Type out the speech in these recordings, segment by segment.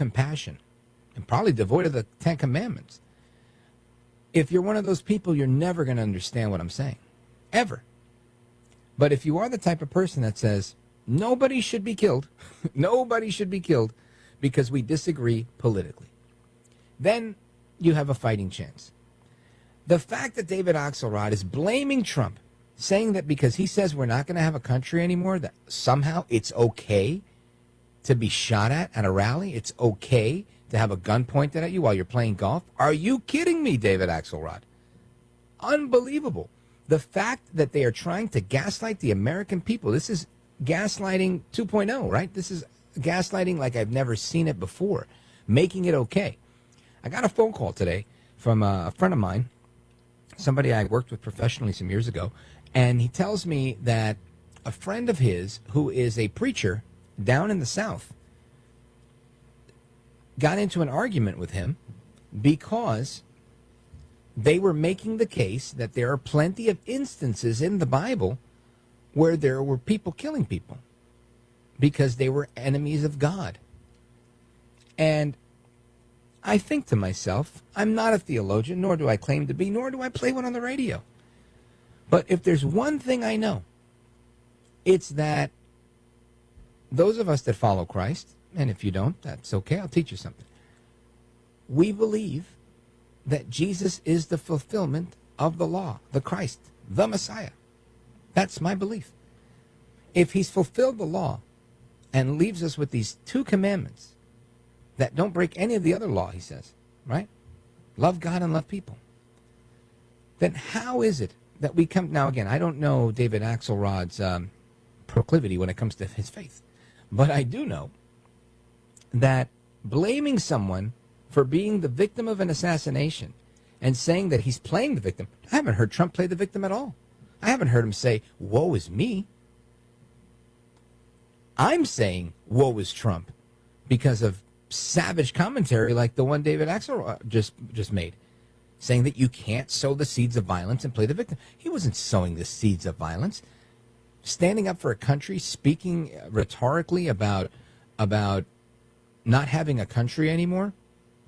compassion and probably devoid of the Ten Commandments. If you're one of those people, you're never going to understand what I'm saying, ever. But if you are the type of person that says, nobody should be killed, nobody should be killed because we disagree politically, then you have a fighting chance. The fact that David Axelrod is blaming Trump, saying that because he says we're not going to have a country anymore, that somehow it's okay to be shot at a rally, it's okay to have a gun pointed at you while you're playing golf. Are you kidding me, David Axelrod? Unbelievable. The fact that they are trying to gaslight the American people, this is gaslighting 2.0, right? This is gaslighting like I've never seen it before, making it okay. I got a phone call today from a friend of mine, somebody I worked with professionally some years ago, and he tells me that a friend of his who is a preacher down in the South got into an argument with him because they were making the case that there are plenty of instances in the Bible where there were people killing people because they were enemies of God. And I think to myself, I'm not a theologian, nor do I claim to be, nor do I play one on the radio. But if there's one thing I know, it's that those of us that follow Christ, and if you don't, that's okay, I'll teach you something. We believe that Jesus is the fulfillment of the law, the Christ, the Messiah. That's my belief. If he's fulfilled the law and leaves us with these two commandments that don't break any of the other law, he says, right? Love God and love people. Then how is it that we come... Now, again, I don't know David Axelrod's proclivity when it comes to his faith. But I do know that blaming someone for being the victim of an assassination and saying that he's playing the victim... I haven't heard Trump play the victim at all. I haven't heard him say, woe is me. I'm saying, woe is Trump, because of savage commentary like the one David Axelrod just made, saying that you can't sow the seeds of violence and play the victim. He wasn't sowing the seeds of violence. Standing up for a country, speaking rhetorically about not having a country anymore,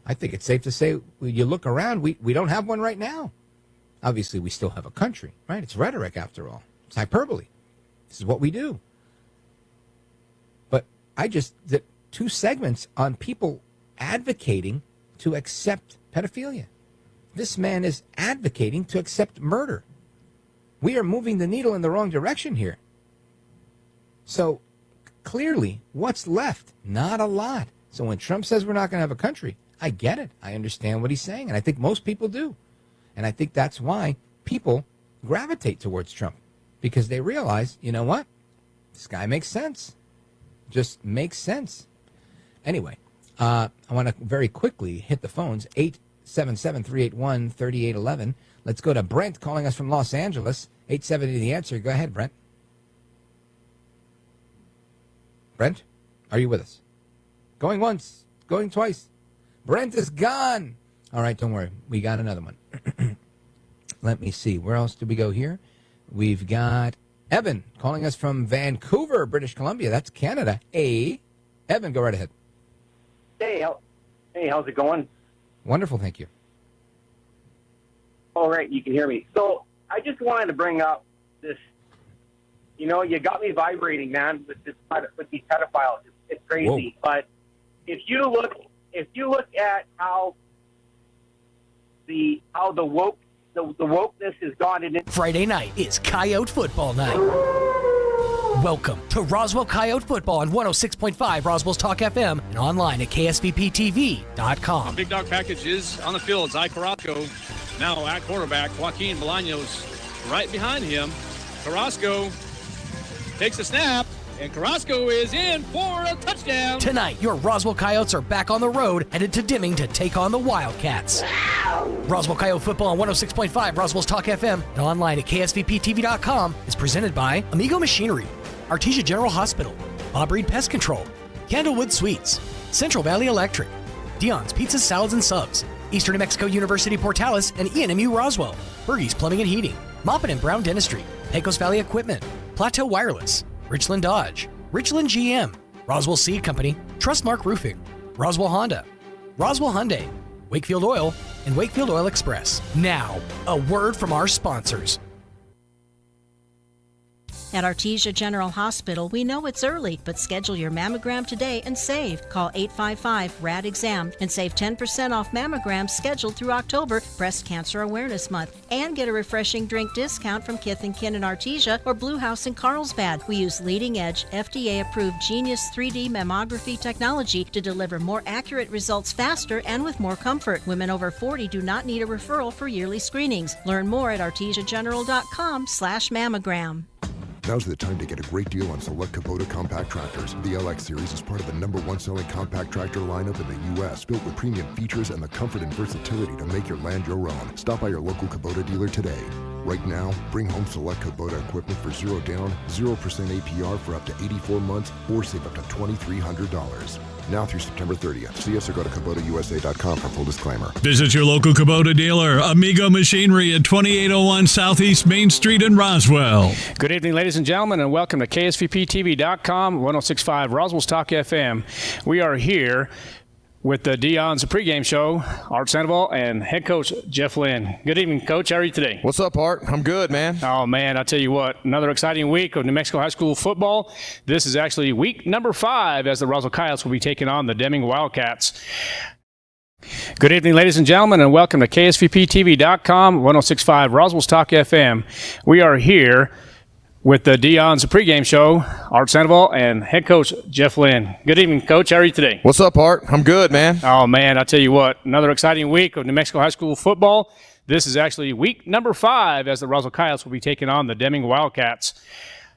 I think it's safe to say, you look around, we don't have one right now. Obviously, we still have a country, right? It's rhetoric, after all. It's hyperbole. This is what we do. But I just did 2 segments on people advocating to accept pedophilia. This man is advocating to accept murder. We are moving the needle in the wrong direction here. So clearly, what's left? Not a lot. So when Trump says we're not going to have a country, I get it. I understand what he's saying, and I think most people do. And I think that's why people gravitate towards Trump, because they realize, you know what? This guy makes sense. Just makes sense. Anyway, I want to very quickly hit the phones, 877-381-3811. Let's go to Brent calling us from Los Angeles, 870 The Answer. Go ahead, Brent. Brent, are you with us? Going once, going twice. Brent is gone. All right, don't worry. We got another one. Let me see. Where else do we go here? We've got Evan calling us from Vancouver, British Columbia. That's Canada. Hey, Evan, go right ahead. Hey, how's it going? Wonderful, thank you. All right, you can hear me. So I just wanted to bring up this. You know, you got me vibrating, man, with these pedophiles. It's crazy. Whoa. But if you look at how the wokeness has gone in. Friday night is Coyote football night. Welcome to Roswell Coyote Football on 106.5 Roswell's Talk FM and online at ksvptv.com. Our big dog package is on the field. Zai Carrasco now at quarterback. Joaquin Bolaños right behind him. Carrasco takes a snap, and Carrasco is in for a touchdown. Tonight, your Roswell Coyotes are back on the road, headed to Deming to take on the Wildcats. Roswell Coyote Football on 106.5 Roswell's Talk FM and online at ksvptv.com is presented by Amigo Machinery, Artesia General Hospital, Bob Reed Pest Control, Candlewood Suites, Central Valley Electric, Dion's Pizza, Salads, and Subs, Eastern New Mexico University Portales and ENMU Roswell, Bergie's Plumbing and Heating, Moppin and Brown Dentistry, Pecos Valley Equipment, Plateau Wireless, Richland Dodge, Richland GM, Roswell Seed Company, Trustmark Roofing, Roswell Honda, Roswell Hyundai, Wakefield Oil, and Wakefield Oil Express. Now, a word from our sponsors. At Artesia General Hospital, we know it's early, but schedule your mammogram today and save. Call 855-RAD-EXAM and save 10% off mammograms scheduled through October, Breast Cancer Awareness Month. And get a refreshing drink discount from Kith & Kin in Artesia or Blue House in Carlsbad. We use leading-edge, FDA-approved Genius 3D mammography technology to deliver more accurate results faster and with more comfort. Women over 40 do not need a referral for yearly screenings. Learn more at artesiageneral.com/mammogram. Now's the time to get a great deal on select Kubota compact tractors. The LX Series is part of the #1 selling compact tractor lineup in the U.S., built with premium features and the comfort and versatility to make your land your own. Stop by your local Kubota dealer today. Right now, bring home select Kubota equipment for 0 down, 0% APR for up to 84 months, or save up to $2,300. Now through September 30th. See us or go to KubotaUSA.com for full disclaimer. Visit your local Kubota dealer, Amigo Machinery at 2801 Southeast Main Street in Roswell. Good evening, ladies and gentlemen, and welcome to KSVPTV.com, 1065 Roswell's Talk FM. We are here with the Dion's Pregame Show, Art Sandoval and head coach Jeff Lynn. Good evening, Coach. How are you today? What's up, Art? I'm good, man. Oh, man, I'll tell you what, another exciting week of New Mexico High School football. This is actually week number 5 as the Roswell Coyotes will be taking on the Deming Wildcats. Good evening, ladies and gentlemen, and welcome to KSVPTV.com, 1065 Roswell's Talk FM. We are here with the Dion's Pregame Show, Art Sandoval and head coach Jeff Lynn. Good evening, Coach. How are you today? What's up, Art? I'm good, man. Oh, man, I'll tell you what, another exciting week of New Mexico High School football. This is actually week number 5 as the Roswell Coyotes will be taking on the Deming Wildcats.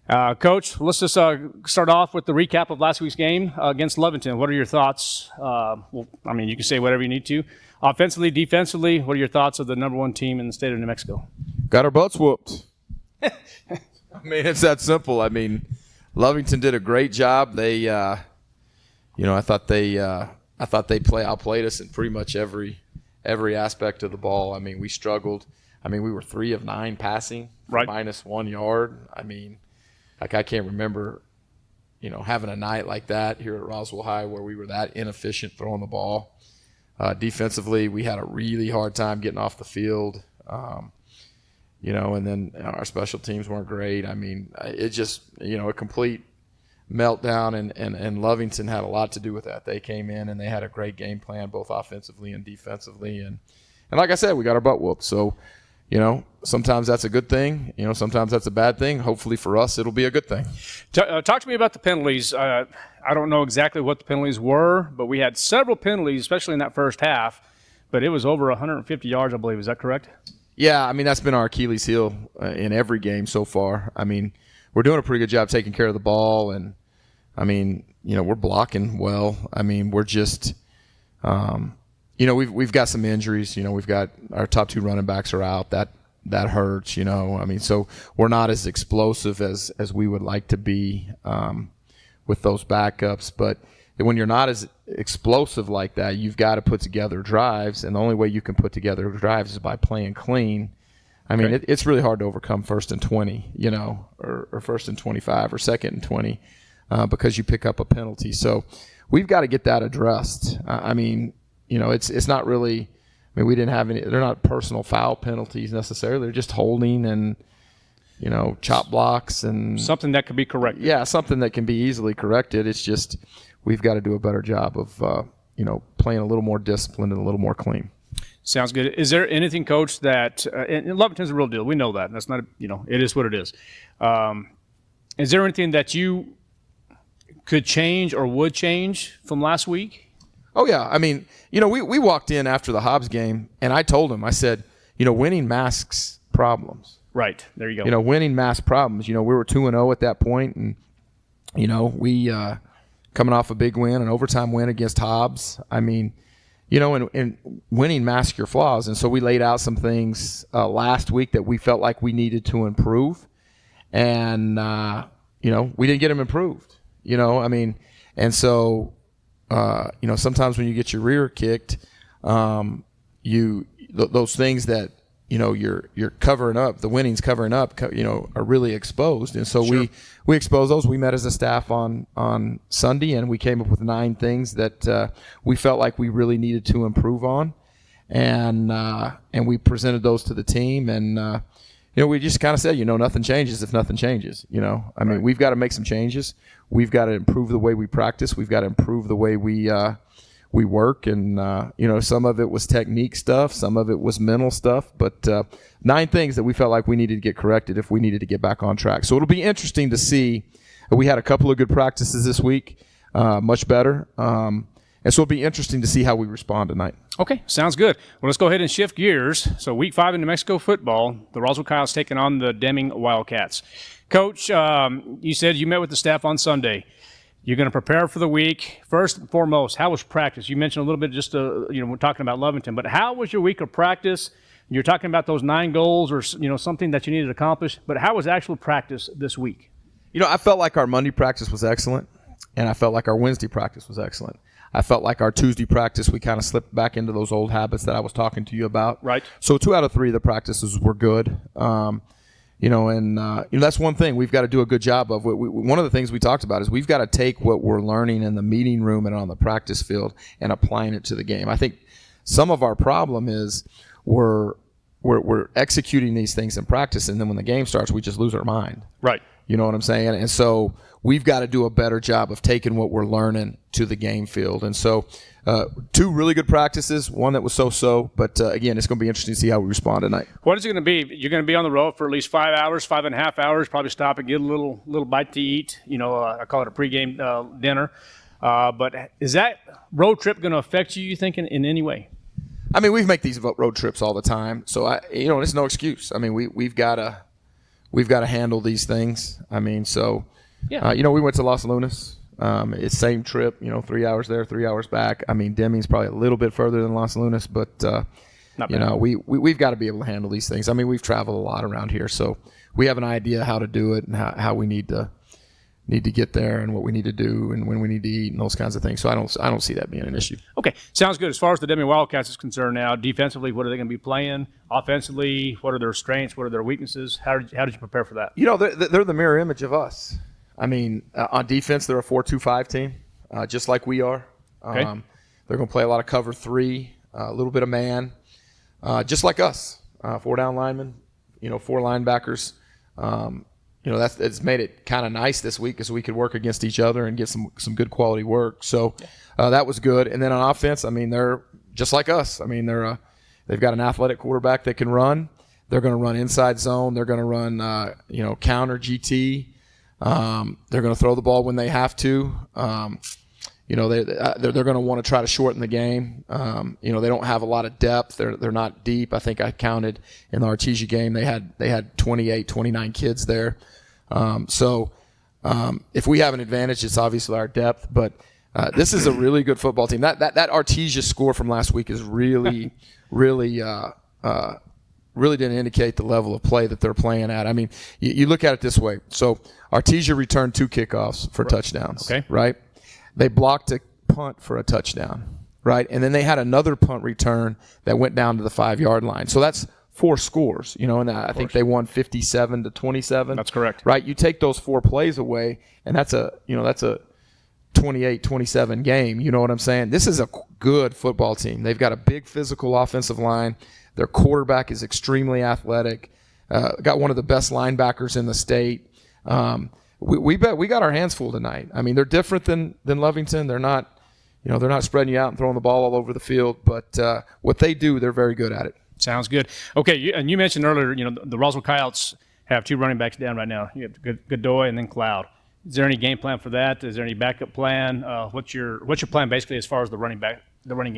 Coach, let's just start off with the recap of last week's game against Lovington. What are your thoughts? Well, I mean, you can say whatever you need to. Offensively, defensively, what are your thoughts of the number 1 team in the state of New Mexico? Got our butts whooped. I mean, it's that simple. I mean, Lovington did a great job. They, I thought they outplayed us in pretty much every aspect of the ball. I mean, we struggled. I mean, we were 3 of 9 passing, right, -1 yard. I mean, like I can't remember, having a night like that here at Roswell High where we were that inefficient throwing the ball. Defensively, we had a really hard time getting off the field. And then our special teams weren't great. I mean, it just, a complete meltdown, and Lovington had a lot to do with that. They came in and they had a great game plan, both offensively and defensively. And like I said, we got our butt whooped. So, sometimes that's a good thing. Sometimes that's a bad thing. Hopefully for us, it'll be a good thing. Talk to me about the penalties. I don't know exactly what the penalties were, but we had several penalties, especially in that first half. But it was over 150 yards, I believe. Is that correct? Yeah, I mean, that's been our Achilles heel in every game so far. I mean, we're doing a pretty good job taking care of the ball, and, I mean, we're blocking well. I mean, we're just, we've got some injuries. We've got our top 2 running backs are out. That hurts, I mean, so we're not as explosive as we would like to be with those backups. But when you're not as explosive like that, you've got to put together drives, and the only way you can put together drives is by playing clean. I mean, it's really hard to overcome 1st and 20, or 1st and 25 or 2nd and 20 because you pick up a penalty. So we've got to get that addressed. I mean, it's not really – I mean, we didn't have any – they're not personal foul penalties necessarily. They're just holding and, chop blocks and – something that could be corrected. Yeah, something that can be easily corrected. It's just – we've got to do a better job of, playing a little more disciplined and a little more clean. Sounds good. Is there anything, Coach, that and Lovington's a real deal. We know that. That's not, it is what it is. Is there anything that you could change or would change from last week? Oh, yeah. I mean, we walked in after the Hobbs game, and I told him, I said, winning masks problems. Right. There you go. Winning masks problems. We were 2-0 at that point, and, we coming off a big win, an overtime win against Hobbs. I mean, and winning masks your flaws. And so we laid out some things last week that we felt like we needed to improve. And, we didn't get them improved. I mean, and so, sometimes when you get your rear kicked, those things that you're covering up, the winnings covering up, are really exposed. And so we exposed those. We met as a staff on Sunday, and we came up with 9 things that we felt like we really needed to improve on. And we presented those to the team, and we just kind of said, nothing changes if nothing changes. Mean, we've got to make some changes. We've got to improve the way we practice. We've got to improve the way we work, and some of it was technique stuff, some of it was mental stuff, but 9 things that we felt like we needed to get corrected if we needed to get back on track. So it'll be interesting to see. We had a couple of good practices this week, much better. And so it'll be interesting to see how we respond tonight. Okay, sounds good. Well, let's go ahead and shift gears. So week 5 in New Mexico football, the Roswell Coyotes taking on the Deming Wildcats. Coach, you said you met with the staff on Sunday. You're going to prepare for the week. First and foremost, how was practice? You mentioned a little bit we're talking about Lovington, but how was your week of practice? You're talking about those 9 goals or, something that you needed to accomplish, but how was actual practice this week? I felt like our Monday practice was excellent, and I felt like our Wednesday practice was excellent. I felt like our Tuesday practice, we kind of slipped back into those old habits that I was talking to you about. Right. So 2 out of 3 of the practices were good. That's one thing we've got to do a good job of. One of the things we talked about is we've got to take what we're learning in the meeting room and on the practice field and applying it to the game. I think some of our problem is we're executing these things in practice, and then when the game starts, we just lose our mind. Right. You know what I'm saying? And so we've got to do a better job of taking what we're learning to the game field. And so 2 really good practices, 1 that was so-so. But, again, it's going to be interesting to see how we respond tonight. What is it going to be? You're going to be on the road for at least 5 hours, 5.5 hours, probably stop and get a little bite to eat. I call it a pregame dinner. But is that road trip going to affect you think, in any way? I mean, we make these road trips all the time. So, it's no excuse. I mean, we've got to handle these things. I mean, so, yeah. We went to Los Lunas. It's same trip, 3 hours there, 3 hours back. I mean, Deming's probably a little bit further than Los Lunas, but, we've got to be able to handle these things. I mean, we've traveled a lot around here, so we have an idea how to do it and how we need to get there and what we need to do and when we need to eat and those kinds of things. So I don't see that being an issue. Okay, sounds good. As far as the Deming Wildcats is concerned now, defensively, what are they going to be playing? Offensively, what are their strengths? What are their weaknesses? How did you prepare for that? They're the mirror image of us. I mean, on defense, they're a 4-2-5 team, just like we are. Okay. They're going to play a lot of cover 3, a little bit of man, just like us. 4 down linemen, 4 linebackers. It's made it kind of nice this week because we could work against each other and get some good quality work. So that was good. And then on offense, I mean, they're just like us. I mean, they've got an athletic quarterback that can run. They're going to run inside zone. They're going to run, counter GT. They're going to throw the ball when they have to. They're going to want to try to shorten the game. They don't have a lot of depth. They're not deep. I think I counted in the Artesia game they had 28, 29 kids there. If we have an advantage, it's obviously our depth. But this is a really good football team. That Artesia score from last week is really, really didn't indicate the level of play that they're playing at. I mean, you look at it this way. So Artesia returned 2 kickoffs for touchdowns. Okay. Right? They blocked a punt for a touchdown. Right? And then they had another punt return that went down to the 5-yard line. So that's 4 scores, and I think they won 57-27. That's correct. Right? You take those 4 plays away, and that's a 28-27 game. You know what I'm saying? This is a good football team. They've got a big physical offensive line. Their quarterback is extremely athletic. Got one of the best linebackers in the state. We got our hands full tonight. I mean, they're different than Lovington. They're not, they're not spreading you out and throwing the ball all over the field. But what they do, they're very good at it. Sounds good. Okay, and you mentioned earlier, the Roswell Coyotes have 2 running backs down right now. You have Godoy and then Cloud. Is there any game plan for that? Is there any backup plan? What's your plan basically as far as the running game?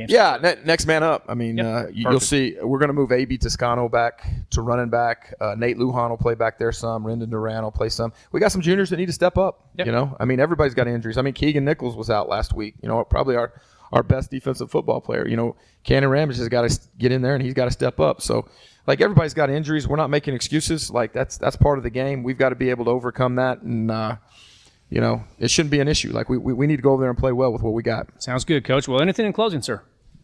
Yeah, next man up. I mean, you'll see. We're going to move A.B. Toscano back to running back. Nate Lujan will play back there some. Rendon Duran will play some. We got some juniors that need to step up. Yep. I mean, everybody's got injuries. I mean, Keegan Nichols was out last week. Probably our best defensive football player. Cannon Ramage has got to get in there and he's got to step up. So, everybody's got injuries. We're not making excuses. That's part of the game. We've got to be able to overcome that, and it shouldn't be an issue. We need to go over there and play well with what we got. Sounds good, Coach. Well, anything in closing, sir?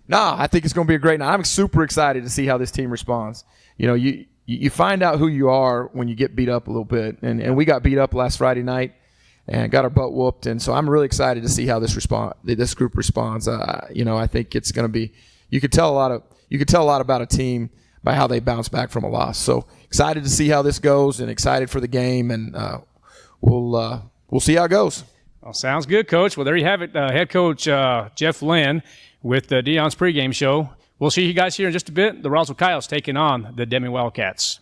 No, I think it's going to be a great night. I'm super excited to see how this team responds. You know, you find out who you are when you get beat up a little bit, and we got beat up last Friday night and got our butt whooped, and so I'm really excited to see how this group responds. You know, I think it's going to be. You could tell a lot about a team by how they bounce back from a loss. So excited to see how this goes, and excited for the game, and we'll see how it goes. Well, sounds good, Coach. Well, there you have it, head coach Jeff Lynn with Deion's pregame show. We'll see you guys here in just a bit. The Roswell Coyotes taking on the Deming Wildcats.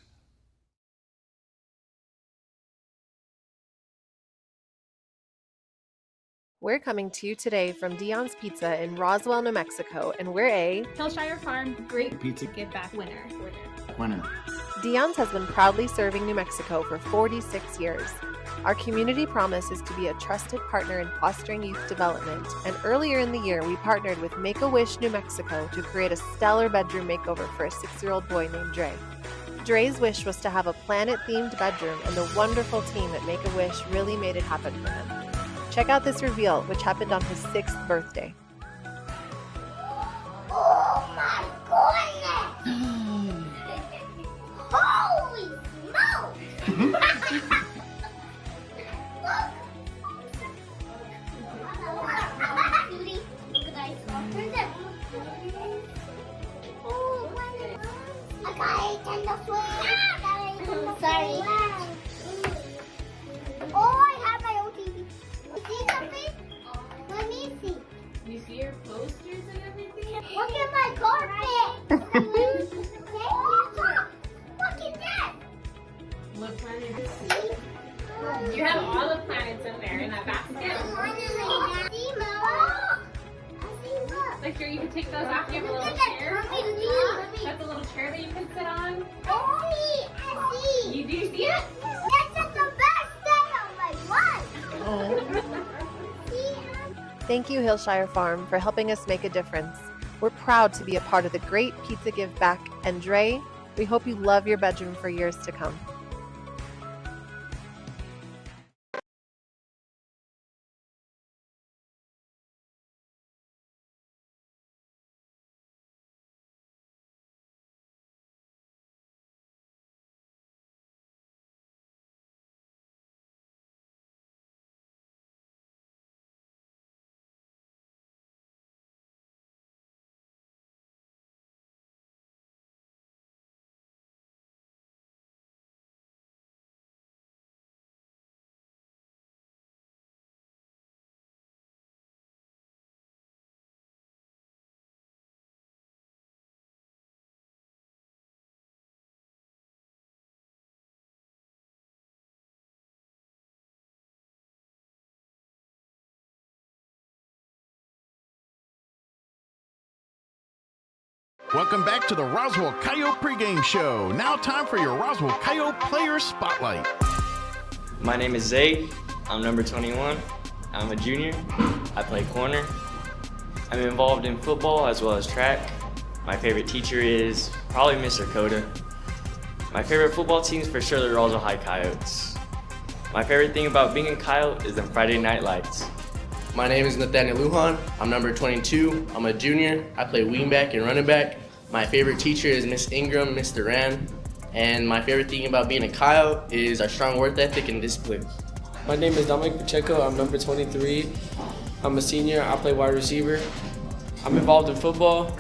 We're coming to you today from Deion's Pizza in Roswell, New Mexico, and we're a Hillshire Farm Great Pizza Give Back winner. Deion's has been proudly serving New Mexico for 46 years. Our community promise is to be a trusted partner in fostering youth development, and earlier in the year we partnered with Make-A-Wish New Mexico to create a stellar bedroom makeover for a 6-year-old boy named Dre. Dre's wish was to have a planet-themed bedroom, and the wonderful team at Make-A-Wish really made it happen for him. Check out this reveal, which happened on his 6th birthday. Oh my goodness! Holy smokes! Sorry. Oh, I have my own TV. You see something? Let me see. You see your posters and everything? Look at my carpet. Look at that. What planet is it? You have all the planets in there in that basket. Like sure you can take those off. You have a little chair. That's a little chair that you can sit on. I see. You do see it? That's just the best day of my life. Thank you, Hillshire Farm, for helping us make a difference. We're proud to be a part of the Great Pizza Give Back, and Dre, we hope you love your bedroom for years to come. Welcome back to the Roswell Coyote pregame show. Now time for your Roswell Coyote Player Spotlight. My name is Zay. I'm number 21. I'm a junior. I play corner. I'm involved in football as well as track. My favorite teacher is probably Mr. Coda. My favorite football team is for sure the Roswell High Coyotes. My favorite thing about being a Coyote is the Friday night lights. My name is Nathaniel Lujan. I'm number 22. I'm a junior. I play wingback and running back. My favorite teacher is Miss Ingram, Miss Duran. And my favorite thing about being a Coyote is our strong work ethic and discipline. My name is Dominic Pacheco. I'm number 23. I'm a senior. I play wide receiver. I'm involved in football.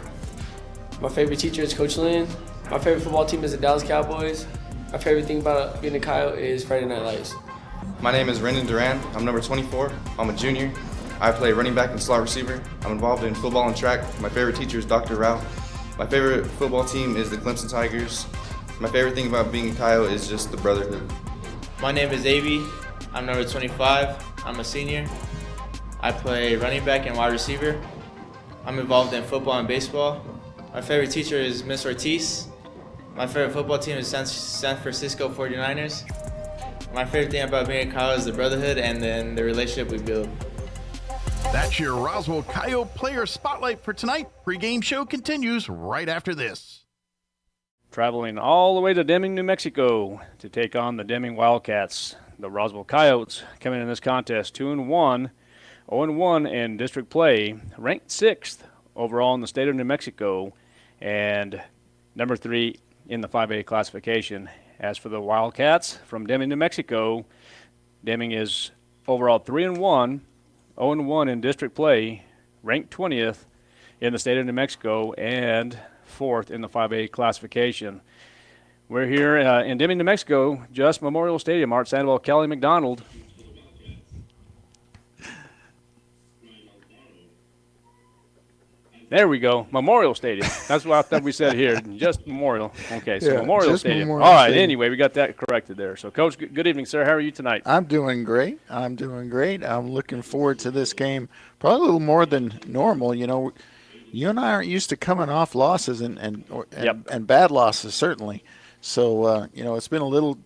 My favorite teacher is Coach Lynn. My favorite football team is the Dallas Cowboys. My favorite thing about being a Coyote is Friday Night Lights. My name is Rendon Duran. I'm number 24. I'm a junior. I play running back and slot receiver. I'm involved in football and track. My favorite teacher is Dr. Rao. My favorite football team is the Clemson Tigers. My favorite thing about being a Coyote is just the brotherhood. My name is Avi. I'm number 25. I'm a senior. I play running back and wide receiver. I'm involved in football and baseball. My favorite teacher is Miss Ortiz. My favorite football team is San Francisco 49ers. My favorite thing about being a Coyote is the brotherhood and then the relationship we build. That's your Roswell Coyote Player Spotlight for tonight. Pre-game show continues right after this. Traveling all the way to Deming, New Mexico to take on the Deming Wildcats. The Roswell Coyotes coming in this contest 2-1, 0-1 in district play, ranked 6th overall in the state of New Mexico and number 3 in the 5A classification. As for the Wildcats from Deming, New Mexico, Deming is overall 3-1, 0-1 in district play, ranked 20th in the state of New Mexico, and 4th in the 5A classification. We're here in Deming, New Mexico, just Memorial Stadium. Art Sandoval, Kelly McDonald. There we go, Memorial Stadium. That's what I thought we said here, just Memorial. Okay, so Memorial Stadium. Memorial All right, Stadium. Anyway, we got that corrected there. So, Coach, good evening, sir. How are you tonight? I'm doing great. I'm looking forward to this game, probably a little more than normal. You know, you and I aren't used to coming off losses and bad losses, certainly. So, it's been a little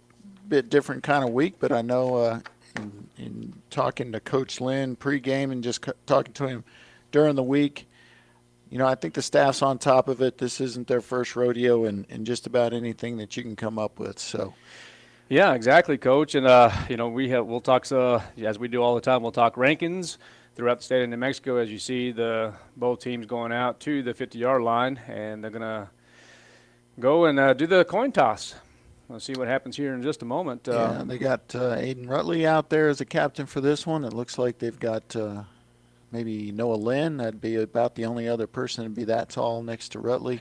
bit different kind of week, but I know in talking to Coach Lynn pregame and just talking to him during the week, I think the staff's on top of it. This isn't their first rodeo in just about anything that you can come up with. So, yeah, exactly, Coach. And we'll talk as we do all the time. We'll talk rankings throughout the state of New Mexico. As you see, both teams going out to the 50-yard line, and they're gonna go and do the coin toss. We'll see what happens here in just a moment. They got Aiden Rutley out there as a captain for this one. It looks like they've got. Maybe Noah Lynn. That'd be about the only other person to be that tall next to Rutley.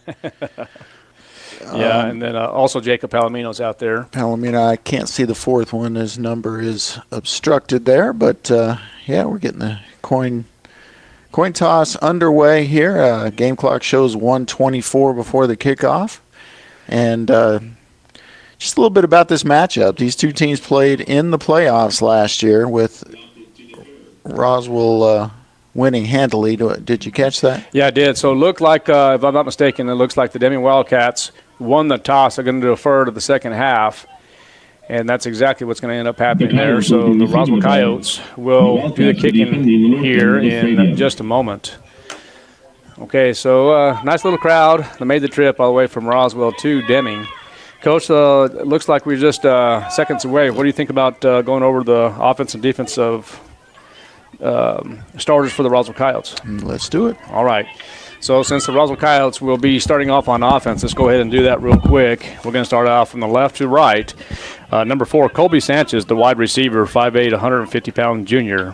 And then also Jacob Palamino's out there. Palamino, I can't see the fourth one. His number is obstructed there. But, we're getting the coin toss underway here. Game clock shows 1:24 before the kickoff. And just a little bit about this matchup. These two teams played in the playoffs last year with Roswell winning handily. Did you catch that? Yeah, I did. So it looked like, if I'm not mistaken, it looks like the Deming Wildcats won the toss. They're going to defer to the second half, and that's exactly what's going to end up happening there. So the Roswell Coyotes will do the kicking here in just a moment. Okay, so nice little crowd. They made the trip all the way from Roswell to Deming. Coach, it looks like we're just seconds away. What do you think about going over the offense and defensive starters for the Roswell Coyotes? Let's do it. All right. So since the Roswell Coyotes will be starting off on offense, let's go ahead and do that real quick. We're going to start off from the left to right. Number 4, Colby Sanchez, the wide receiver, 5'8", 150-pound junior.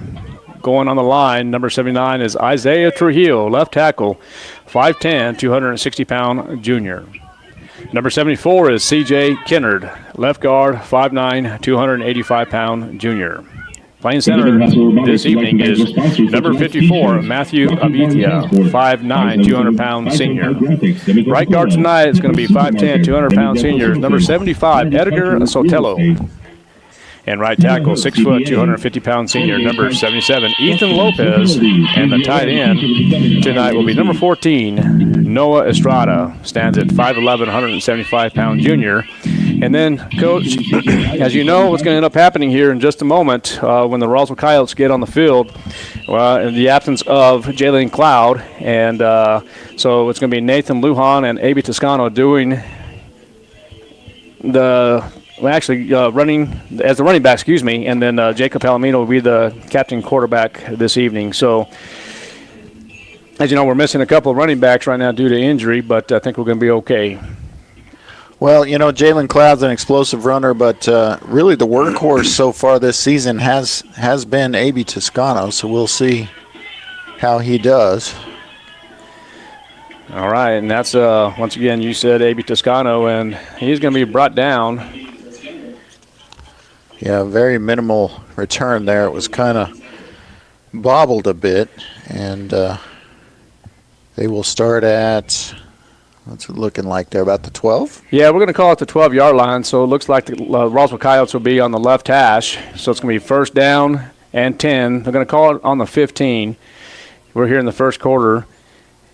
Going on the line, number 79 is Isaiah Trujillo, left tackle, 5'10", 260-pound junior. Number 74 is C.J. Kennard, left guard, 5'9", 285-pound junior. Playing center this evening is number 54, Matthew Abitia, 5'9", 200-pound senior. Right guard tonight is going to be 5'10", 200-pound senior, number 75, Edgar Sotelo. And right tackle, 6 foot, 250-pound senior, number 77, Ethan Lopez. And the tight end tonight will be number 14, Noah Estrada. Stands at 5'11", 175-pound junior. And then, Coach, as you know, what's going to end up happening here in just a moment when the Roswell Coyotes get on the field, in the absence of Jalen Cloud. And so it's going to be Nathan Lujan and A.B. Toscano doing running as the running back, and then Jacob Palamino will be the captain quarterback this evening. So, as you know, we're missing a couple of running backs right now due to injury, but I think we're going to be okay. Well, Jalen Cloud's an explosive runner, but really the workhorse so far this season has been A.B. Toscano, so we'll see how he does. All right, and that's, once again, you said A.B. Toscano, and he's going to be brought down. Yeah, very minimal return there. It was kind of bobbled a bit, and they will start at, what's it looking like there, about the 12? Yeah, we're going to call it the 12-yard line, so it looks like the Roswell Coyotes will be on the left hash, so it's going to be first down and 10. They're going to call it on the 15. We're here in the first quarter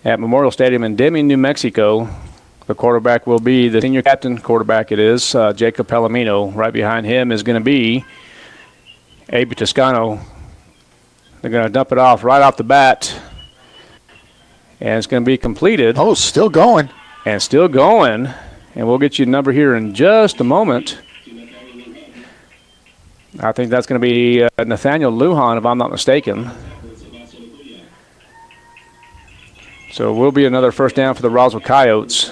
at Memorial Stadium in Deming, New Mexico. The quarterback will be the senior captain quarterback. It is Jacob Palamino. Right behind him is going to be A.B. Toscano. They're going to dump it off right off the bat. And it's going to be completed. Oh, still going. And still going. And we'll get you a number here in just a moment. I think that's going to be Nathaniel Lujan, if I'm not mistaken. So it will be another first down for the Roswell Coyotes.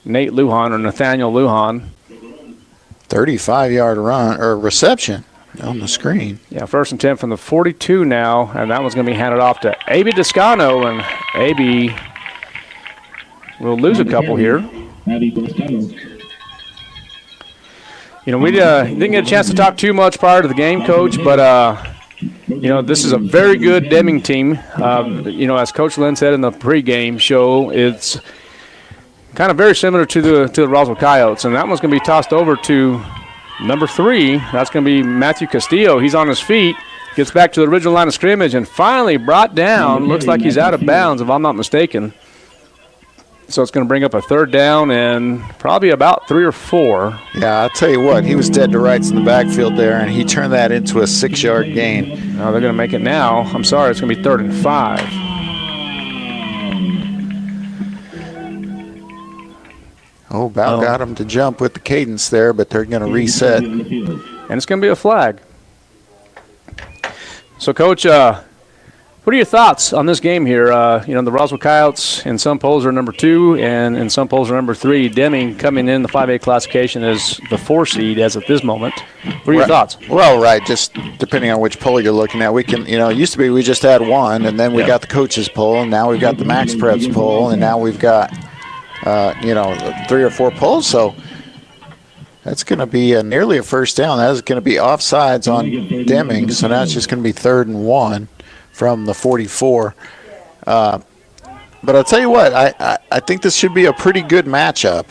Nate Lujan or Nathaniel Lujan. 35-yard run or reception on the screen. Yeah, 1st and 10 from the 42 now, and that one's going to be handed off to Aby Toscano, and Aby will lose a couple here. You know, we didn't get a chance to talk too much prior to the game, Coach, but, you know, this is a very good Deming team. You know, as Coach Lynn said in the pregame show, it's kind of very similar to the Roswell Coyotes, and that one's going to be tossed over to number 3. That's going to be Matthew Castillo. He's on his feet, gets back to the original line of scrimmage, and finally brought down. Looks like he's out of bounds, if I'm not mistaken. So it's going to bring up a 3rd down and probably about 3 or 4. Yeah, I'll tell you what, he was dead to rights in the backfield there, and he turned that into a 6-yard gain. Now they're going to make it now. I'm sorry, it's going to be 3rd and 5. Oh, about got him to jump with the cadence there, but they're going to reset. And it's going to be a flag. So, Coach, what are your thoughts on this game here? You know, the Roswell Coyotes in some polls are number 2, and in some polls are number 3. Deming coming in the 5A classification as the 4 seed as at this moment. What are your thoughts? Well, right, just depending on which poll you're looking at. We can, you know, it used to be we just had one, and then we got the coaches poll, and now we've got the Max Preps poll, and now we've got, you know, 3 or 4 polls. So that's going to be nearly a first down. That is going to be offsides on Deming, so now it's just going to be 3rd and 1 from the 44. But I'll tell you what, I think this should be a pretty good matchup.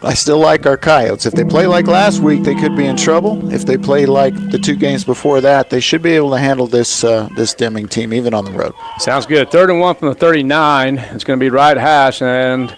I still like our Coyotes. If they play like last week, they could be in trouble. If they play like the 2 games before that, they should be able to handle this this Deming team, even on the road. Sounds good. 3rd and 1 from the 39. It's going to be right hash, and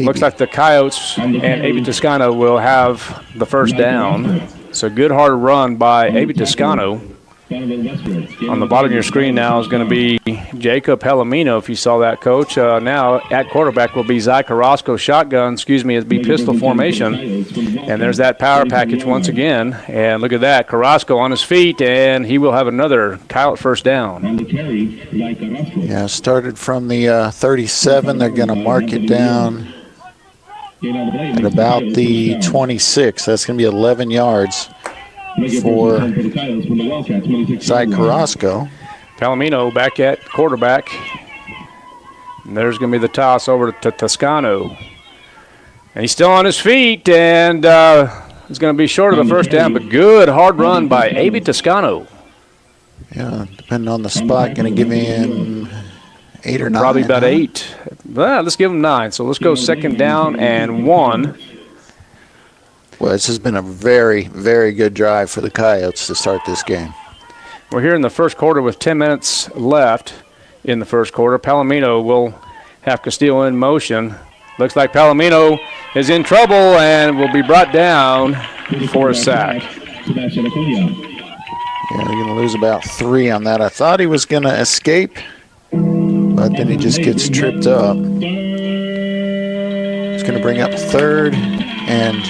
looks like the Coyotes and Aby Toscano will have the first down. It's a good hard run by Aby Toscano. On the bottom of your screen now is going to be Jacob Palamino, if you saw that, Coach. Now at quarterback will be Zy Carrasco. Shotgun, it'd be pistol formation. And there's that power package once again. And look at that, Carrasco on his feet, and he will have another Coyote first down. Yeah, started from the 37. They're going to mark it down at about the 26. That's going to be 11 yards for Zy Carrasco. Palamino back at quarterback. And there's going to be the toss over to Toscano. And he's still on his feet, and it's going to be short of the first down, but good hard run by Aby Toscano. Yeah, depending on the spot, going to give him 8 or 9. Probably about 8. Well, let's give him 9. So let's go 2nd down and 1. Well, this has been a very, very good drive for the Coyotes to start this game. We're here in the first quarter with 10 minutes left in the first quarter. Palamino will have Castillo in motion. Looks like Palamino is in trouble and will be brought down for a sack. Yeah, they're going to lose about 3 on that. I thought he was going to escape, but then he just gets tripped up. It's going to bring up 3rd and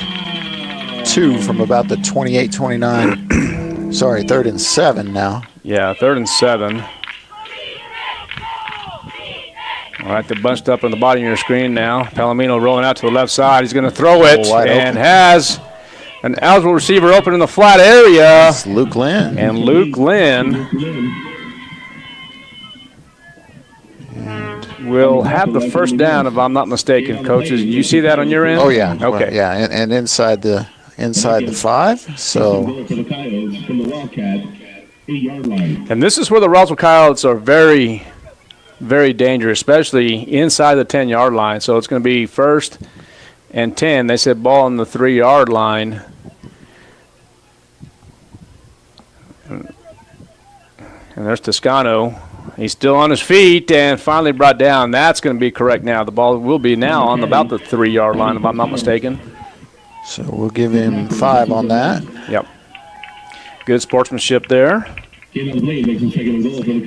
2 from about the 28-29. Sorry, 3rd and 7 now. Yeah, 3rd and 7. All right, they're bunched up on the bottom of your screen now. Palamino rolling out to the left side. He's going to throw it and has an eligible receiver open in the flat area. It's Luke Lynn. And Luke Lynn will have the first down, if I'm not mistaken, coaches. You see that on your end? Oh, yeah. Okay. Well, yeah, and inside the 5. So. And this is where the Roswell Coyotes are very, very dangerous, especially inside the 10-yard line. So it's going to be 1st and 10. They said ball on the 3-yard line. And there's Toscano. He's still on his feet and finally brought down. That's going to be correct now. The ball will be now on about the 3-yard line, if I'm not mistaken. So we'll give him 5 on that. Yep. Good sportsmanship there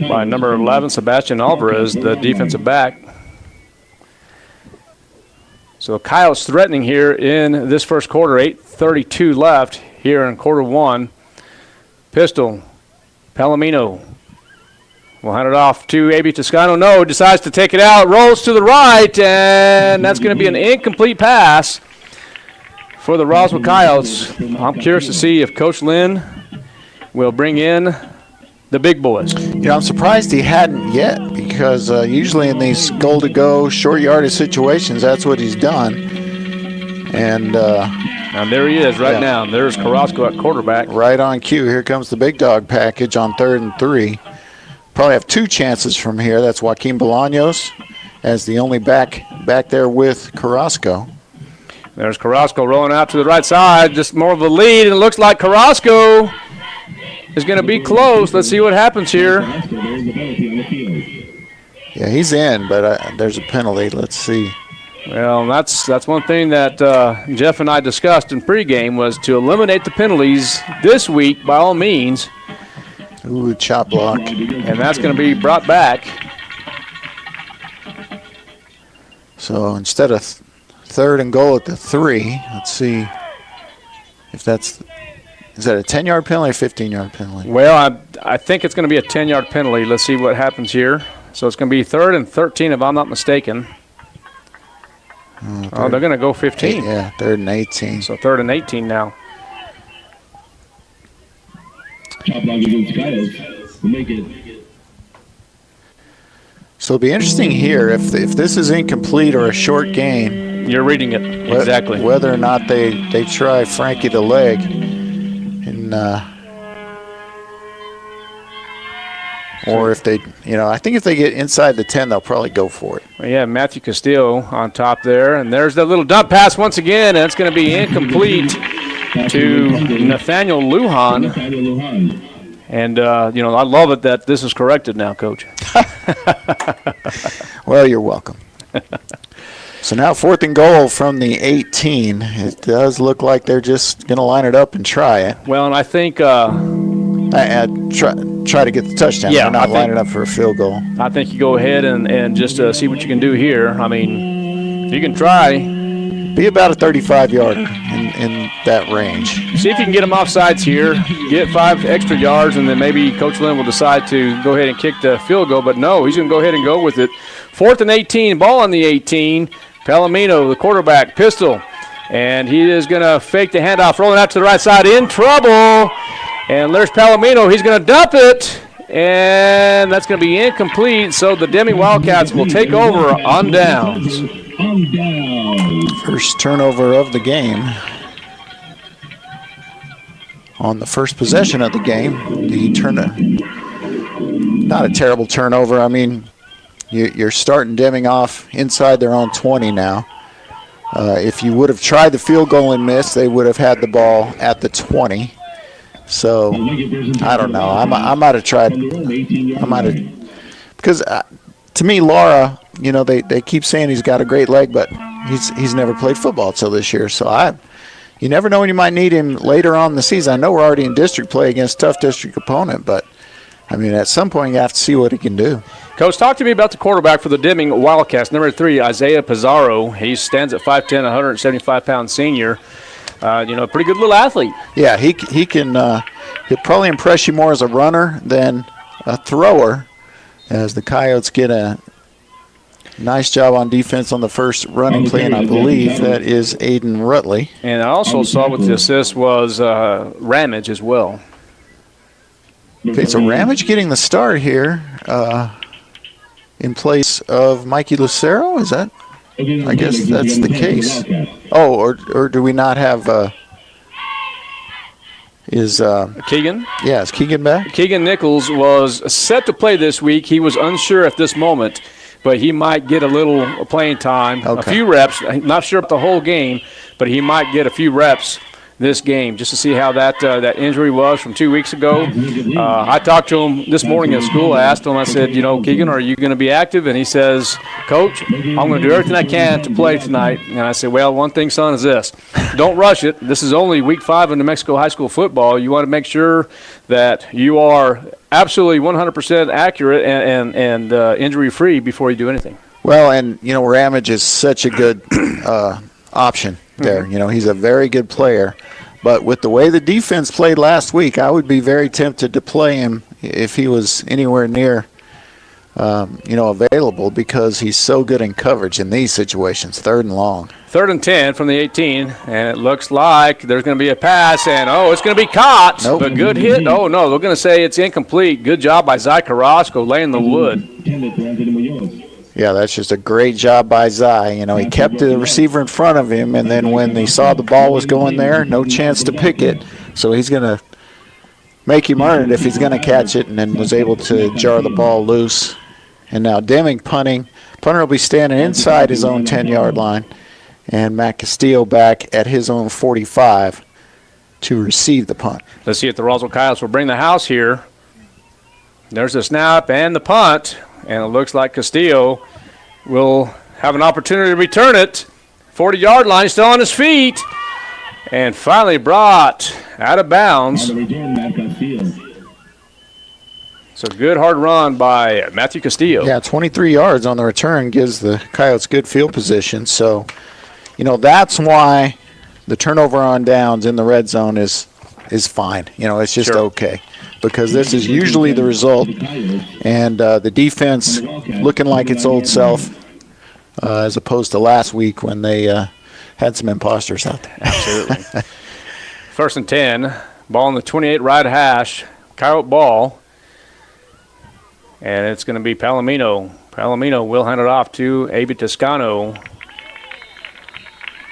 by number 11, Sebastian Alvarez, the defensive back. So Coyotes threatening here in this first quarter. 8:32 left here in quarter 1. Pistol, Palamino We'll hand it off to A.B. Toscano. No, decides to take it out, rolls to the right, and that's going to be an incomplete pass for the Roswell Coyotes. I'm curious to see if Coach Lynn will bring in the big boys. I'm surprised he hadn't yet, because usually in these goal-to-go, short yardage situations, that's what he's done. And there he is right now. There's Carrasco at quarterback. Right on cue. Here comes the big dog package on 3rd and 3. Probably have 2 chances from here. That's Joaquin Bolaños as the only back there with Carrasco. There's Carrasco rolling out to the right side. Just more of a lead, and it looks like Carrasco is going to be close. Let's see what happens here. Yeah, he's in, but there's a penalty. Let's see. Well, that's one thing that Jeff and I discussed in pregame, was to eliminate the penalties this week by all means. Ooh, chop block. And that's going to be brought back. So instead of 3rd and goal at the 3, let's see if that's – is that a 10-yard penalty or 15-yard penalty? Well, I think it's going to be a 10-yard penalty. Let's see what happens here. So it's going to be 3rd and 13 if I'm not mistaken. They're going to go 15. Yeah, 3rd and 18. So 3rd and 18 now. So it'll be interesting here if this is incomplete or a short gain. You're reading it exactly. Whether or not they try Frankie the leg, and or if they, I think if they get inside the 10, they'll probably go for it. Well, yeah, Matthew Castillo on top there, and there's that little dump pass once again, and it's going to be incomplete to Nathaniel Lujan. And, I love it that this is corrected now, Coach. Well, you're welcome. So now 4th and goal from the 18. It does look like they're just going to line it up and try it. Well, and I think try to get the touchdown. Yeah, they're not lining up for a field goal. I think you go ahead and just see what you can do here. I mean, you can try. Be about a 35-yarder in that range. See if you can get them offsides here, get 5 extra yards, and then maybe Coach Lynn will decide to go ahead and kick the field goal. But no, he's going to go ahead and go with it. 4th and 18, ball on the 18. Palamino, the quarterback, pistol. And he is going to fake the handoff, rolling out to the right side, in trouble. And there's Palamino. He's going to dump it. And that's going to be incomplete, so the Deming Wildcats will take over on downs. First turnover of the game. On the first possession of the game, not a terrible turnover. I mean, you're starting Deming off inside their own 20 now. If you would have tried the field goal and missed, they would have had the ball at the 20. So, I don't know. I might have tried. Because to me, Lara, they keep saying he's got a great leg, but he's never played football till this year. So you never know when you might need him later on in the season. I know we're already in district play against a tough district opponent, but I mean, at some point you have to see what he can do. Coach, talk to me about the quarterback for the Deming Wildcats, number 3, Isaiah Pizarro. He stands at 5'10", 175-pound senior. Pretty good little athlete. Yeah, he can. He'll probably impress you more as a runner than a thrower, as the Coyotes get a nice job on defense on the first running play, and I believe that is Aiden Rutley. And I also saw with the assist was Ramage as well. Okay, so Ramage getting the start here in place of Mikey Lucero. Is that? I guess that's the case. Oh, or do we not have Keegan? Yeah, is Keegan back? Keegan Nichols was set to play this week. He was unsure at this moment, but he might get a little playing time, a few reps. Not sure about the whole game, but he might get a few reps this game just to see how that injury was from 2 weeks ago. I talked to him this morning at school. I asked him, I said, Keegan, are you going to be active? And he says, Coach, I'm going to do everything I can to play tonight. And I said, well, one thing, son, is this. Don't rush it. This is only week 5 in New Mexico high school football. You want to make sure that you are absolutely 100% accurate and injury-free before you do anything. Well, and, Ramage is such a good option there. He's a very good player. But with the way the defense played last week, I would be very tempted to play him if he was anywhere near available because he's so good in coverage in these situations, 3rd and long. 3rd and 10 from the 18, and it looks like there's going to be a pass, and it's going to be caught. Nope. But good hit. Oh, no, they're going to say it's incomplete. Good job by Zai Carrasco laying the wood. Yeah, that's just a great job by Zai. He kept the receiver in front of him, and then when he saw the ball was going there, no chance to pick it. So he's going to make him earn it if he's going to catch it, and then was able to jar the ball loose. And now Deming punting. Punter will be standing inside his own 10-yard line, and Matt Castillo back at his own 45 to receive the punt. Let's see if the Roswell Coyotes will bring the house here. There's the snap and the punt, and it looks like Castillo will have an opportunity to return it. 40-yard line, still on his feet, and finally brought out of bounds. So good hard run by Matthew Castillo. Yeah, 23 yards on the return gives the Coyotes good field position. So, that's why the turnover on downs in the red zone is fine. It's just okay. Because this is usually the result. And the defense looking like its old self as opposed to last week when they had some imposters out there. Absolutely. 1st and 10. Ball on the 28 right hash. Coyote ball. And it's going to be Palamino. Palamino will hand it off to Abe Toscano.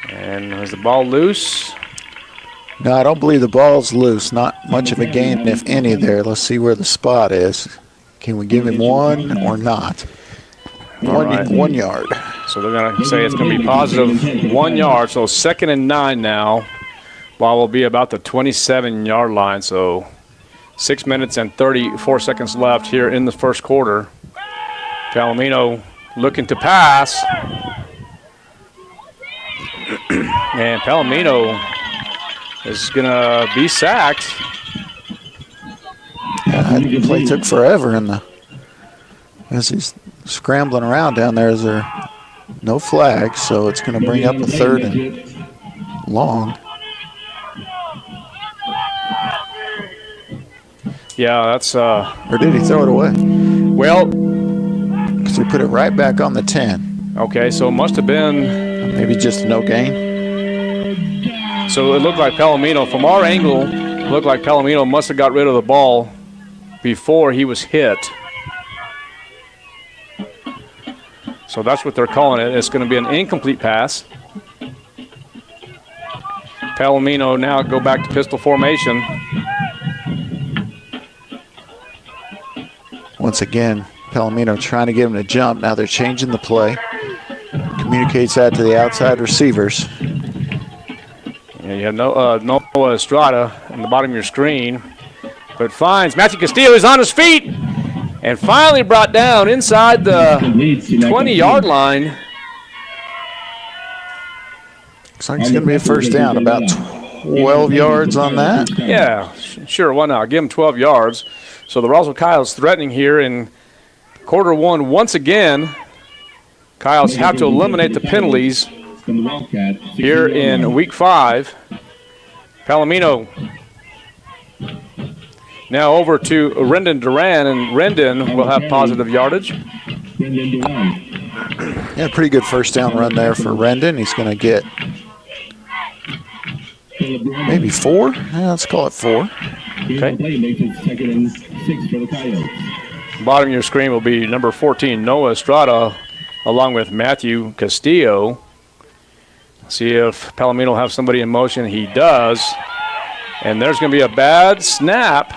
And is the ball loose? No, I don't believe the ball's loose. Not much of a gain, if any, there. Let's see where the spot is. Can we give him 1 or not? One yard. So they're going to say it's going to be positive 1 yard. So 2nd and 9 now. Ball will be about the 27-yard line. So 6 minutes and 34 seconds left here in the first quarter. Palamino looking to pass. And Palamino is going to be sacked. Yeah, the play took forever as he's scrambling around down there. There no flag, so it's going to bring up a 3rd and long. Yeah, that's... Or did he throw it away? Well... Because he put it right back on the 10. Okay, so it must have been... Maybe just no gain? So it looked like Palamino, from our angle, it looked like Palamino must have got rid of the ball before he was hit. So that's what they're calling it. It's going to be an incomplete pass. Palamino now go back to pistol formation. Once again, Palamino trying to get him to jump. Now they're changing the play. Communicates that to the outside receivers. Yeah, you have Noah Estrada on the bottom of your screen. But finds Matthew Castillo is on his feet and finally brought down inside the 20-yard line. Looks like it's going to be a first down, about 12 yards on that. Yeah, sure, why not? Give him 12 yards. So the Roswell Coyotes threatening here in quarter one once again. Coyotes have to eliminate the penalties here in week 5. Palamino now over to Rendon Duran, and Rendon will have positive yardage. Yeah, pretty good first down run there for Rendon. He's going to get maybe 4. Yeah, let's call it 4. Okay. Bottom of your screen will be number 14, Noah Estrada, along with Matthew Castillo. See if Palamino will have somebody in motion. He does. And there's going to be a bad snap.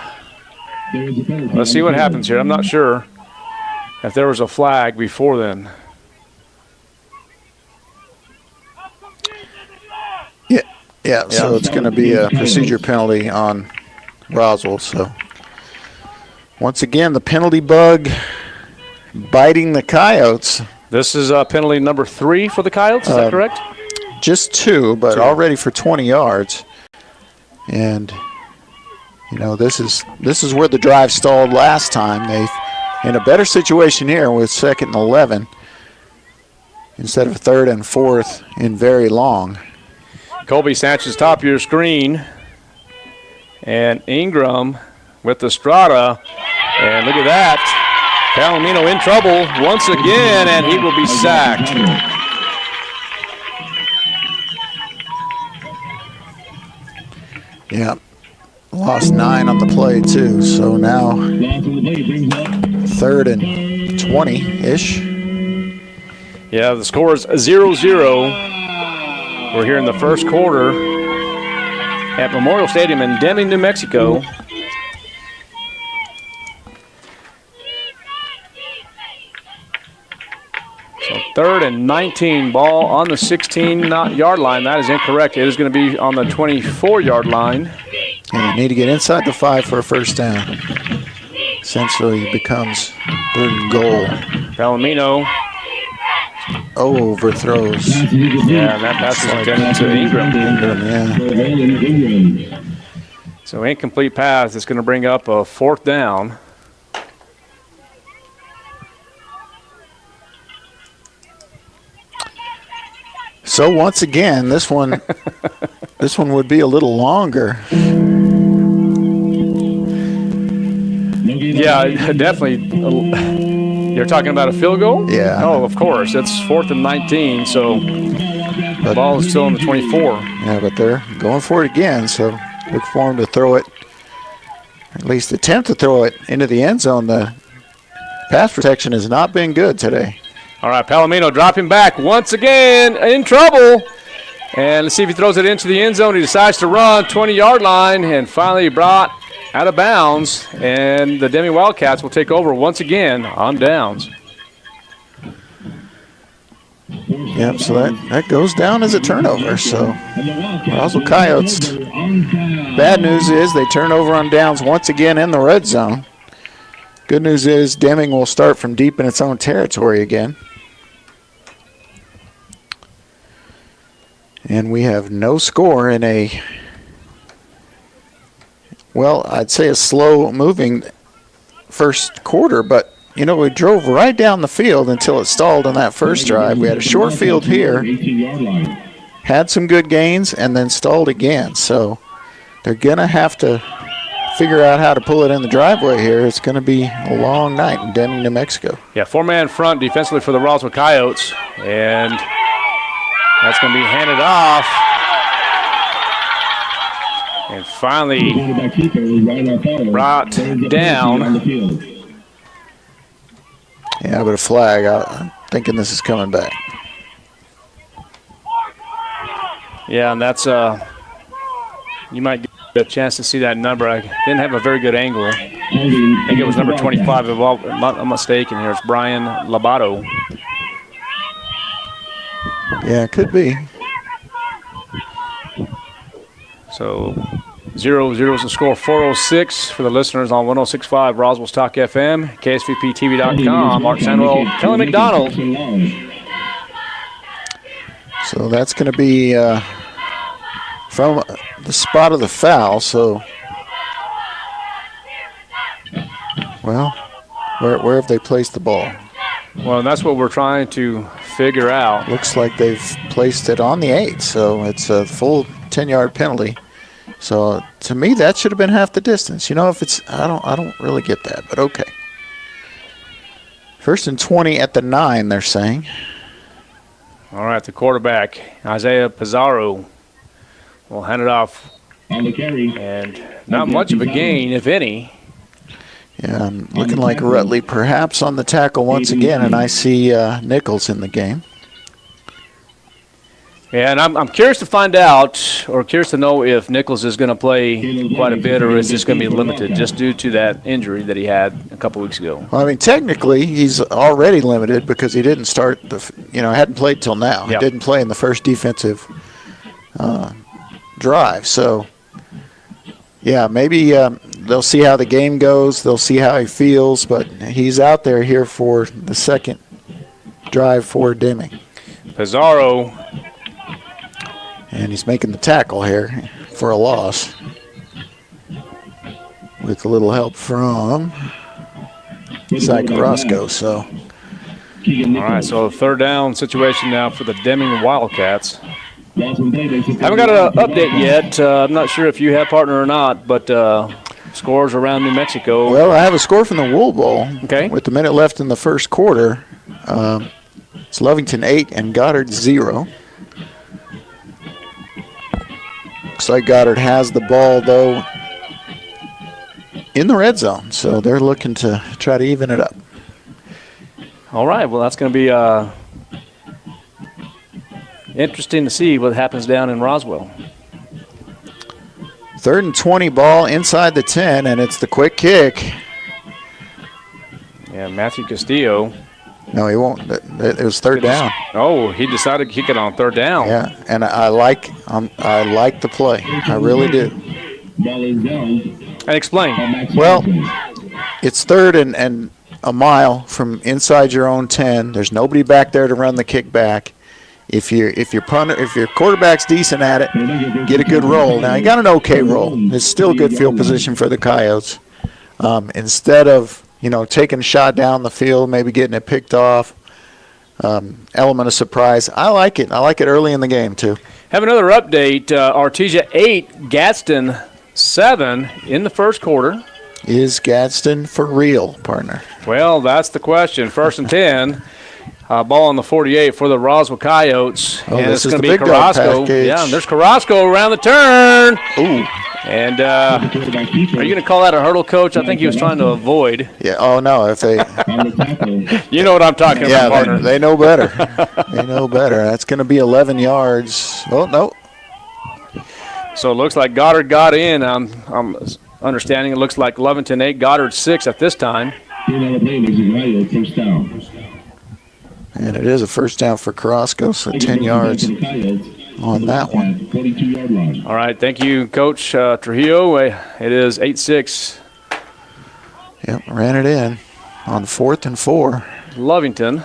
Let's see what happens here. I'm not sure if there was a flag before then. Yeah, so it's going to be a procedure penalty on Roswell. So once again, the penalty bug biting the Coyotes. This is penalty number 3 for the Coyotes, is that correct? Just 2, but already for 20 yards. And this is where the drive stalled last time. They in a better situation here with 2nd and 11 instead of 3rd and 4th in very long. Colby Sanchez, top of your screen. And Ingram with Estrada. And look at that. Palamino in trouble once again, and he will be sacked. Yeah. Lost 9 on the play, too. So now 3rd and 20-ish. Yeah, the score is 0-0. We're here in the first quarter at Memorial Stadium in Deming, New Mexico. So 3rd and 19, ball on the 16-yard line. That is incorrect. It is going to be on the 24-yard line. And you need to get inside the 5 for a first down. Essentially it becomes 3rd and goal. Palamino. Overthrows. Yeah, and that pass was intended to Ingram. Yeah. So incomplete pass. It's going to bring up a 4th down. So once again, this one would be a little longer. Yeah, definitely. You're talking about a field goal? Yeah. Oh, of course. It's 4th and 19, so the ball is still on the 24. Yeah, but they're going for it again, so look for them to throw it, at least attempt to throw it into the end zone. The pass protection has not been good today. All right, Palamino dropping back once again, in trouble. And let's see if he throws it into the end zone. He decides to run 20-yard line and finally brought out of bounds. And the Deming Wildcats will take over once again on downs. Yep, so that goes down as a turnover. So Roswell Coyotes, bad news is they turn over on downs once again in the red zone. Good news is Deming will start from deep in its own territory again. And we have no score in a, well, I'd say a slow-moving first quarter, but, you know, we drove right down the field until it stalled on that first drive. We had a short field here, had some good gains, and then stalled again. So they're going to have to figure out how to pull it in the driveway here. It's going to be a long night in Deming, New Mexico. Yeah, 4-man front defensively for the Roswell Coyotes, and that's going to be handed off. And finally brought down. Yeah, but a flag. I'm thinking this is coming back. Yeah, and that's you might get a chance to see that number. I didn't have a very good angle. I think it was number 25. If I'm not mistaken here, it's Brian Labato. Yeah, it could be. So 0-0 is the score. 4:06 for the listeners on 106.5 Roswell's Talk FM, KSVPTV.com. Mark Samuel, Kelly McDonald. So that's going to be from the spot of the foul. So, well, where have they placed the ball? Well, that's what we're trying to figure out. Looks like they've placed it on the 8, so it's a full 10-yard penalty. So to me, that should have been half the distance. You know, if it's, I don't really get that, but okay. 1st and 20 at the 9, they're saying. All right, the quarterback, Isaiah Pizarro, will hand it off. On the carry. And not much of a gain, if any. Yeah, looking like Rutley perhaps on the tackle once again, and I see Nichols in the game. Yeah, and I'm curious to find out, or curious to know if Nichols is going to play quite a bit, or is this going to be limited just due to that injury that he had a couple weeks ago? Well, I mean, technically, he's already limited because he didn't start hadn't played till now. Yep. He didn't play in the first defensive drive. So, yeah, maybe they'll see how the game goes. They'll see how he feels, but he's out there here for the second drive for Deming. Pizarro. And he's making the tackle here for a loss with a little help from Zach Roscoe. So, all right, so a 3rd down situation now for the Deming Wildcats. Haven't got an update yet. I'm not sure if you have, partner, or not, but scores around New Mexico. Well, I have a score from the Wool Bowl. Okay. With a minute left in the first quarter. It's Lovington 8 and Goddard 0. Looks like Goddard has the ball, though, in the red zone. So they're looking to try to even it up. All right. Well, that's going to be interesting to see what happens down in Roswell. 3rd and 20 ball inside the 10, and it's the quick kick. Yeah, Matthew Castillo. No, he won't. It was 3rd down. Oh, he decided to kick it on 3rd down. Yeah, and I like the play. I really do. And explain. Well, it's 3rd and a mile from inside your own 10. There's nobody back there to run the kick back. If your quarterback's decent at it, get a good roll. Now, he got an okay roll. It's still good field position for the Coyotes. Instead of, taking a shot down the field, maybe getting it picked off, element of surprise. I like it. I like it early in the game, too. Have another update. Artesia 8, Gadsden 7 in the first quarter. Is Gadsden for real, partner? Well, that's the question. 1st and 10. Ball on the 48 for the Roswell Coyotes. Oh, and this it's is going to the be big dog Carrasco. package. Yeah, and there's Carrasco around the turn. Ooh. And are you going to call that a hurdle, Coach? I think he was trying to avoid. Yeah. Oh, no. If they. You know what I'm talking about, partner. Yeah, they know better. They know better. That's going to be 11 yards. Oh, no. So it looks like Goddard got in. I'm understanding it looks like Lovington 8, Goddard 6 at this time. And it is a first down for Carrasco, so 10 yards on that one. All right, thank you, Coach Trujillo. It is 8-6. Yep, ran it in on 4th and 4. Lovington.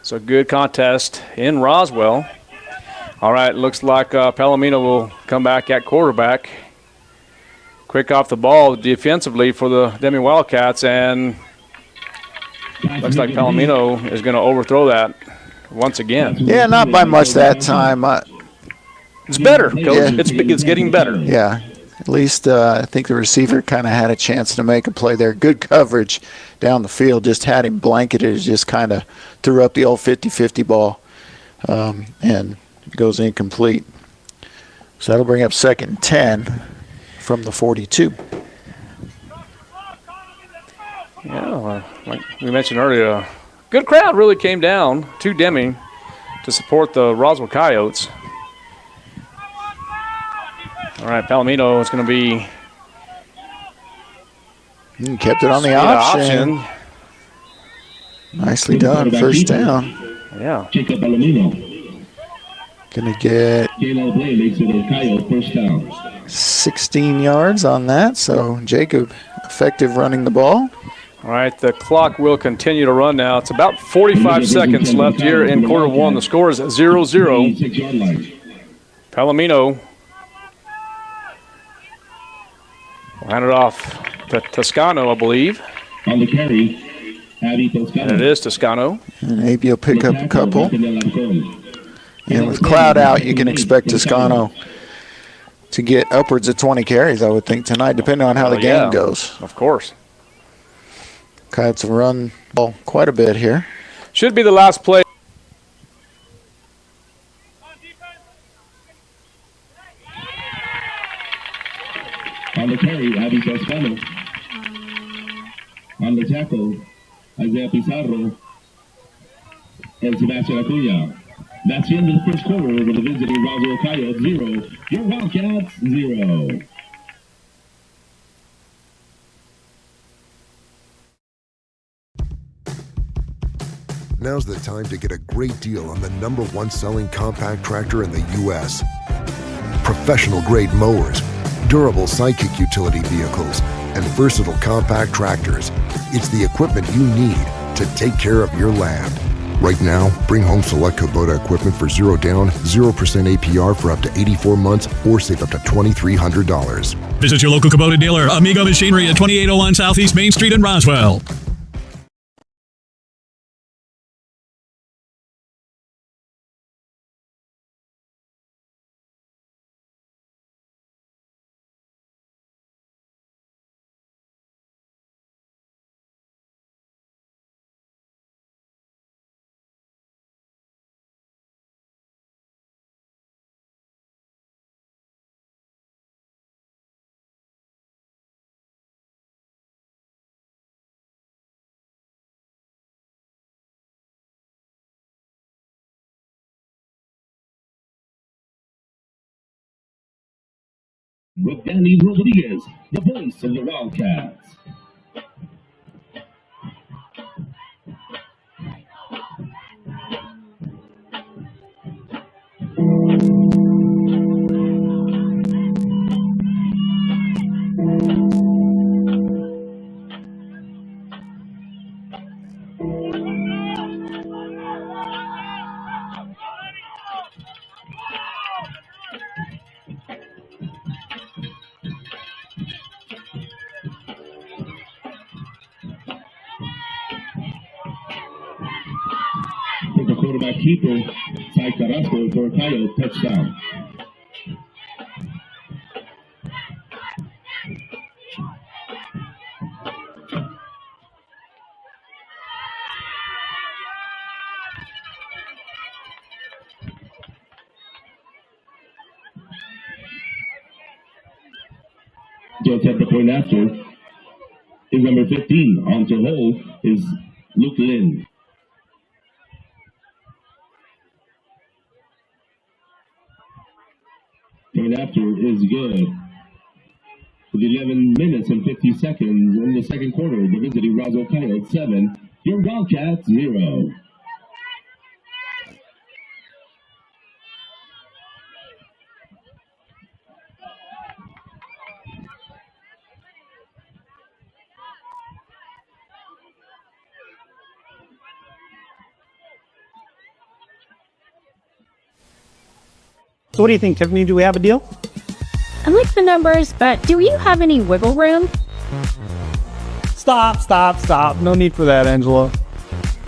So good contest in Roswell. All right, looks like Palamino will come back at quarterback. Quick off the ball defensively for the Demi Wildcats, and looks like Palamino is going to overthrow that once again. Yeah, not by much that time. It's better, Coach. Yeah. It's getting better. Yeah, at least I think the receiver kind of had a chance to make a play there. Good coverage down the field. Just had him blanketed. Just kind of threw up the old 50-50 ball and goes incomplete. So that'll bring up 2nd and 10 from the 42. Yeah, like we mentioned earlier, a good crowd really came down to Deming to support the Roswell Coyotes. All right, Palamino is going to be. He kept it on the option. Nicely done. First down. Yeah. Going to get 16 yards on that. So Jacob effective running the ball. All right, the clock will continue to run now. It's about 45 seconds left here in quarter one. The score is 0-0. Palamino will hand it off to Toscano, I believe. On the carry, Abby Toscano. And it is Toscano. And Abby will pick up a couple. And with Cloud out, you can expect Toscano to get upwards of 20 carries, I would think, tonight, depending on how the game goes. Of course. Coyotes have run ball quite a bit here. Should be the last play. On the carry, Abby Toscano. On the tackle, Isaiah Pizarro and Sebastian Acuña. That's the end of the first quarter over the visiting Roswell Coyotes 0. Your Wildcats 0. Now's the time to get a great deal on the #1 selling compact tractor in the U.S. Professional-grade mowers, durable sidekick utility vehicles, and versatile compact tractors. It's the equipment you need to take care of your land. Right now, bring home select Kubota equipment for 0 down, 0% APR for up to 84 months, or save up to $2,300. Visit your local Kubota dealer, Amigo Machinery at 2801 Southeast Main Street in Roswell. with Danny Rodriguez, the voice of the Wildcats. The quarterback keeper, Ty Carrasco for a Coyote touchdown. Just at the point after is number 15. On to hold is Luke Lynn. Point after is good. With 11 minutes and 50 seconds in the second quarter, the visiting Roswell Coyotes 7, your Wildcats 0. So what do you think, Tiffany? Do we have a deal? I like the numbers, but do you have any wiggle room? Stop. No need for that, Angela.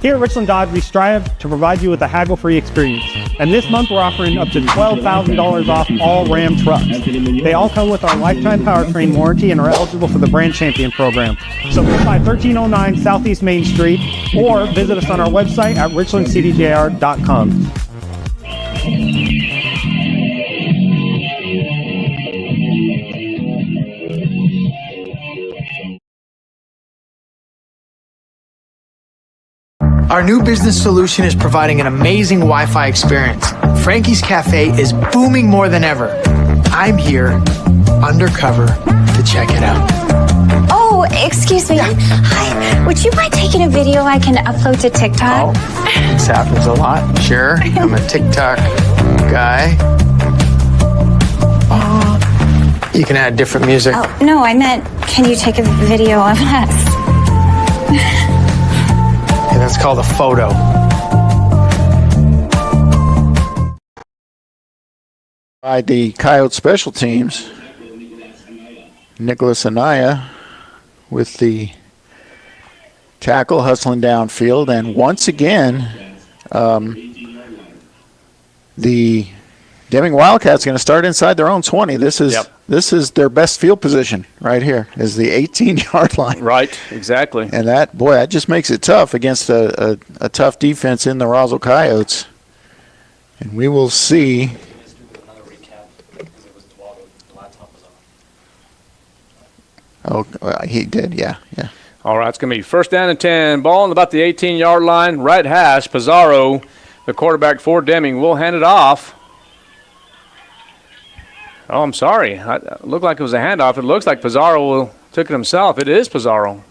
Here at Richland Dodge, we strive to provide you with a haggle-free experience. And this month, we're offering up to $12,000 off all Ram trucks. They all come with our lifetime powertrain warranty and are eligible for the Brand Champion program. So come by 1309 Southeast Main Street or visit us on our website at richlandcdjr.com. Our new business solution is providing an amazing Wi-Fi experience. Frankie's Cafe is booming more than ever. I'm here, undercover, to check it out. Oh, excuse me. Yeah. Hi. Would you mind taking a video I can upload to TikTok? Oh, this happens a lot. Sure, I'm a TikTok guy. Oh, you can add different music. Oh, no, I meant, can you take a video of us? That's called a photo. By the Coyote special teams, Nicholas Anaya with the tackle hustling downfield, and once again, the Deming Wildcats going to start inside their own 20. This is their best field position right here, is the 18-yard line. Right, exactly. And that just makes it tough against a tough defense in the Roswell Coyotes. And we will see. Oh, he did, yeah. All right, it's going to be first down and 10. Ball on about the 18-yard line, right hash. Pizarro, the quarterback for Deming, will hand it off. Oh, I'm sorry. It looked like it was a handoff. It looks like Pizarro took it himself. It is Pizarro.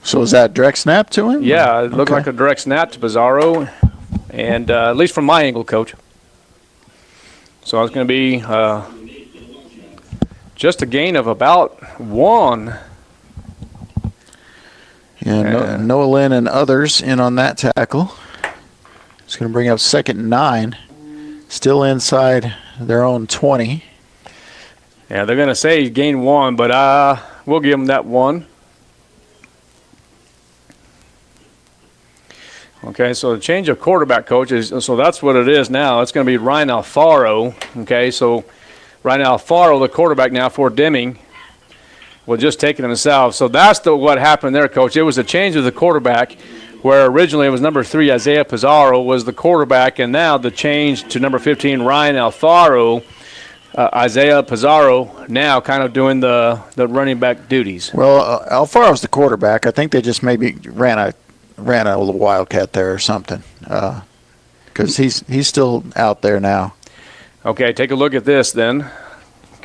So is that direct snap to him? Yeah, it looked like a direct snap to Pizarro, and at least from my angle, Coach. So it's going to be just a gain of about 1. Yeah, Noah Lynn and others in on that tackle. It's going to bring up 2nd and 9. Still inside their own 20. Yeah, they're going to say he gained 1, but we'll give him that 1. Okay, so the change of quarterback, Coach, so that's what it is now. It's going to be Ryan Alfaro. Okay, so Ryan Alfaro, the quarterback now for Deming, will just take it himself. So that's what happened there, Coach. It was a change of the quarterback, where originally it was number 3, Isaiah Pizarro, was the quarterback, and now the change to number 15, Ryan Alfaro. Isaiah Pizarro now kind of doing the running back duties. Well, Alfaro's the quarterback. I think they just maybe ran a little Wildcat there or something, because he's still out there now. Okay, take a look at this then.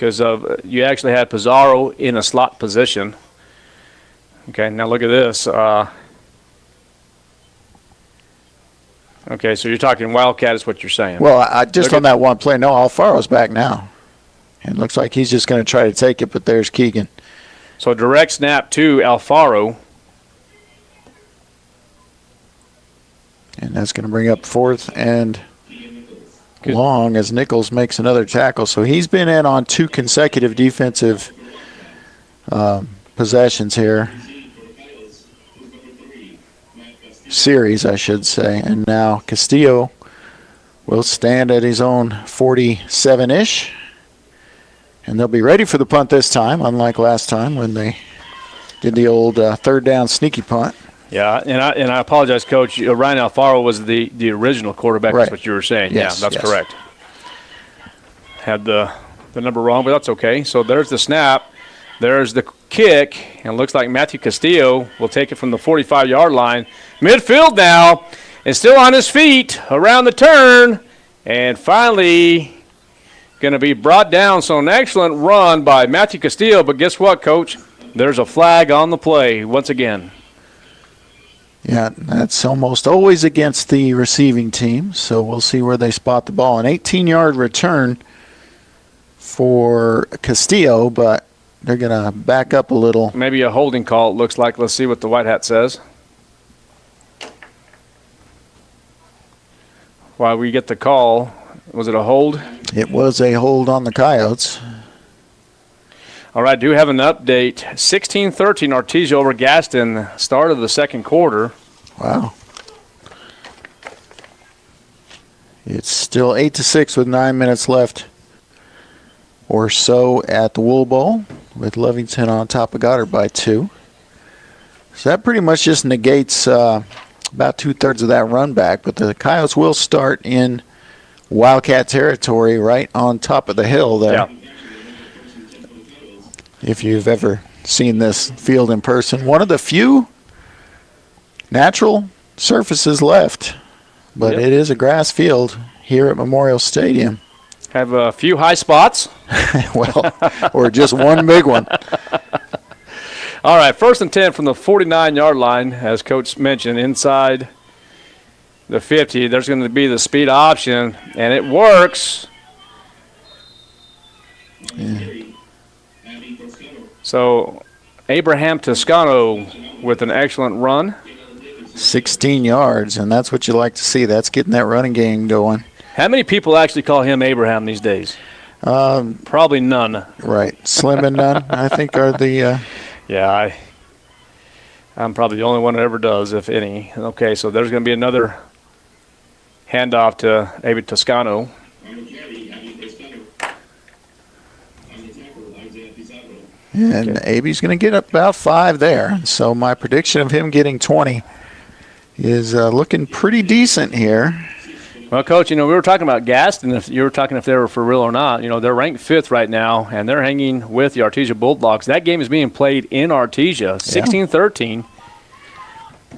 because you actually had Pizarro in a slot position. Okay, now look at this. Okay, so you're talking Wildcat is what you're saying. Well, on that one play, no, Alfaro's back now. It looks like he's just going to try to take it, but there's Keegan. So direct snap to Alfaro. And that's going to bring up 4th and long as Nichols makes another tackle. So he's been in on 2 consecutive defensive possessions here. Series, I should say. And now Castillo will stand at his own 47-ish. And they'll be ready for the punt this time, unlike last time when they did the old third down sneaky punt. Yeah, and I apologize, Coach. Ryan Alfaro was the original quarterback. Right. That's what you were saying. Yes, yeah, that's correct. Had the number wrong, but that's okay. So there's the snap. There's the kick. And it looks like Matthew Castillo will take it from the 45-yard line. Midfield now. And still on his feet around the turn. And finally going to be brought down. So an excellent run by Matthew Castillo. But guess what, Coach? There's a flag on the play once again. Yeah, that's almost always against the receiving team, so we'll see where they spot the ball. An 18-yard return for Castillo, but they're going to back up a little. Maybe a holding call, it looks like. Let's see what the white hat says. While we get the call, was it a hold? It was a hold on the Coyotes. All right, do have an update. 16-13 Artesia over Gaston, start of the second quarter. Wow. It's still 8-6 with 9 minutes left or so at the Wool Bowl, with Lovington on top of Goddard by 2. So that pretty much just negates about 2/3 of that run back, but the Coyotes will start in Wildcat territory right on top of the hill there. Yeah. If you've ever seen this field in person. One of the few natural surfaces left, but it is a grass field here at Memorial Stadium. Have a few high spots. Well, or just one big one. All right, 1st and 10 from the 49-yard line, as Coach mentioned, inside the 50. There's going to be the speed option, and it works. Yeah. So Abraham Toscano with an excellent run. 16 yards, and that's what you like to see. That's getting that running game going. How many people actually call him Abraham these days? Probably none. Right. Slim and none, I think, are the... Yeah, I'm probably the only one that ever does, if any. Okay, so there's going to be another handoff to Abe Toscano. And Abe's going to get up about 5 there. So my prediction of him getting 20 is looking pretty decent here. Well, Coach, we were talking about Gaston. If you were talking if they were for real or not, they're ranked 5th right now, and they're hanging with the Artesia Bulldogs. That game is being played in Artesia, 16-13.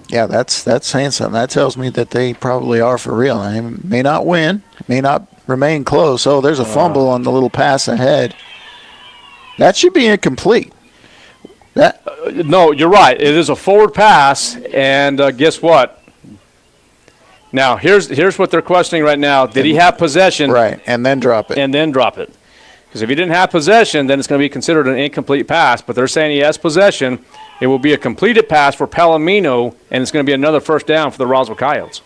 Yeah, that's saying something. That tells me that they probably are for real. They may not win, may not remain close. Oh, there's a fumble on the little pass ahead. That should be incomplete. No, you're right. It is a forward pass, and guess what? Now, here's what they're questioning right now. Did he have possession? Right, and then drop it. And then drop it. Because if he didn't have possession, then it's going to be considered an incomplete pass. But they're saying he has possession. It will be a completed pass for Palamino, and it's going to be another first down for the Roswell Coyotes.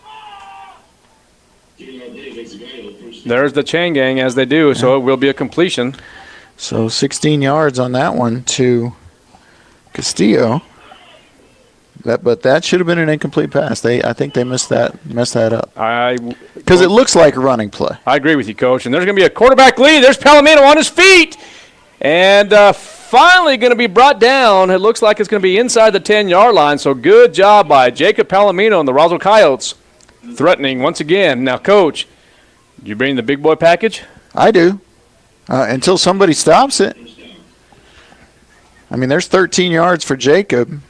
There's the chain gang as they do, so it will be a completion. So 16 yards on that one to Castillo. But that should have been an incomplete pass. I think they messed that up. Because it looks like a running play. I agree with you, Coach. And there's going to be a quarterback lead. There's Palamino on his feet. And finally going to be brought down. It looks like it's going to be inside the 10-yard line. So good job by Jacob Palamino and the Roswell Coyotes. Threatening once again. Now, Coach, you bring the big boy package? I do. Until somebody stops it. I mean, there's 13 yards for Jacob.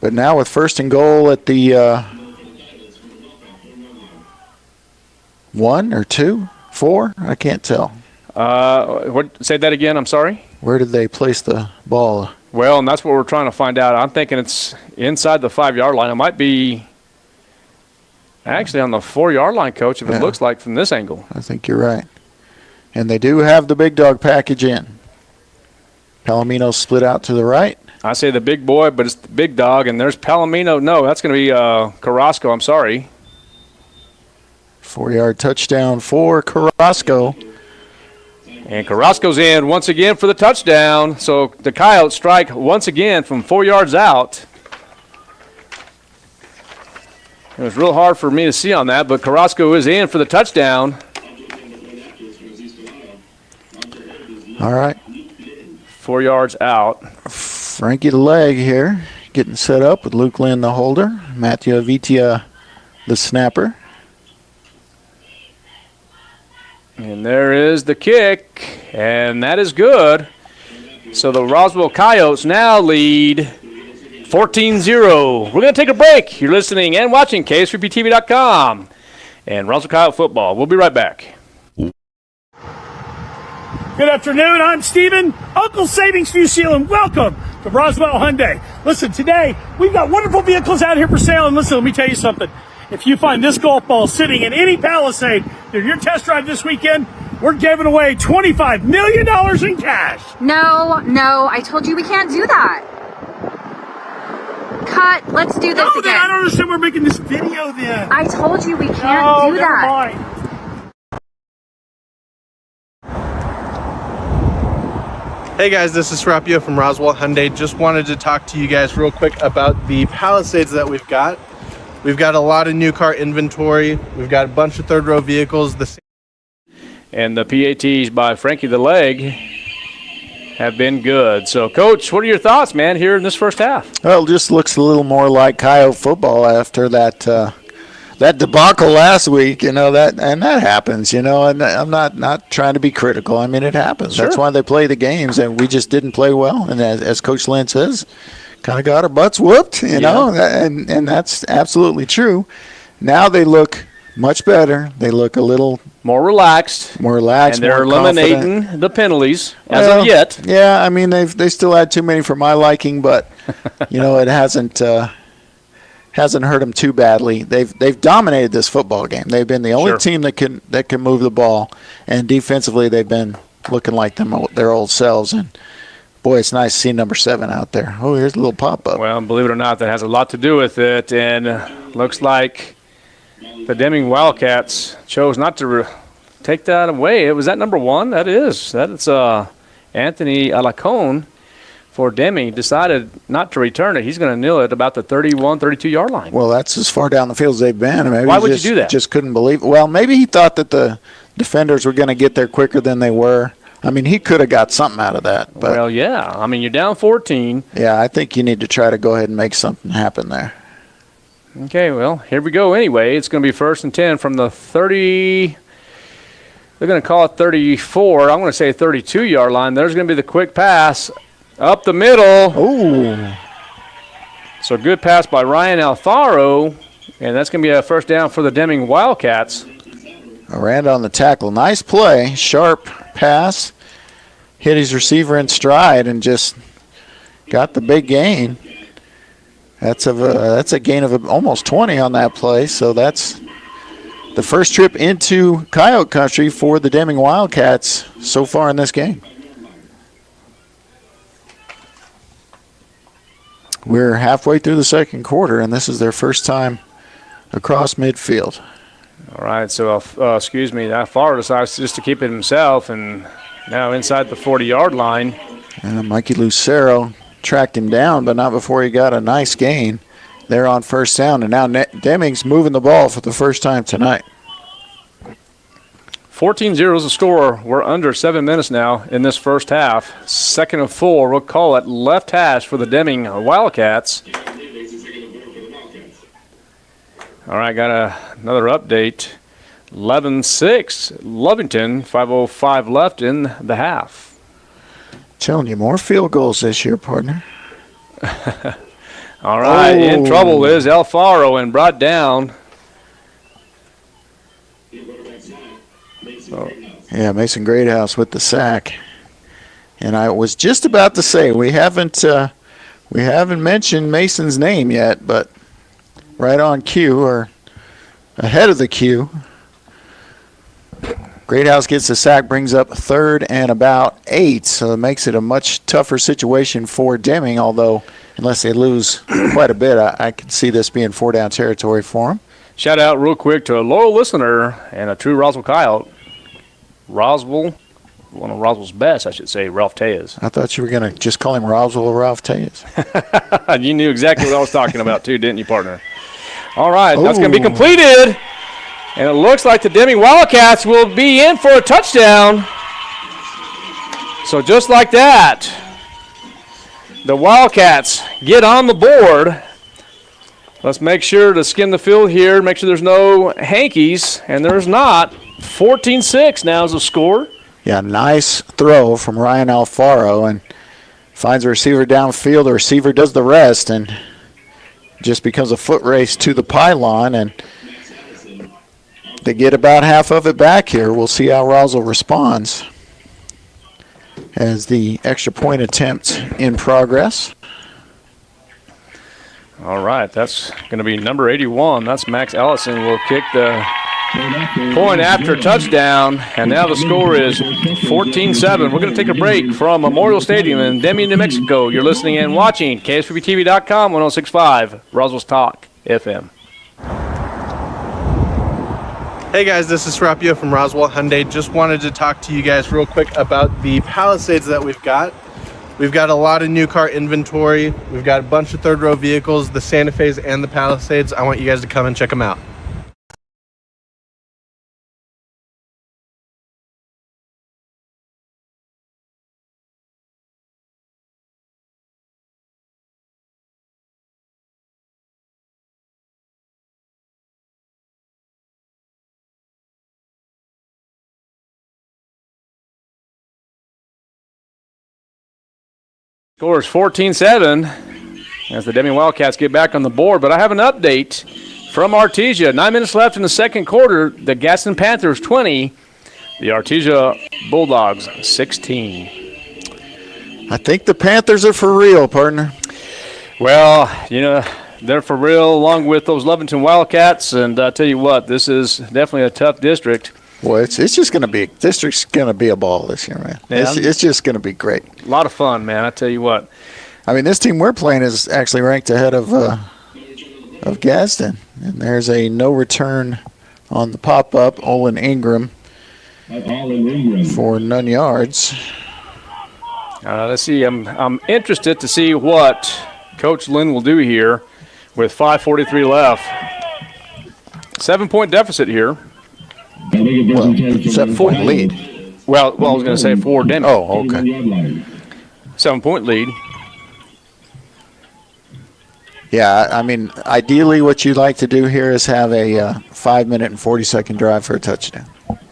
But now with 1st and goal at the 1 or 2, 4, I can't tell. Say that again, I'm sorry? Where did they place the ball? Well, and that's what we're trying to find out. I'm thinking it's inside the 5-yard line. It might be actually on the 4-yard line, Coach, if it looks like from this angle. I think you're right. And they do have the big dog package in. Palomino split out to the right. I say the big boy, but it's the big dog, and there's Palamino. No, that's going to be Carrasco. I'm sorry. 4-yard touchdown for Carrasco. And Carrasco's in once again for the touchdown. So the Coyotes strike once again from 4 yards out. It was real hard for me to see on that, but Carrasco is in for the touchdown. All right. 4 yards out. Frankie the leg here, getting set up with Luke Lynn the holder, Matthew Avitia the snapper. And there is the kick, and that is good. So the Roswell Coyotes now lead 14-0. We're going to take a break. You're listening and watching KS3PTV.com and Roswell Coyote Football. We'll be right back. Good afternoon. I'm Steven, Uncle Savings View Seal, and welcome to Roswell Hyundai. Listen, today we've got wonderful vehicles out here for sale, and listen, let me tell you something. If you find this golf ball sitting in any Palisade during your test drive this weekend, we're giving away $25 million in cash. No, I told you we can't do that. Cut. Let's do this again. I don't understand. We're making this video then. I told you we can't do never that. Mind. Hey guys, this is Rapio from Roswell Hyundai. Just wanted to talk to you guys real quick about the Palisades that we've got. We've got a lot of new car inventory. We've got a bunch of third row vehicles. And the PATs by Frankie the Leg have been good. So, Coach, what are your thoughts, man, here in this first half? Well, it just looks a little more like Coyote football after that debacle last week, and that happens, and I'm not trying to be critical. I mean, it happens. Sure. That's why they play the games, and we just didn't play well. And as Coach Lynn says, kind of got our butts whooped, know, and that's absolutely true. Now they look much better. They look a little more relaxed. And they're eliminating the penalties as of yet. Yeah, I mean, they still had too many for my liking, but, it hasn't hurt them too badly. They've dominated this football game. They've been the only team that can move the ball, and defensively they've been looking like their old selves. And boy, it's nice to see number 7 out there. Oh, here's a little pop up. Well, believe it or not, that has a lot to do with it, and looks like the Deming Wildcats chose not to take that away. Was that number 1? That's Anthony Alacone. For Deming, decided not to return it. He's going to kneel it about the 31, 32-yard line. Well, that's as far down the field as they've been. Maybe Why would you do that? Just couldn't believe it. Well, maybe he thought that the defenders were going to get there quicker than they were. I mean, he could have got something out of that. But well, yeah. I mean, you're down 14. Yeah, I think you need to try to go ahead and make something happen there. Okay, well, here we go anyway. It's going to be 1st and 10 from the 30. They're going to call it 34. I'm going to say 32-yard line. There's going to be the quick pass. Up the middle. Ooh. So good pass by Ryan Alfaro, and that's going to be a first down for the Deming Wildcats. Aranda on the tackle. Nice play. Sharp pass. Hit his receiver in stride and just got the big gain. That's a gain of almost 20 on that play, so that's the first trip into Coyote country for the Deming Wildcats so far in this game. We're halfway through the second quarter, and this is their first time across midfield. All right, so, excuse me, Alfaro decides just to keep it himself, and now inside the 40-yard line. And Mikey Lucero tracked him down, but not before he got a nice gain there on first down. And now Deming's moving the ball for the first time tonight. 14-0 is the score. We're under 7 minutes now in this first half. 2nd and 4. We'll call it left hash for the Deming Wildcats. All right, got another update. 11-6, Lovington, 5:05 left in the half. Telling you, more field goals this year, partner. All right, in trouble is Alfaro and brought down. So Yeah, Mason Greathouse with the sack. And I was just about to say we haven't mentioned Mason's name yet, but right on cue or ahead of the cue. Greathouse gets the sack, brings up 3rd and about 8, so it makes it a much tougher situation for Deming, although unless they lose quite a bit, I could see this being 4-down territory for them. Shout out real quick to a loyal listener and a true Roswell Coyote. Roswell, one of Roswell's best, I should say, Ralph Tejas. I thought you were going to just call him Roswell or Ralph Tejas. You knew exactly what I was talking about, too, didn't you, partner? All right, that's going to be completed. And it looks like the Deming Wildcats will be in for a touchdown. So just like that, the Wildcats get on the board. Let's make sure to skim the field here, make sure there's no hankies, and there's not. 14-6 now is the score. Yeah, nice throw from Ryan Alfaro and finds a receiver downfield. The receiver does the rest and just becomes a foot race to the pylon, and they get about half of it back here. We'll see how Roswell responds as the extra point attempt in progress. All right, that's going to be number 81. That's Max Ellison will kick the point after touchdown, and now the score is 14-7. We're going to take a break from Memorial Stadium in Deming, New Mexico. You're listening and watching KSVPTV.com, 106.5, Roswell's Talk FM. Hey guys, this is Serapio from Roswell Hyundai. Just wanted to talk to you guys real quick about the Palisades that we've got. We've got a lot of new car inventory. We've got a bunch of third row vehicles, the Santa Fe's and the Palisades. I want you guys to come and check them out. Score is 14-7 as the Deming Wildcats get back on the board. But I have an update from Artesia. 9 minutes left in the second quarter. The Gaston Panthers 20, the Artesia Bulldogs 16. I think the Panthers are for real, partner. Well, you know, they're for real along with those Lovington Wildcats. And I tell you what, this is definitely a tough district. Well, it's just going to be, district's going to be a ball this year, man. Yeah, it's just going to be great. A lot of fun, man. I tell you what. I mean, this team we're playing is actually ranked ahead of Gadsden. And there's a no return on the pop-up. Olin Ingram for none yards. Let's see. I'm interested to see what Coach Lynn will do here with 5:43 left. 7-point deficit here. Well, 7-point lead. Well, I was going to say for Deming. Oh, okay. 7-point lead. Yeah, I mean, ideally what you'd like to do here is have a 5-minute and 40-second drive for a touchdown.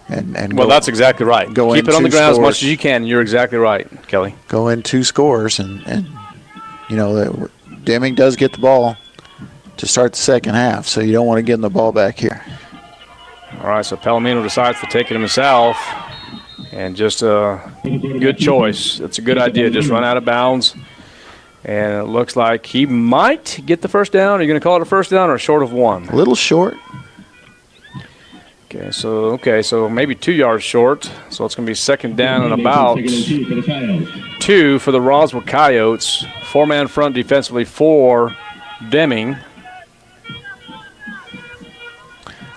And well, that's exactly right. Keep it on the ground as much as you can. You're exactly right, Kelly. Go in 2 scores, and you know, Deming does get the ball to start the second half, so you don't want to give them the ball back here. All right, so Palamino decides to take it himself, and just a good choice. It's a good idea. Just run out of bounds, and it looks like he might get the first down. Are you going to call it a first down or short of 1? A little short. Okay, so maybe 2 yards short. So it's going to be second down and about 2 for the Roswell Coyotes. 4-man front defensively for Deming.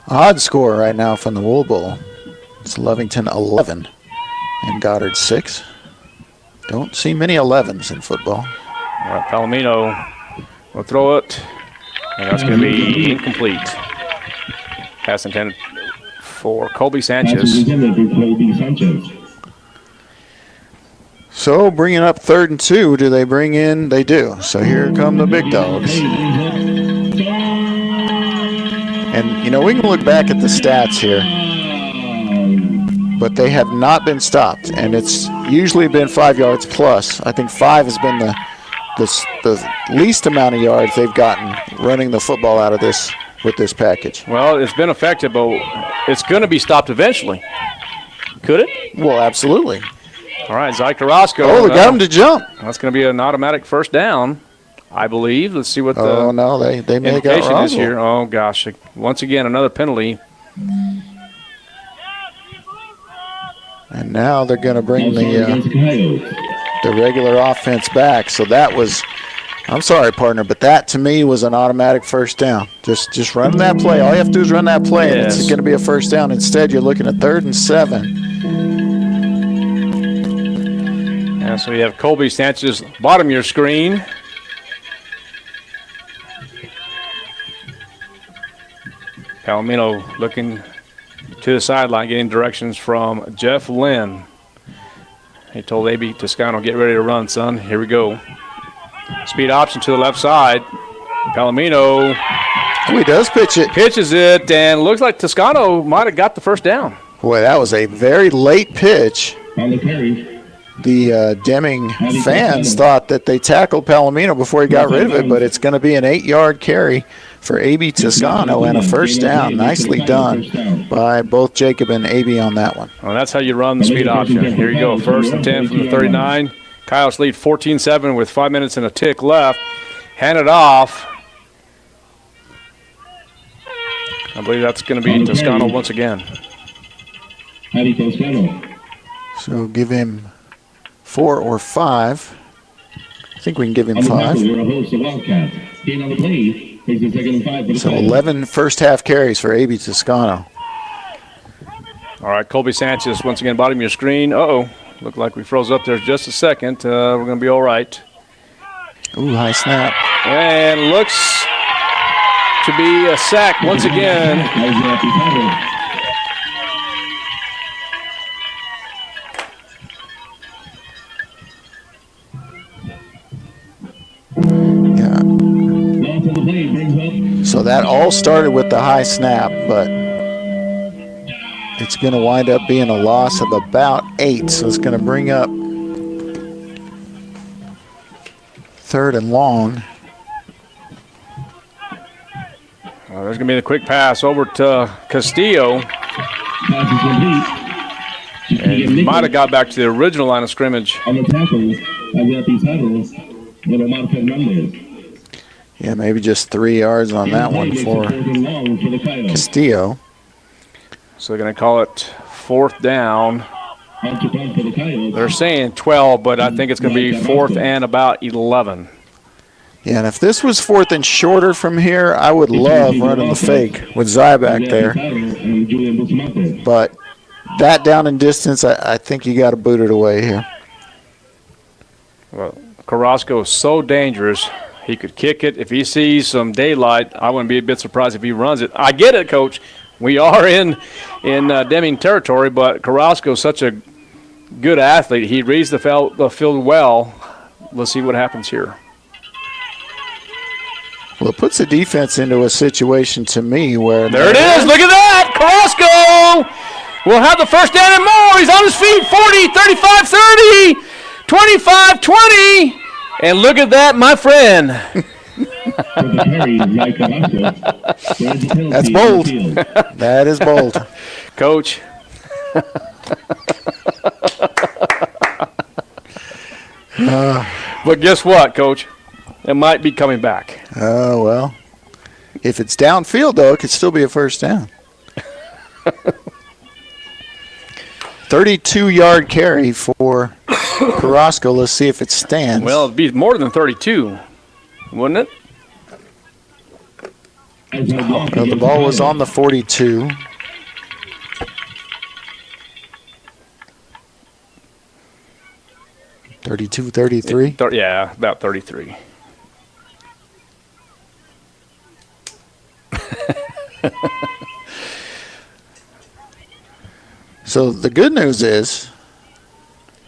Odd score right now from the Wool Bowl. It's Lovington 11 and Goddard 6. Don't see many 11s in football. All right, Palamino will throw it, and that's going to be incomplete. Pass intended for Colby Sanchez. So bringing up 3rd and 2, do they bring in? They do. So here come the big dogs. And, you know, we can look back at the stats here, but they have not been stopped, and it's usually been 5 yards plus. I think 5 has been the least amount of yards they've gotten running the football out of this with this package. Well, it's been effective, but it's going to be stopped eventually Could it? Well, absolutely. All right, Zy Carrasco. Oh, they got him to jump. That's going to be an automatic first down, I believe. Let's see what the Oh, no, they may have got indication is Roswell. here. Oh, gosh. Once again, another penalty. And now they're going to bring the regular offense back. So that was, I'm sorry, partner, but that to me was an automatic first down. Just run that play. All you have to do is run that play, and it's going to be a first down. Instead, you're looking at 3rd and 7. And so you have Colby Sanchez, bottom of your screen. Palamino looking to the sideline, getting directions from Jeff Lynn. He told A.B. Toscano, get ready to run, son. Here we go. Speed option to the left side. Palamino. Oh, he does pitch it. Pitches it, and looks like Toscano might have got the first down. Boy, that was a very late pitch. On the carry. The Deming fans thought that they tackled Palamino before he got rid of it, but it's going to be an 8-yard carry for A.B. Toscano and a first down. Nicely done by both Jacob and A.B. on that one. Well, that's how you run the speed option. Here you go, 1st and 10 from the 39. Coyotes lead 14-7 with 5 minutes and a tick left. Hand it off. I believe that's going to be Toscano once again. So give him 4 or 5. I think we can give him 5. So 11 first half carries for A.B. Toscano. All right, Colby Sanchez once again, bottom of your screen. Uh-oh, looked like we froze up there just a second. We're going to be all right. Ooh, high snap. And looks to be a sack once again. So that all started with the high snap, but it's going to wind up being a loss of about 8. So it's going to bring up 3rd and long. There's going to be the quick pass over to Castillo. And he might have got back to the original line of scrimmage. Yeah, maybe just 3 yards on that one for Castillo. So they're going to call it 4th down. They're saying 12, but I think it's going to be 4th and about 11. Yeah, and if this was 4th and shorter from here, I would love running the fake with Zy back there. But that down in distance, I think you got to boot it away here. Well, Carrasco is so dangerous. He could kick it. If he sees some daylight, I wouldn't be a bit surprised if he runs it. I get it, Coach. We are in Deming territory, but Carrasco is such a good athlete. He reads the field well. Let's see what happens here. Well, it puts the defense into a situation to me where... There it is. Look at that. Carrasco will have the first down and more. He's on his feet. 40, 35, 30, 25, 20. And look at that, my friend. That's bold. That is bold. Coach. But guess what, Coach? It might be coming back. Oh, well. If it's downfield, though, it could still be a first down. 32-yard carry for Carrasco. Let's see if it stands. Well, it'd be more than 32, wouldn't it? Well, the ball was on the 42. $32, $33? Yeah, about 33. So the good news is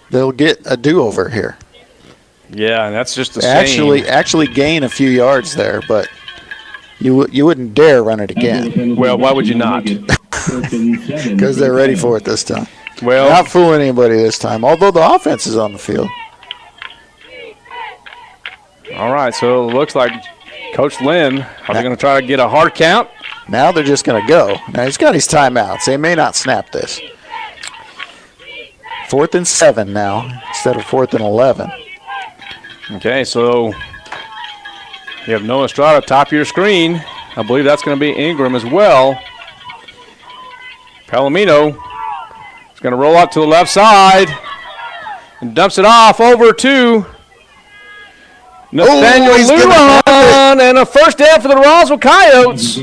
they'll get a do-over here. Yeah, and that's just the same. Actually gain a few yards there, but you wouldn't dare run it again. Well, why would you not? Because they're ready for it this time. Well, not fooling anybody this time, although the offense is on the field. All right, so it looks like Coach Lynn, are they going to try to get a hard count? Now they're just going to go. Now he's got his timeouts. They may not snap this. 4th and 7 now instead of 4th and 11. Okay, so you have Noah Estrada top of your screen. I believe that's going to be Ingram as well. Palamino is going to roll out to the left side and dumps it off over to Nathaniel Lujan, and a first down for the Roswell Coyotes.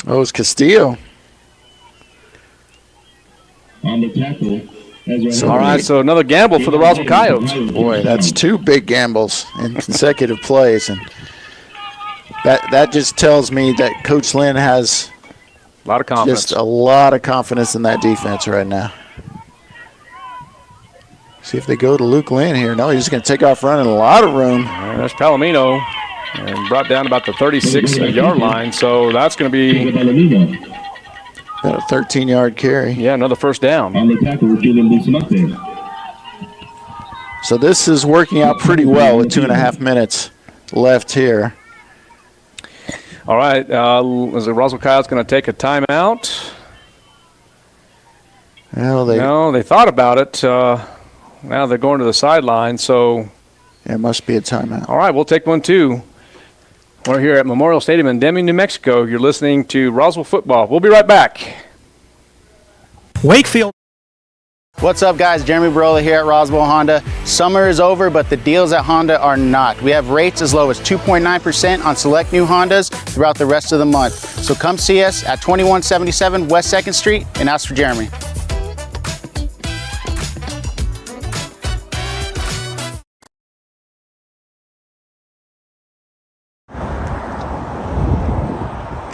Oh, it's Castillo. On the tackle. All right, so another gamble for the Roswell Coyotes. Boy, that's 2 big gambles in consecutive plays, and that just tells me that Coach Lynn has a lot of confidence. Just a lot of confidence in that defense right now. See if they go to Luke Lynn here. No, he's just going to take off running, a lot of room. There's Palamino, and brought down about the 36-yard line, so that's going to be about a 13-yard carry. Yeah, another first down. On the tackle, so this is working out pretty well with 2.5 minutes left here. All right, is the Roswell Coyotes going to take a timeout? Well, no, they thought about it. Now they're going to the sideline, so it must be a timeout. All right, we'll take one too. We're here at Memorial Stadium in Deming, New Mexico. You're listening to Roswell Football. We'll be right back. Wakefield. What's up, guys? Jeremy Barola here at Roswell Honda. Summer is over, but the deals at Honda are not. We have rates as low as 2.9% on select new Hondas throughout the rest of the month. So come see us at 2177 West 2nd Street and ask for Jeremy.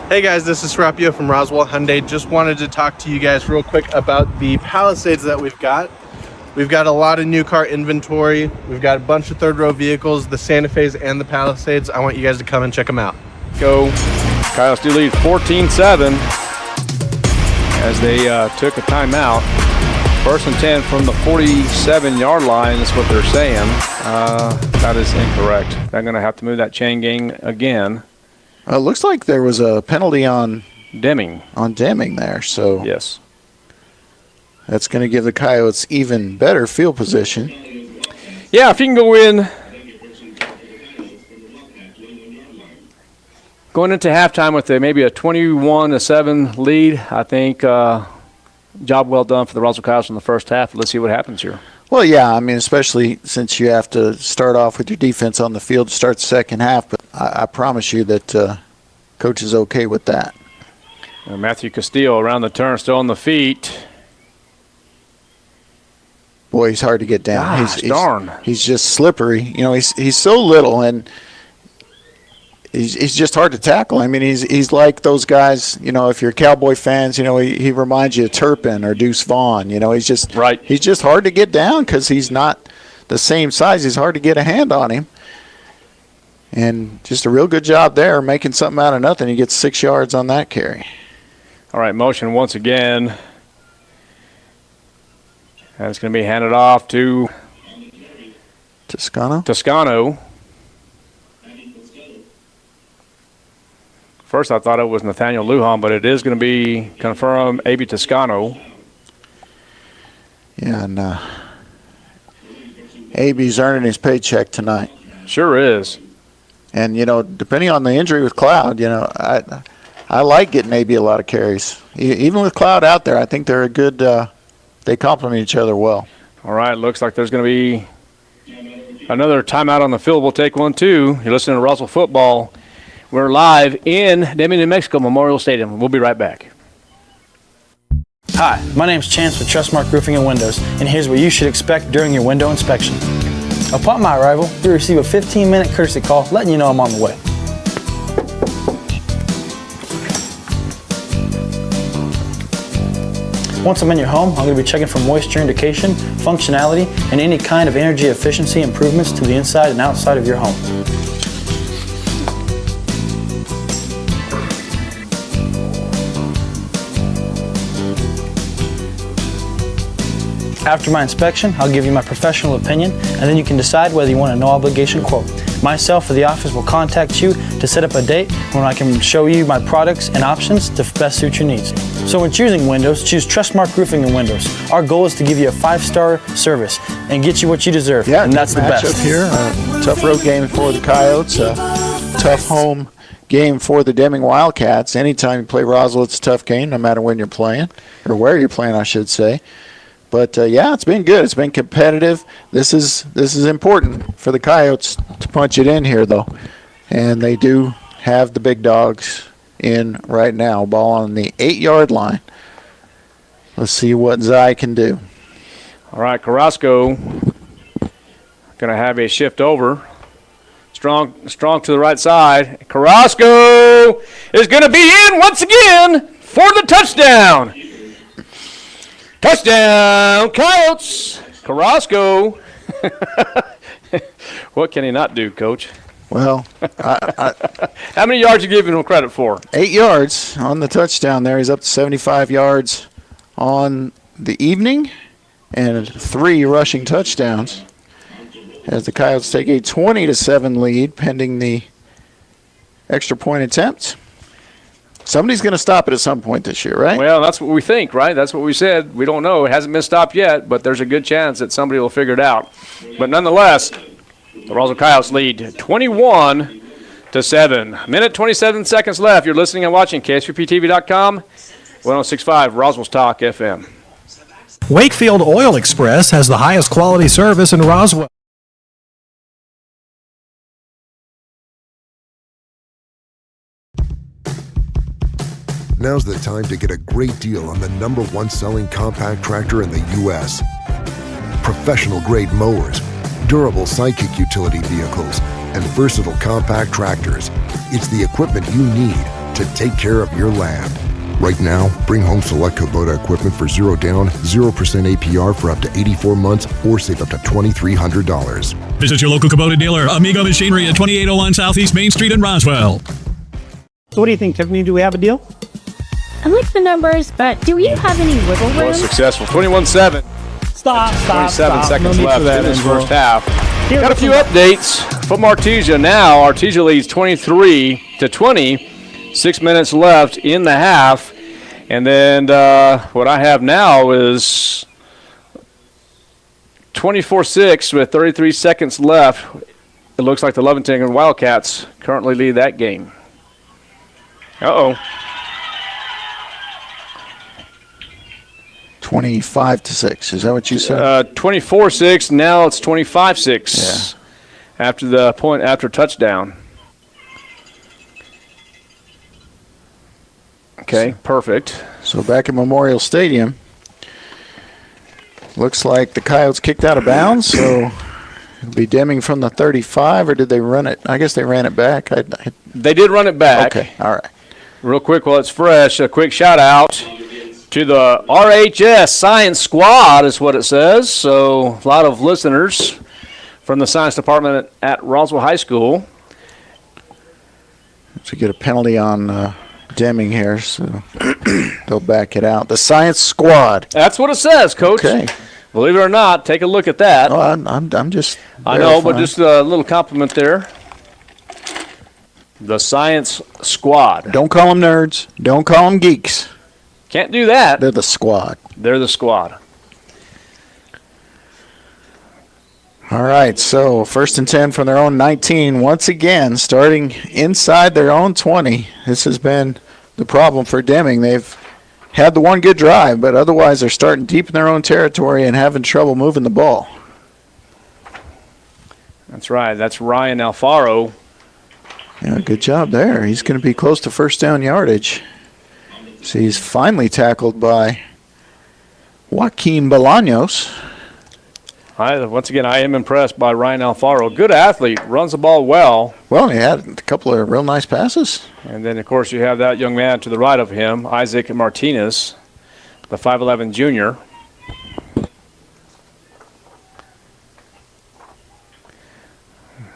Hey guys, this is Rapio from Roswell Hyundai. Just wanted to talk to you guys real quick about the Palisades that we've got. We've got a lot of new car inventory. We've got a bunch of third row vehicles, the Santa Fe's and the Palisades. I want you guys to come and check them out. Go. Coyotes do lead 14-7 as they took a timeout. 1st and 10 from the 47-yard line is what they're saying. That is incorrect. They're going to have to move that chain gang again. It looks like there was a penalty on Deming. On Deming there, so yes, that's going to give the Coyotes even better field position. Yeah, if you can go in, going into halftime with maybe a 21-7 lead, I think job well done for the Roswell Coyotes in the first half. Let's see what happens here. Well, yeah, I mean, especially since you have to start off with your defense on the field to start the second half, but I promise you that Coach is okay with that. Matthew Castillo around the turn, still on the feet. Boy, he's hard to get down. Gosh, darn. He's just slippery. You know, he's so little, and he's just hard to tackle. I mean, he's like those guys, you know, if you're Cowboy fans, you know, he reminds you of Turpin or Deuce Vaughn. You know, he's just hard to get down because he's not the same size. He's hard to get a hand on him. And just a real good job there, making something out of nothing. He gets 6 yards on that carry. All right, motion once again. And it's going to be handed off to Toscano. First I thought it was Nathaniel Lujan, but it is going to be confirmed A.B. Toscano. Yeah, and A.B.'s earning his paycheck tonight. Sure is. And, you know, depending on the injury with Cloud, you know, I like getting A.B. a lot of carries. Even with Cloud out there, I think they're a good they complement each other well. All right, looks like there's going to be another timeout on the field. We'll take one, too. You're listening to Roswell Football. We're live in Deming, New Mexico, Memorial Stadium. We'll be right back. Hi, my name's Chance with Trustmark Roofing and Windows, and here's what you should expect during your window inspection. Upon my arrival, you'll receive a 15-minute courtesy call letting you know I'm on the way. Once I'm in your home, I'm going to be checking for moisture indication, functionality, and any kind of energy efficiency improvements to the inside and outside of your home. After my inspection, I'll give you my professional opinion, and then you can decide whether you want a no-obligation quote. myself or the office will contact you to set up a date when I can show you my products and options to best suit your needs. So when choosing windows, choose Trustmark Roofing and Windows. Our goal is to give you a 5-star service and get you what you deserve, and that's the best. Matchup here, tough road game for the Coyotes, tough home game for the Deming Wildcats. Anytime you play Roswell, it's a tough game, no matter when you're playing, or where you're playing, I should say. But yeah, it's been good. It's been competitive. This is important for the Coyotes to punch it in here, though, and they do have the big dogs in right now. Ball on the 8-yard line. Let's see what Zai can do. All right, Carrasco going to have a shift over. Strong to the right side. Carrasco is going to be in once again for the touchdown. Touchdown, Coyotes! Carrasco. What can he not do, Coach? Well, how many yards are you giving him credit for? 8 yards on the touchdown there. He's up to 75 yards on the evening and 3 rushing touchdowns as the Coyotes take a 20-7 lead pending the extra point attempt. Somebody's going to stop it at some point this year, right? Well, that's what we think, right? That's what we said. We don't know. It hasn't been stopped yet, but there's a good chance that somebody will figure it out. But nonetheless, the Roswell Coyotes lead 21-7. Minute 27 seconds left. You're listening and watching KSVPTV.com, 106.5 Roswell's Talk FM. Wakefield Oil Express has the highest quality service in Roswell. Now's the time to get a great deal on the #1 selling compact tractor in the U.S. Professional-grade mowers, durable sidekick utility vehicles, and versatile compact tractors. It's the equipment you need to take care of your land. Right now, bring home select Kubota equipment for 0 down, 0% APR for up to 84 months or save up to $2,300. Visit your local Kubota dealer, Amigo Machinery at 2801 Southeast Main Street in Roswell. So what do you think, Tiffany? Do we have a deal? I like the numbers, but do you have any wiggle room? Was successful. 21-7. Stop. 27 seconds no left in this first half. Here, Got a few updates from Artesia now. Artesia leads 23-20. 6 minutes left in the half. And then what I have now is 24-6 with 33 seconds left. It looks like the Lovington Wildcats currently lead that game. Uh-oh. 25-6. Is that what you said? 24-6. Now it's 25-6. Yeah. After touchdown. Okay, perfect. So back at Memorial Stadium, looks like the Coyotes kicked out of bounds. So it'll be Deming from the 35, or did they run it? I guess they ran it back. They did run it back. Okay, all right. Real quick while it's fresh, a quick shout out to the RHS Science Squad is what it says. So a lot of listeners from the science department at Roswell High School. To get a penalty on Deming here, so they'll back it out. The Science Squad. That's what it says, Coach. Okay. Believe it or not, take a look at that. Oh, I'm just. I know, but just a little compliment there. The Science Squad. Don't call them nerds. Don't call them geeks. Can't do that. They're the squad. They're the squad. All right, so 1st and 10 from their own 19. Once again, starting inside their own 20. This has been the problem for Deming. They've had the one good drive, but otherwise they're starting deep in their own territory and having trouble moving the ball. That's right. That's Ryan Alfaro. Yeah, good job there. He's going to be close to first down yardage. So he's finally tackled by Joaquin Bolaños. Once again, I am impressed by Ryan Alfaro. Good athlete, runs the ball well. Well, he had a couple of real nice passes. And then, of course, you have that young man to the right of him, Isaac Martinez, the 5'11 junior.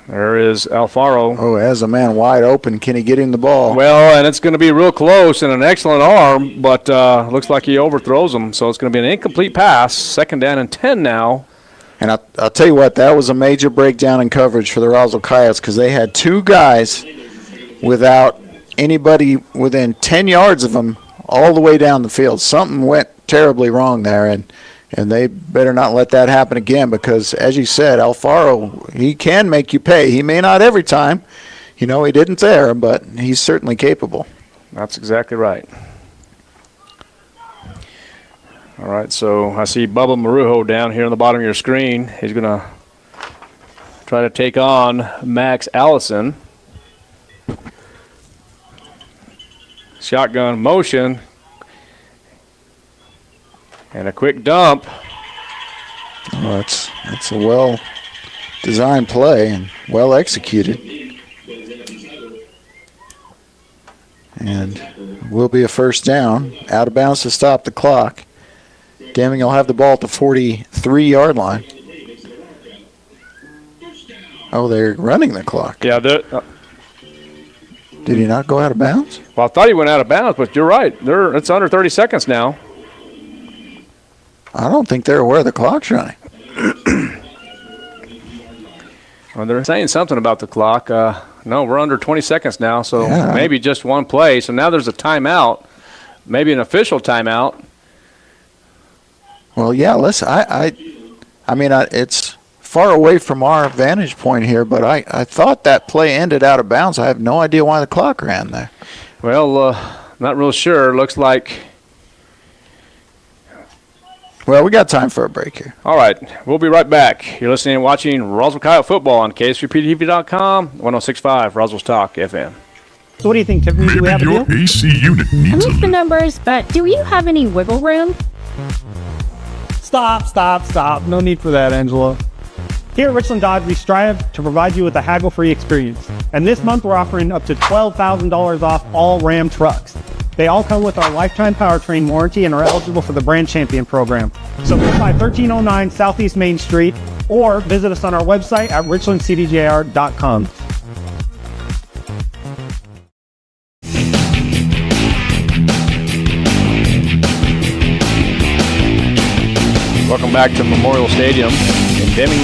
There is Alfaro. Oh, as a man wide open, can he get him the ball? Well, and it's going to be real close and an excellent arm, but looks like he overthrows him, so it's going to be an incomplete pass. 2nd down and 10 now And I'll tell you what, that was a major breakdown in coverage for the Roswell Coyotes because they had two guys without anybody within 10 yards of them all the way down the field. Something went terribly wrong there, and they better not let that happen again because, as you said, Alfaro, he can make you pay. He may not every time. He didn't there, but he's certainly capable. That's exactly right. All right, so I see Bubba Marujo down here on the bottom of your screen. He's going to try to take on Max Allison. Shotgun motion. And a quick dump. Oh, that's a well-designed play and well executed. And will be a first down. Out of bounds to stop the clock. Deming will have the ball at the 43-yard line. Oh, they're running the clock. Yeah. Did he not go out of bounds? Well, I thought he went out of bounds, but you're right. It's under 30 seconds now. I don't think they're aware the clock's running. Well, they're saying something about the clock. No, we're under 20 seconds now, so maybe just one play. So now there's a timeout, maybe an official timeout. Well, yeah, listen, I mean, it's far away from our vantage point here, but I thought that play ended out of bounds. I have no idea why the clock ran there. Well, not real sure. Looks like. Well, we got time for a break here. All right, we'll be right back. You're listening and watching Roswell Coyote Football on KSVPTV.com, 106.5 Roswell's Talk FM. So what do you think, Tiffany? Do we have a deal? AC unit I needs like the numbers, but do you have any wiggle room? Stop. No need for that, Angelo. Here at Richland Dodge, we strive to provide you with a haggle-free experience. And this month, we're offering up to $12,000 off all Ram trucks. They all come with our lifetime powertrain warranty and are eligible for the Brand Champion program. So come by 1309 Southeast Main Street or visit us on our website at richlandcdjr.com. Welcome back to Memorial Stadium in Deming,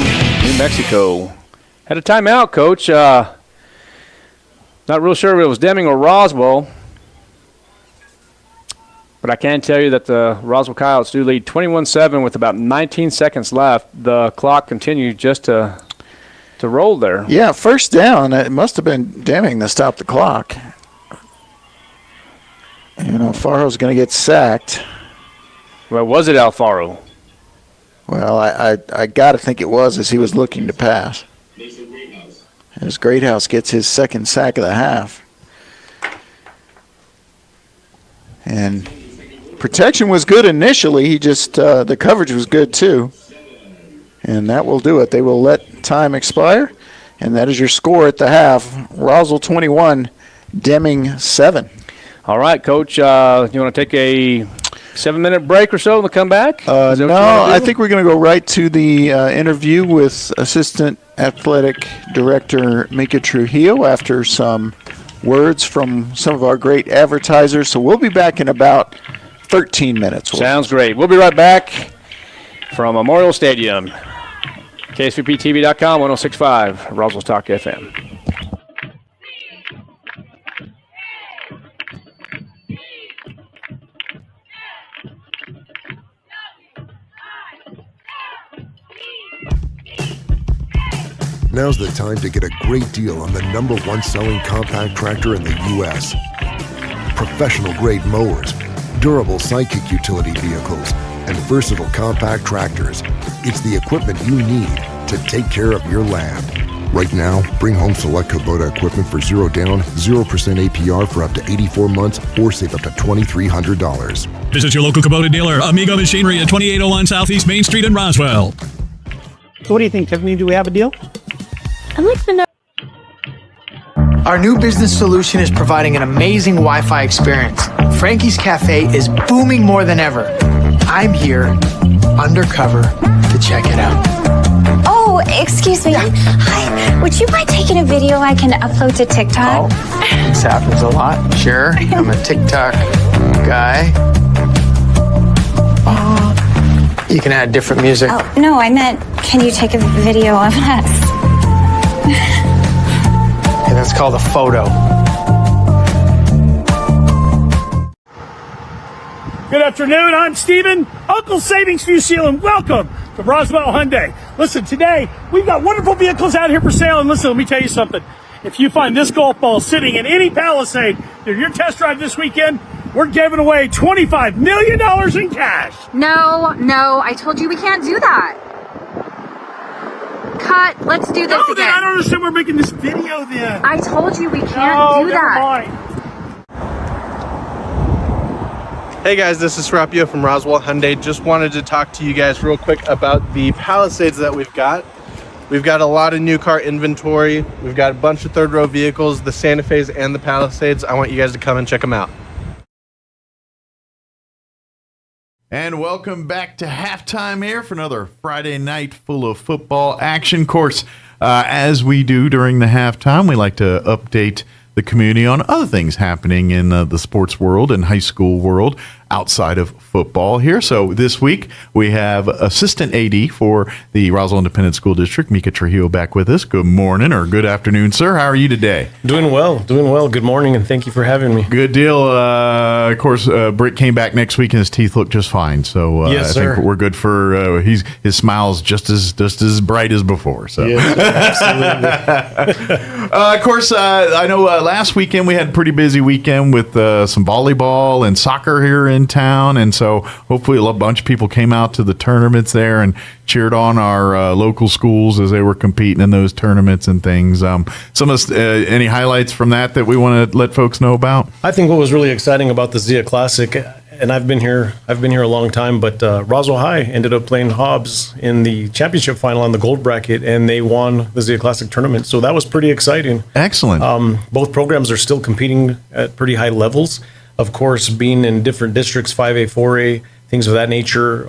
New Mexico. Had a timeout, Coach. Not real sure if it was Deming or Roswell. But I can tell you that the Roswell Coyotes do lead 21-7 with about 19 seconds left. The clock continued just to roll there. Yeah, first down. It must have been Deming to stop the clock. Alfaro's going to get sacked. Well, was it Alfaro? Well, I got to think it was as he was looking to pass. As Greathouse gets his second sack of the half. And protection was good initially. He just the coverage was good too. And that will do it. They will let time expire. And that is your score at the half. Roswell 21, Deming 7. All right, Coach. You want to take a 7-minute break or so and come back? No, I think we're going to go right to the interview with Assistant Athletic Director Mika Trujillo after some words from some of our great advertisers. So we'll be back in about 13 minutes. Sounds great. We'll be right back from Memorial Stadium. KSVPTV.com, 106.5 Roswell's Talk FM. Now's the time to get a great deal on the #1 selling compact tractor in the U.S. Professional-grade mowers, durable sidekick utility vehicles, and versatile compact tractors. It's the equipment you need to take care of your land. Right now, bring home select Kubota equipment for 0 down, 0% APR for up to 84 months, or save up to $2,300. Visit your local Kubota dealer, Amigo Machinery at 2801 Southeast Main Street in Roswell. So what do you think, Tiffany? Do we have a deal? I like the Our new business solution is providing an amazing Wi-Fi experience. Frankie's Cafe is booming more than ever. I'm here, undercover, to check it out. Oh, excuse me. Hi. Would you mind taking a video I can upload to TikTok? This happens a lot. Sure, I'm a TikTok guy. You can add different music. Oh, no, I meant, can you take a video of us? Okay, that's called a photo. Good afternoon. I'm Steven, Uncle Savings View Seal, and welcome to Roswell Hyundai. Listen, today we've got wonderful vehicles out here for sale, and listen, let me tell you something. If you find this golf ball sitting in any Palisade during your test drive this weekend, we're giving away $25 million in cash. No, I told you we can't do that. Cut. Let's do this again. I don't understand. We're making this video then. I told you we can't do that. Mind. Hey guys, this is Rapio from Roswell Hyundai. Just wanted to talk to you guys real quick about the Palisades that we've got. We've got a lot of new car inventory. We've got a bunch of third row vehicles, the Santa Fe's and the Palisades. I want you guys to come and check them out. And welcome back to halftime here for another Friday night full of football action. Of course, as we do during the halftime, we like to update the community on other things happening in the sports world and high school world outside of football here. So this week we have Assistant AD for the Roswell Independent School District, Mika Trujillo, back with us. Good morning or good afternoon, sir. How are you today? Doing well. Good morning, and thank you for having me. Good deal. Of course, Britt came back next week and his teeth look just fine. So yes, I think we're good for his smile's just as bright as before. So yes, absolutely. of course, I know last weekend we had a pretty busy weekend with some volleyball and soccer here in town, and so hopefully a bunch of people came out to the tournaments there and cheered on our local schools as they were competing in those tournaments and things. Some of any highlights from that we want to let folks know about? I think what was really exciting about the Zia Classic, and I've been here a long time, but Roswell High ended up playing Hobbs in the championship final on the gold bracket, and they won the Zia Classic tournament. So that was pretty exciting. Excellent. Both programs are still competing at pretty high levels. Of course, being in different districts, 5A, 4A, things of that nature,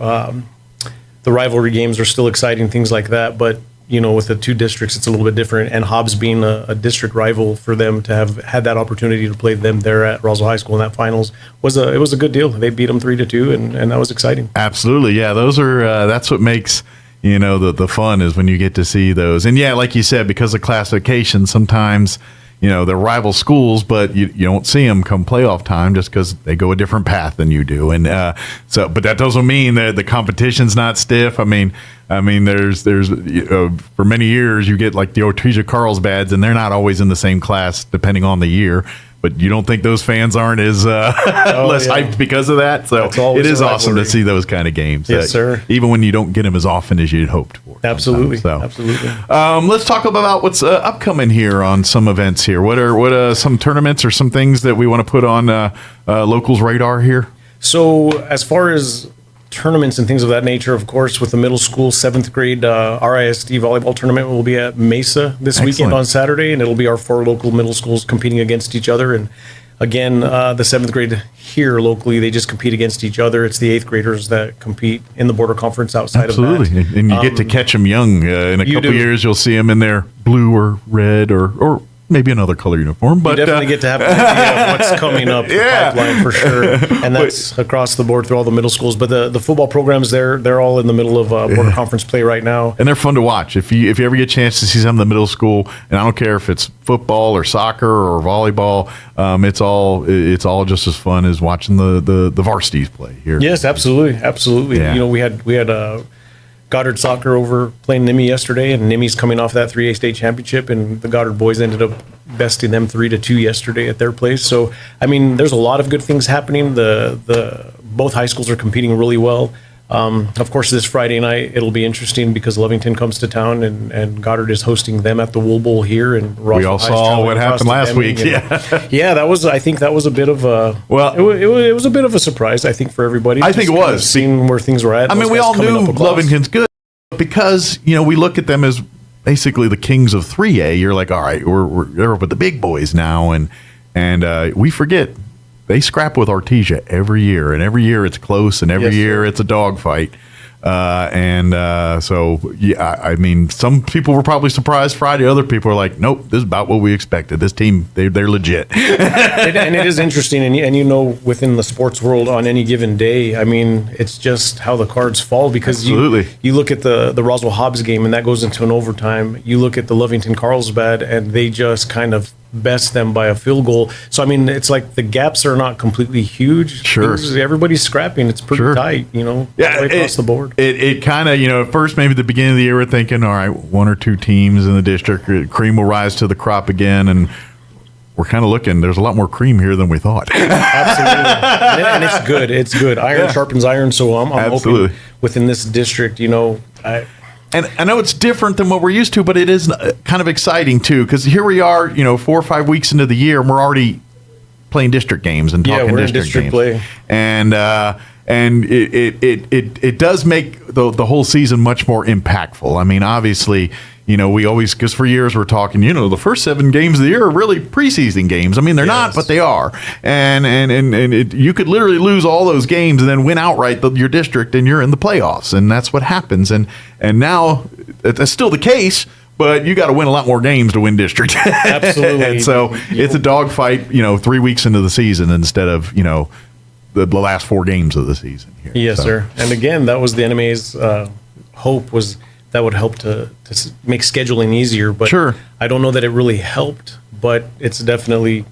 the rivalry games are still exciting, things like that. But, you know, with the two districts, it's a little bit different. And Hobbs being a district rival, for them to have had that opportunity to play them there at Roswell High School in that finals was a good deal. They beat them 3-2, and that was exciting. Absolutely. Yeah, those are that's what makes, you know, the fun is when you get to see those. And yeah, like you said, because of classification, sometimes, you know, they're rival schools, but you don't see them come playoff time just because they go a different path than you do. And but that doesn't mean that the competition's not stiff. I mean, there's for many years you get like the Ortesia Carlsbads, and they're not always in the same class depending on the year. But you don't think those fans aren't as less hyped because of that? So it is awesome to see those kind of games. Yes, sir. Even when you don't get them as often as you'd hoped for. Absolutely. Absolutely. Let's talk about what's upcoming here on some events here. What are some tournaments or some things that we want to put on locals' radar here? So as far as tournaments and things of that nature, of course, with the middle school 7th grade RISD volleyball tournament will be at Mesa this weekend on Saturday, and it'll be our 4 local middle schools competing against each other. And again, the 7th grade here locally, they just compete against each other. It's the 8th graders that compete in the border conference outside of that. Absolutely, and you get to catch them young. In a couple years, you'll see them in their blue or red or maybe another color uniform, but you definitely get to have an idea of what's coming up the pipeline for sure, and that's across the board through all the middle schools. But the football programs, they're all in the middle of border conference play right now, and they're fun to watch. If you ever get a chance to see some of the middle school, and I don't care if it's football or soccer or volleyball, it's all just as fun as watching the varsities play here. Yes, absolutely. Yeah. You know, we had Goddard soccer over playing Nimi yesterday, and Nimi's coming off that 3A state championship, and the Goddard boys ended up besting them 3-2 yesterday at their place. So, I mean, there's a lot of good things happening. The both high schools are competing really well. Of course, this Friday night, it'll be interesting because Lovington comes to town, and Goddard is hosting them at the Wool Bowl here. And we all saw what happened last week. Yeah, I think that was a bit of a, it was a bit of a surprise, I think, for everybody. I think it was. Seeing where things were at. I mean, we all knew Lovington's good because, you know, we look at them as basically the kings of 3A. You're like, all right, we're with the big boys now. And we forget they scrap with Artesia every year, and every year it's close, and every year it's a dogfight. So, yeah, I mean, some people were probably surprised Friday. Other people are like, nope, this is about what we expected. This team, they're legit. And it is interesting. And you know, within the sports world on any given day, I mean, it's just how the cards fall because you look at the Roswell Hobbs game and that goes into an overtime. You look at the Lovington Carlsbad and they just kind of best them by a field goal. So, I mean, it's like the gaps are not completely huge. Sure. Everybody's scrapping. It's pretty tight, you know, all the way across the board. It kind of, you know, at first, maybe at the beginning of the year, we're thinking, all right, one or two teams in the district, cream will rise to the crop again. And we're kind of looking, there's a lot more cream here than we thought. Absolutely. And it's good. It's good. Iron sharpens iron. So I'm hoping within this district, you know, And I know it's different than what we're used to, but it is kind of exciting too, because here we are, you know, 4 or 5 weeks into the year, and we're already playing district games and talking district games. Play. And it does make the whole season much more impactful. I mean, obviously, you know, we always, because for years we're talking, you know, the first 7 games of the year are really preseason games. I mean, they're not, but they are. And you could literally lose all those games and then win outright your district, and you're in the playoffs, and that's what happens. And now that's still the case, but you got to win a lot more games to win district. Absolutely. And so it's a dogfight, you know, 3 weeks into the season instead of, you know, the last 4 games of the season here. Yes, sir. And again, that was the NMA's hope, was that would help to make scheduling easier. But I don't know that it really helped, but it's definitely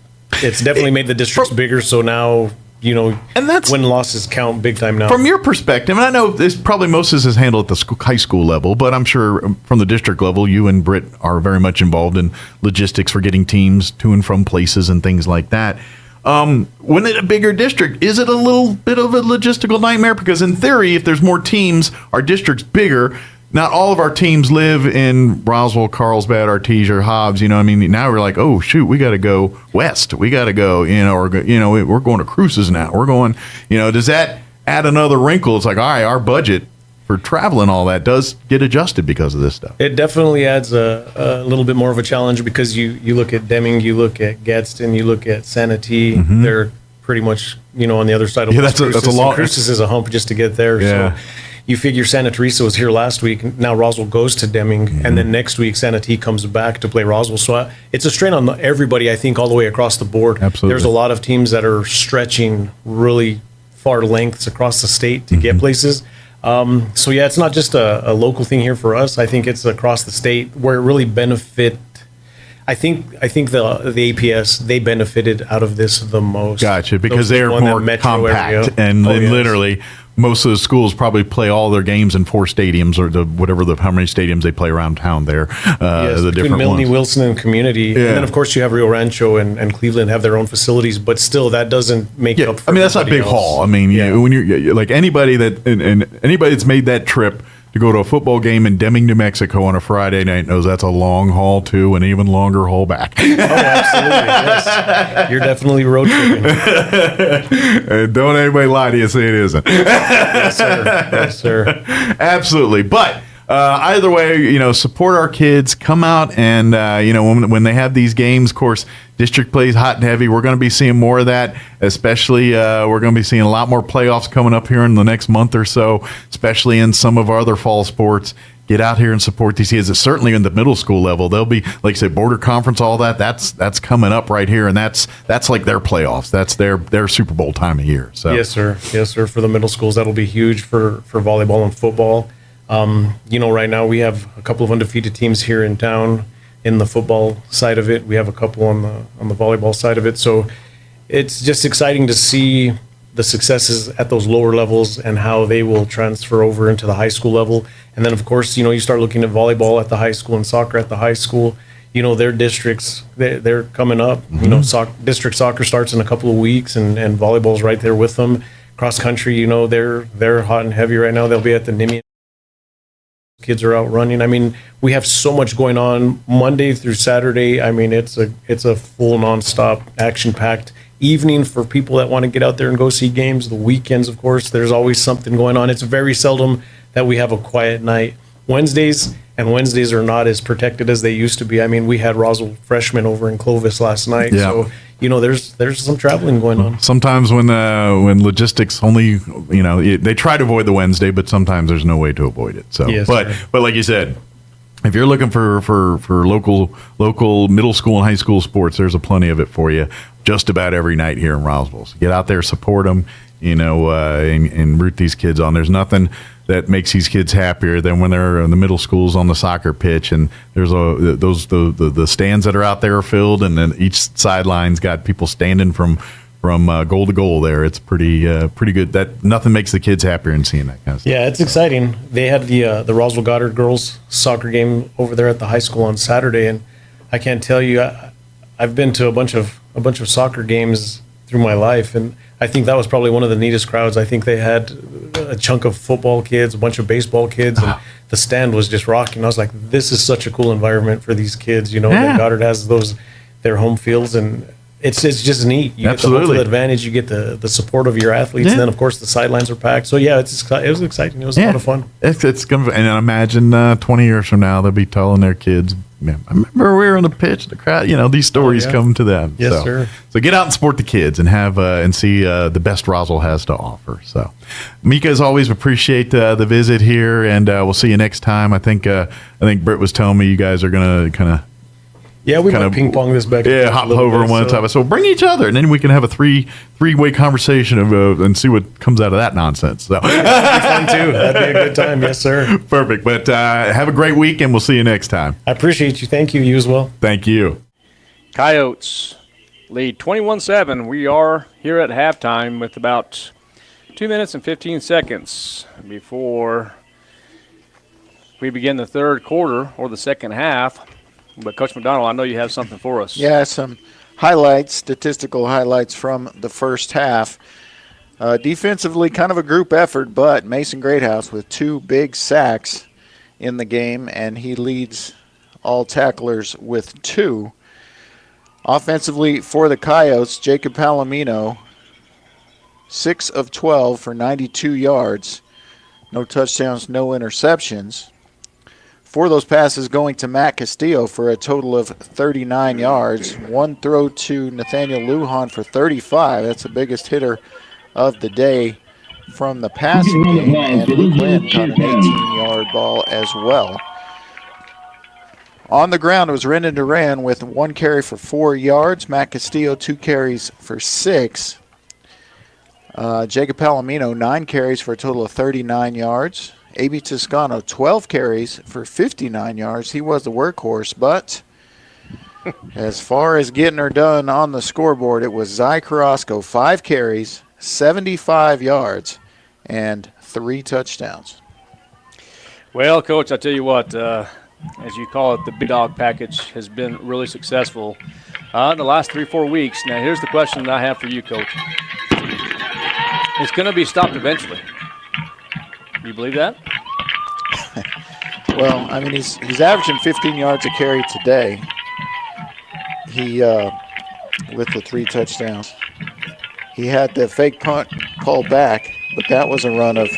made the districts bigger. So now, you know, and that's win losses count big time now. From your perspective, and I know this probably most of this is handled at the high school level, but I'm sure from the district level, you and Britt are very much involved in logistics for getting teams to and from places and things like that. When it's a bigger district, is it a little bit of a logistical nightmare? Because in theory, if there's more teams, our district's bigger. Not all of our teams live in Roswell, Carlsbad, Artesia, or Hobbs. You know, I mean, now we're like, oh shoot, we got to go west. We got to go, you know, or you know, we're going to cruises now. We're going, you know, does that add another wrinkle? It's like, all right, our budget for travel and all that does get adjusted because of this stuff. It definitely adds a little bit more of a challenge because you look at Deming, you look at Gadsden, you look at Santee. Mm-hmm. They're pretty much, you know, on the other side of that's a long. Cruces is a hump just to get there. Yeah. So you figure Santa Teresa was here last week. Now Roswell goes to Deming, and then next week Santee comes back to play Roswell. So it's a strain on everybody, I think, all the way across the board. Absolutely. There's a lot of teams that are stretching really far lengths across the state to get places. So yeah, it's not just a local thing here for us. I think it's across the state where it really benefit. I think the APS, they benefited out of this the most. Gotcha, because they're more compact and literally most of the schools probably play all their games in 4 stadiums or how many stadiums they play around town there. The between different Milne, ones. Wilson, and Community, and then of course you have Rio Rancho and Cleveland have their own facilities, but still that doesn't make up for. I mean, that's not big haul. I mean, when you're like anybody that and anybody that's made that trip to go to a football game in Deming, New Mexico on a Friday night knows that's a long haul too, and even longer haul back. Oh, absolutely. Yes. You're definitely road tripping. Don't anybody lie to you, say it isn't. Yes, sir. Yes, sir. Absolutely. But either way, you know, support our kids. Come out and, you know, when they have these games, of course, district plays hot and heavy. We're going to be seeing more of that, especially we're going to be seeing a lot more playoffs coming up here in the next month or so, especially in some of our other fall sports. Get out here and support these kids. It's certainly in the middle school level. They'll be, like I said, border conference, all that. That's coming up right here, and that's like their playoffs. That's their Super Bowl time of year. So yes, sir. Yes, sir. For the middle schools, that'll be huge for volleyball and football. You know, right now we have a couple of undefeated teams here in town in the football side of it. We have a couple on the volleyball side of it. So it's just exciting to see the successes at those lower levels and how they will transfer over into the high school level. And then, of course, you know, you start looking at volleyball at the high school and soccer at the high school. You know, their districts, they're coming up. Mm-hmm. You know, district soccer starts in a couple of weeks, and volleyball's right there with them. Cross country, you know, they're hot and heavy right now. They'll be at the Nimian. Kids are out running. I mean, we have so much going on Monday through Saturday. I mean, it's a full nonstop, action-packed evening for people that want to get out there and go see games. The weekends, of course, there's always something going on. It's very seldom that we have a quiet night. Wednesdays are not as protected as they used to be. I mean, we had Roswell freshmen over in Clovis last night. Yeah. So, there's some traveling going on. Sometimes when logistics only, they try to avoid the Wednesday, but sometimes there's no way to avoid it. So, Yes, but like you said, if you're looking for local middle school and high school sports, there's a plenty of it for you just about every night here in Roswell. So get out there, support them, and root these kids on. There's nothing that makes these kids happier than when they're in the middle schools on the soccer pitch, and there's the stands that are out there are filled, and then each sideline's got people standing from goal to goal there. It's pretty good. That nothing makes the kids happier than seeing that kind of stuff. Yeah, it's exciting. They had the Roswell Goddard girls soccer game over there at the high school on Saturday, and I can't tell you, I've been to a bunch of soccer games through my life, and I think that was probably one of the neatest crowds. I think they had a chunk of football kids, a bunch of baseball kids, and the stand was just rocking. I was like, this is such a cool environment for these kids. That Goddard has their home fields, and it's just neat. You get the home field advantage, you get the support of your athletes, and then of course the sidelines are packed. So yeah, it was exciting. It was a lot of fun. It's gonna, and I imagine 20 years from now they'll be telling their kids, "Man, I remember we were on the pitch, the crowd." These stories come to them. Yes, sir. So get out and support the kids and have and see the best Roswell has to offer. So, Mika, as always, appreciate the visit here, and we'll see you next time. I think Britt was telling me you guys are gonna kind of. Yeah, we might ping pong this back. Yeah, hop over one time. So bring each other, and then we can have a three-way conversation and see what comes out of that nonsense. So that'd be fun too. That'd be a good time. Yes, sir. Perfect. But have a great week, and we'll see you next time. I appreciate you. Thank you. You as well. Thank you. Coyotes lead 21-7. We are here at halftime with about 2 minutes and 15 seconds before we begin the third quarter or the second half. But Coach McDonald, I know you have something for us. Yeah, some statistical highlights from the first half. Defensively, kind of a group effort, but Mason Greathouse with 2 big sacks in the game, and he leads all tacklers with 2. Offensively for the Coyotes, Jacob Palamino, 6 of 12 for 92 yards. No touchdowns, no interceptions. 4 of those passes going to Matt Castillo for a total of 39 yards. 1 throw to Nathaniel Lujan for 35. That's the biggest hitter of the day from the passing game. And Luke Lynn caught an 18-yard ball as well. On the ground, it was Renan Duran with 1 carry for 4 yards. Matt Castillo, 2 carries for 6. Jacob Palamino, 9 carries for a total of 39 yards. A.B. Toscano, 12 carries for 59 yards. He was the workhorse, but as far as getting her done on the scoreboard, it was Zy Carrasco, 5 carries, 75 yards, and 3 touchdowns. Well, Coach, I tell you what, as you call it, the big dog package has been really successful in the last 3-4 weeks. Now, here's the question that I have for you, Coach. It's going to be stopped eventually. You believe that? Well, I mean, he's averaging 15 yards a carry today. He with the 3 touchdowns. He had the fake punt called back, but that was a run of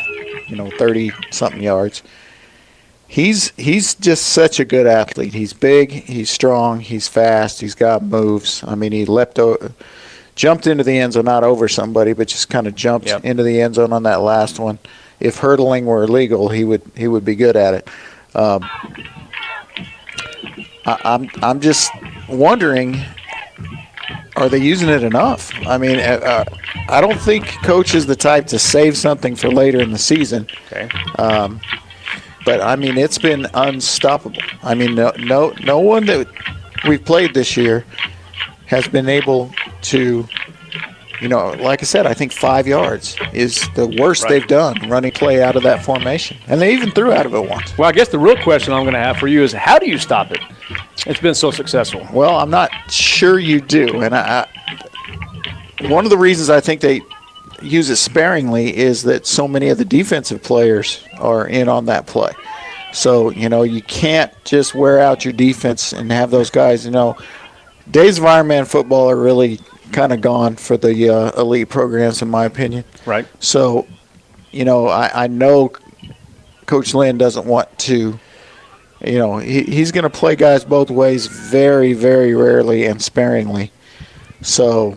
30-something yards. He's just such a good athlete. He's big, he's strong, he's fast, he's got moves. I mean, he jumped into the end zone, not over somebody, but just kind of jumped into the end zone on that last one. If hurdling were illegal, he would be good at it. I'm just wondering, are they using it enough? I mean, I don't think Coach is the type to save something for later in the season. Okay. But I mean, it's been unstoppable. I mean, no one that we've played this year has been able to. Like I said, I think 5 yards is the worst they've done running play out of that formation. And they even threw out of it once. Well, I guess the real question I'm going to have for you is, how do you stop it? It's been so successful. Well, I'm not sure you do. And one of the reasons I think they use it sparingly is that so many of the defensive players are in on that play. So, you can't just wear out your defense and have those guys, days of Ironman football are really kind of gone for the elite programs, in my opinion. Right. So, I know Coach Lynn doesn't want to, he's going to play guys both ways very, very rarely and sparingly. So,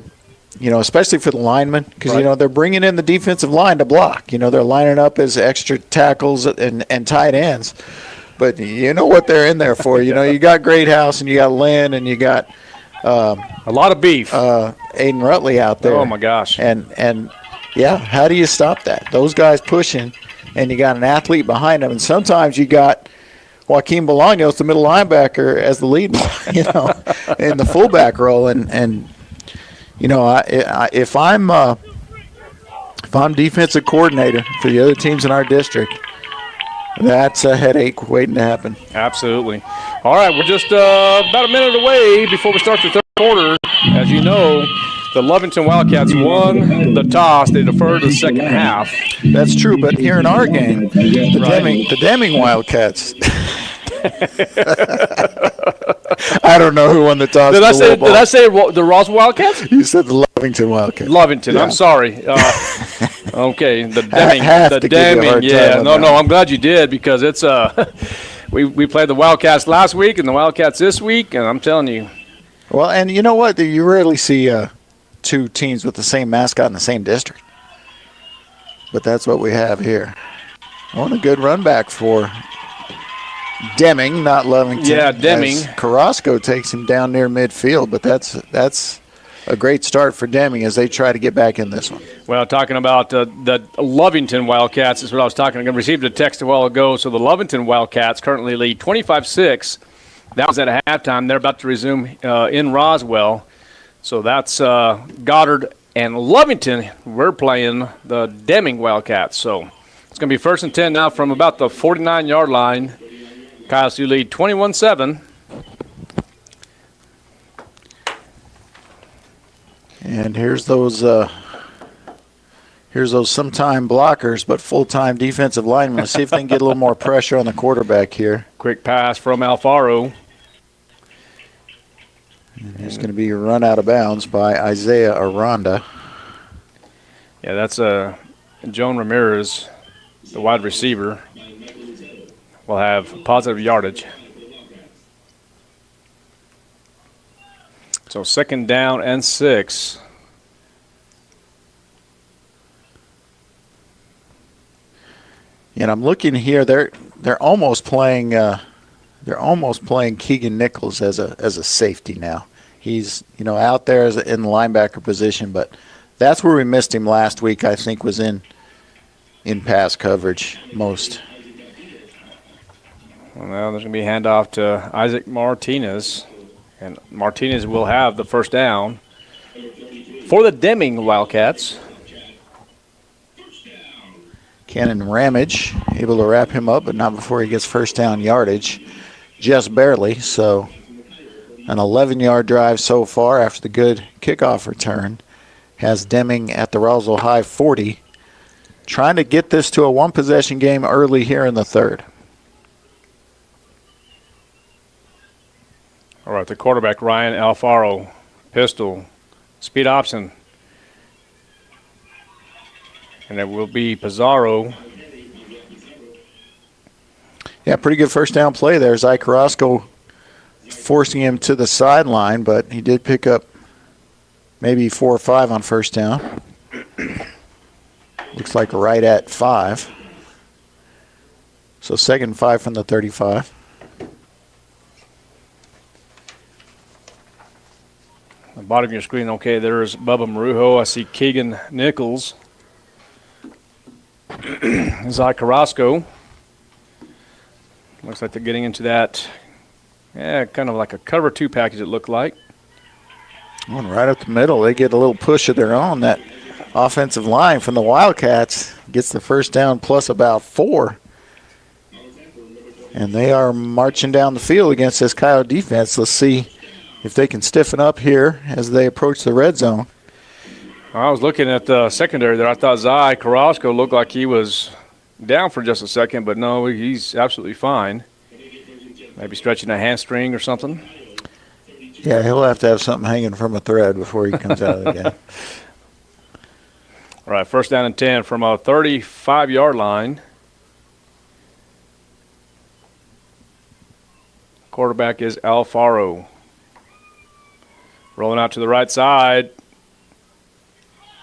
especially for the linemen, because, Right. they're bringing in the defensive line to block. They're lining up as extra tackles and tight ends. But you know what they're in there for. You got Greathouse and you got Lynn and you got a lot of beef. Aiden Rutley out there. Oh, my gosh. And yeah, how do you stop that? Those guys pushing, and you got an athlete behind them. And sometimes you got Joaquin Bolaños, the middle linebacker, as the lead, in the fullback role. And if I'm defensive coordinator for the other teams in our district, that's a headache waiting to happen. Absolutely. All right, we're just about a minute away before we start the third quarter. As you know, the Lovington Wildcats won the toss. They deferred to the second half. That's true, but here in our game, the Deming Wildcats. I don't know who won the toss. Did I say the Roswell Wildcats? You said the Lovington Wildcats. Lovington. Yeah. I'm sorry. Okay, the Deming. have The to give you a Deming. hard Yeah. time on No. that. I'm glad you did because it's we played the Wildcats last week and the Wildcats this week, and I'm telling you. Well, and you know what? You rarely see two teams with the same mascot in the same district. But that's what we have here. On a good run back for Deming, not Lovington. Yeah, Deming. As Carrasco takes him down near midfield, but that's a great start for Deming as they try to get back in this one. Well, talking about the Lovington Wildcats is what I was talking. I received a text a while ago. So the Lovington Wildcats currently lead 25-6. That was at a halftime. They're about to resume in Roswell. So that's Goddard and Lovington. We're playing the Deming Wildcats. So it's going to be 1st and 10 now from about the 49-yard line. Coyotes lead 21-7. And here's those sometime blockers, but full-time defensive linemen. Let's see if they can get a little more pressure on the quarterback here. Quick pass from Alfaro. And it's going to be run out of bounds by Isaiah Aranda. Yeah, that's Joan Ramirez, the wide receiver, will have positive yardage. So 2nd down and 6. And I'm looking here. They're almost playing. They're almost playing Keegan Nichols as a safety now. He's out there in the linebacker position, but that's where we missed him last week. I think was in pass coverage most. Well, now there's going to be a handoff to Isaac Martinez, and Martinez will have the 1st down for the Deming Wildcats. Cannon Ramage able to wrap him up, but not before he gets 1st down yardage, just barely. So an 11-yard drive so far after the good kickoff return has Deming at the Roswell High 40, trying to get this to a one-possession game early here in the third. All right, the quarterback, Ryan Alfaro, pistol, speed option. And it will be Pizarro. Yeah, pretty good 1st down play there. Zay Carrasco forcing him to the sideline, but he did pick up maybe 4 or 5 on 1st down. Looks like right at 5. So 2nd and 5 from the 35. The bottom of your screen, okay, there's Bubba Marujo. I see Keegan Nichols. Zay Carrasco. Looks like they're getting into that, kind of like a cover 2 package it looked like. Going right up the middle. They get a little push of their own. That offensive line from the Wildcats gets the 1st down plus about 4. And they are marching down the field against this Coyote defense. Let's see if they can stiffen up here as they approach the red zone. I was looking at the secondary there. I thought Zay Carrasco looked like he was down for just a second, but no, he's absolutely fine. Maybe stretching a hamstring or something. Yeah, he'll have to have something hanging from a thread before he comes out of the game. All right, 1st down and 10 from a 35-yard line. Quarterback is Alfaro. Rolling out to the right side.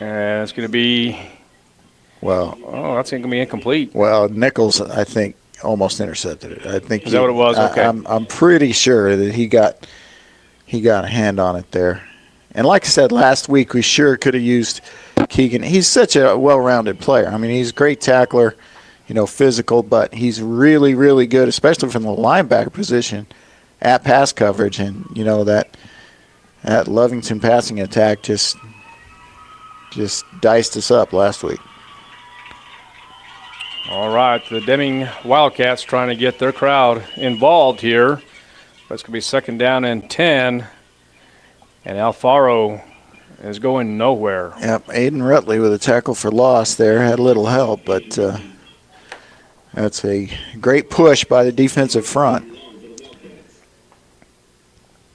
And it's going to be, that's going to be incomplete. Well, Nichols, I think, almost intercepted it. I think Is that what it was? Okay. I'm pretty sure that he got a hand on it there. And like I said last week, we sure could have used Keegan. He's such a well-rounded player. I mean, he's a great tackler, physical, but he's really, really good, especially from the linebacker position at pass coverage. And, that Lovington passing attack just diced us up last week. All right, the Deming Wildcats trying to get their crowd involved here. But it's going to be 2nd down and 10. And Alfaro is going nowhere. Yep, Aiden Rutley with a tackle for loss there. Had a little help, but that's a great push by the defensive front.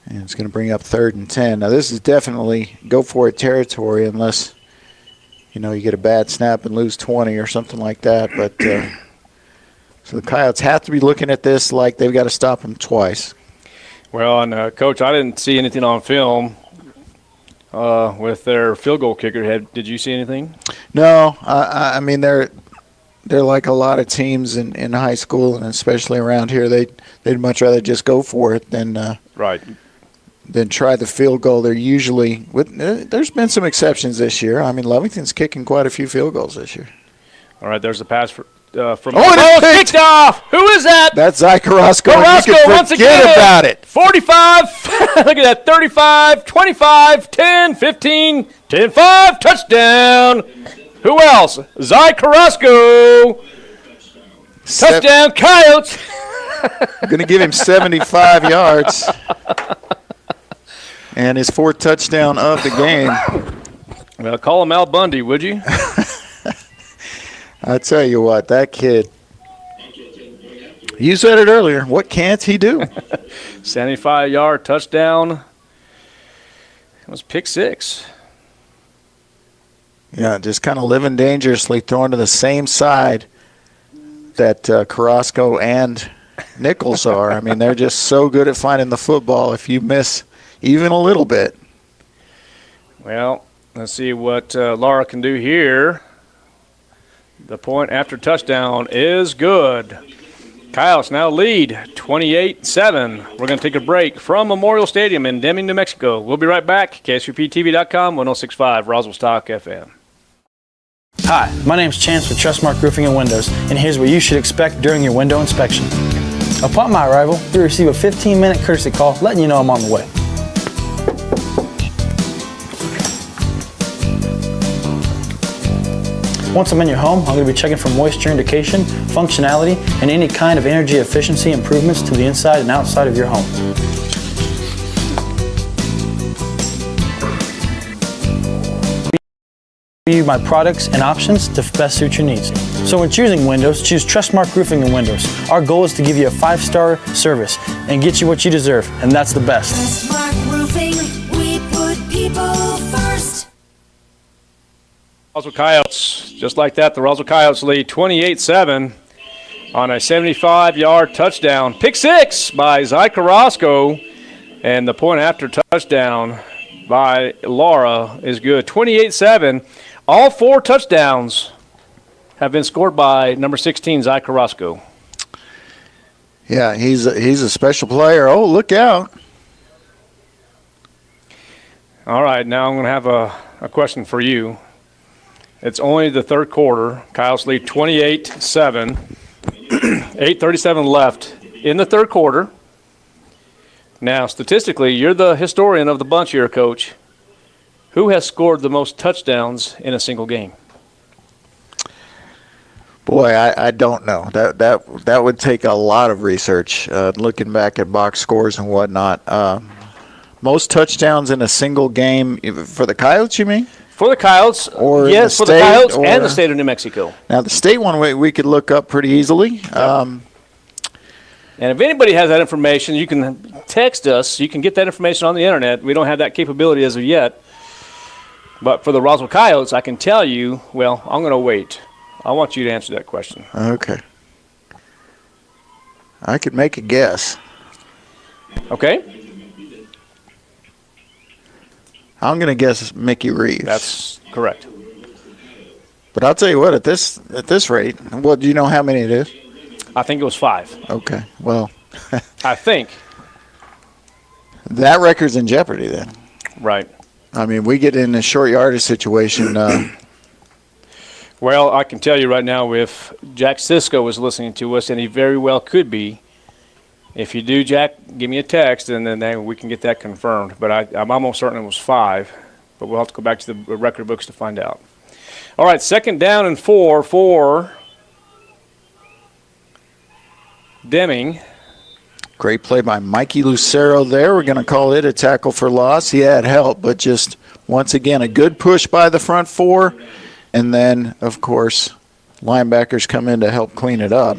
And it's going to bring up 3rd and 10. Now, this is definitely go-for-it territory unless, you get a bad snap and lose 20 or something like that. But so the Coyotes have to be looking at this like they've got to stop them twice. Well, and Coach, I didn't see anything on film with their field goal kicker. Did you see anything? No, I mean they're like a lot of teams in high school and especially around here. They'd much rather just go for it than try the field goal. They're usually there's been some exceptions this year. I mean Lovington's kicking quite a few field goals this year. All right, there's the pass from it's kicked off. Who is that? That's Zy Carrasco. Carrasco once again. Forget about it. 45. Look at that. 35, 25, 10, 15, 10, 5. Touchdown. Who else? Zy Carrasco. Touchdown, Coyotes. I'm going to give him 75 yards. And his 4th touchdown of the game. Well, call him Al Bundy, would you? I tell you what, that kid. You said it earlier. What can't he do? 75-yard touchdown. It was pick 6. Yeah, just kind of living dangerously, throwing to the same side that Carrasco and Nichols are. I mean, they're just so good at finding the football if you miss even a little bit. Well, let's see what Laura can do here. The point after touchdown is good. Coyotes now lead 28-7. We're going to take a break from Memorial Stadium in Deming, New Mexico. We'll be right back. KSUPTV.com, 106.5, Roswell Stock FM. Hi, my name's Chance with Trustmark Roofing and Windows, and here's what you should expect during your window inspection. Upon my arrival, you'll receive a 15-minute courtesy call letting you know I'm on the way. Once I'm in your home, I'm going to be checking for moisture indication, functionality, and any kind of energy efficiency improvements to the inside and outside of your home. You my products and options to best suit your needs. So when choosing windows, choose Trustmark Roofing and Windows. Our goal is to give you a 5-star service and get you what you deserve, and that's the best. Trustmark Roofing, we put people first. Roswell Coyotes, just like that, the Roswell Coyotes lead 28-7 on a 75-yard touchdown. Pick 6 by Zy Carrasco, and the point after touchdown by Laura is good. 28-7. All 4 touchdowns have been scored by number 16, Zy Carrasco. Yeah, he's a special player. Oh, look out. All right, now I'm going to have a question for you. It's only the 3rd quarter. Coyotes lead 28-7. 8:37 left in the 3rd quarter. Now, statistically, you're the historian of the bunch here, Coach. Who has scored the most touchdowns in a single game? Boy, I don't know. That would take a lot of research, looking back at box scores and whatnot. Most touchdowns in a single game for the Coyotes, you mean? For the Coyotes, or yes, for the Coyotes and the state of New Mexico. Now, the state one we could look up pretty easily. Yep. And if anybody has that information, you can text us. You can get that information on the internet. We don't have that capability as of yet. But for the Roswell Coyotes, I can tell you, well, I'm going to wait. I want you to answer that question. Okay. I could make a guess. Okay. I'm going to guess Mickey Reeves. That's correct. But I'll tell you what, at this rate, do you know how many it is? I think it was 5. Okay, well. I think. That record's in jeopardy then. Right. I mean, we get in a short yardage situation. Well, I can tell you right now, if Jack Cisco is listening to us, and he very well could be, if you do, Jack, give me a text, and then we can get that confirmed. But I'm almost certain it was 5, but we'll have to go back to the record books to find out. All right, 2nd down and 4 for Deming. Great play by Mikey Lucero there. We're going to call it a tackle for loss. He had help, but just once again, a good push by the front 4. And then, of course, linebackers come in to help clean it up.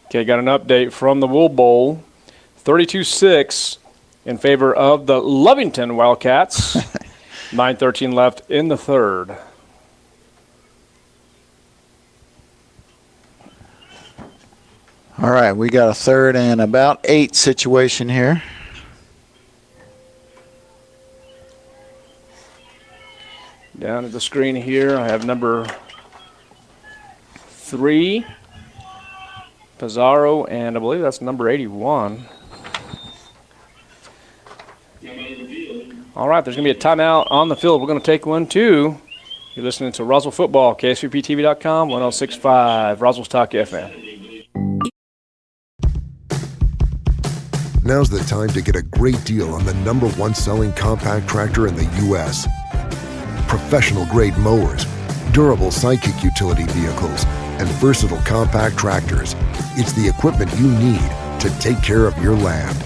Okay, got an update from the Wool Bowl. 32-6 in favor of the Lovington Wildcats. 9:13 left in the 3rd. All right, we got a 3rd and about 8 situation here. Down at the screen here, I have number 3, Pizarro, and I believe that's number 81. All right, there's going to be a timeout on the field. We're going to take one, too. You're listening to Roswell Football, KSVPTV.com, 106.5, Roswell's Talk FM. Now's the time to get a great deal on the #1 selling compact tractor in the U.S. Professional-grade mowers, durable sidekick utility vehicles, and versatile compact tractors. It's the equipment you need to take care of your land.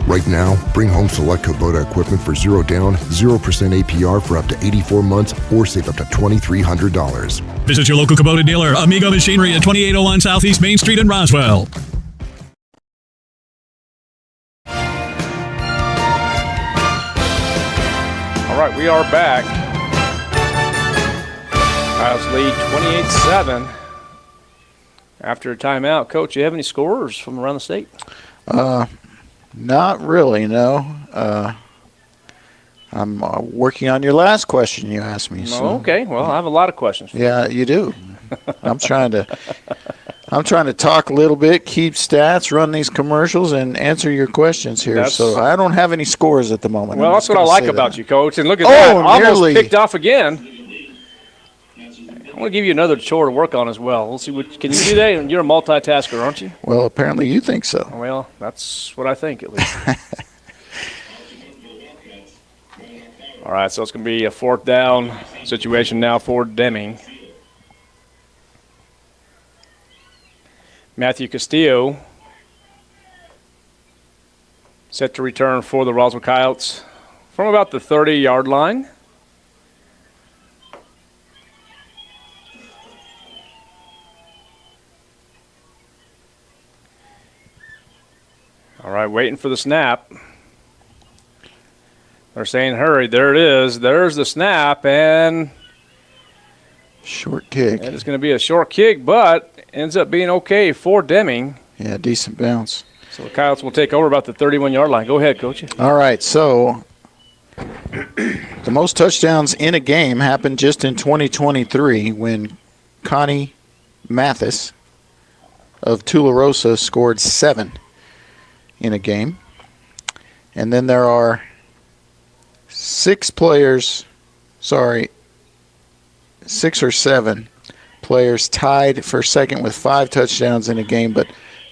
Right now, bring home select Kubota equipment for 0 down, 0% APR for up to 84 months or save up to $2,300. Visit your local Kubota dealer, Amigo Machinery at 2801 Southeast Main Street in Roswell. All right, we are back. Coyotes lead 28-7 after a timeout. Coach, you have any scorers from around the state? Not really, no. I'm working on your last question you asked me. So. Okay, well, I have a lot of questions for you. Yeah, you do. I'm trying to talk a little bit, keep stats, run these commercials, and answer your questions here. So I don't have any scores at the moment. Well, that's what I like about you, Coach. And look at that. Almost picked off again. I'm going to give you another chore to work on as well. We'll see what can you do that? You're a multitasker, aren't you? Well, apparently you think so. Well, that's what I think, at least. All right, so it's going to be a 4th down situation now for Deming. Matthew Castillo set to return for the Roswell Coyotes from about the 30-yard line. All right, waiting for the snap. They're saying hurry. There it is. There's the snap, and short kick. And it's going to be a short kick, but ends up being okay for Deming. Yeah, decent bounce. So the Coyotes will take over about the 31-yard line. Go ahead, Coach. All right, so the most touchdowns in a game happened just in 2023 when Connie Mathis of Tularosa scored 7 in a game. And then there are 6 or 7 players tied for second with 5 touchdowns in a game, but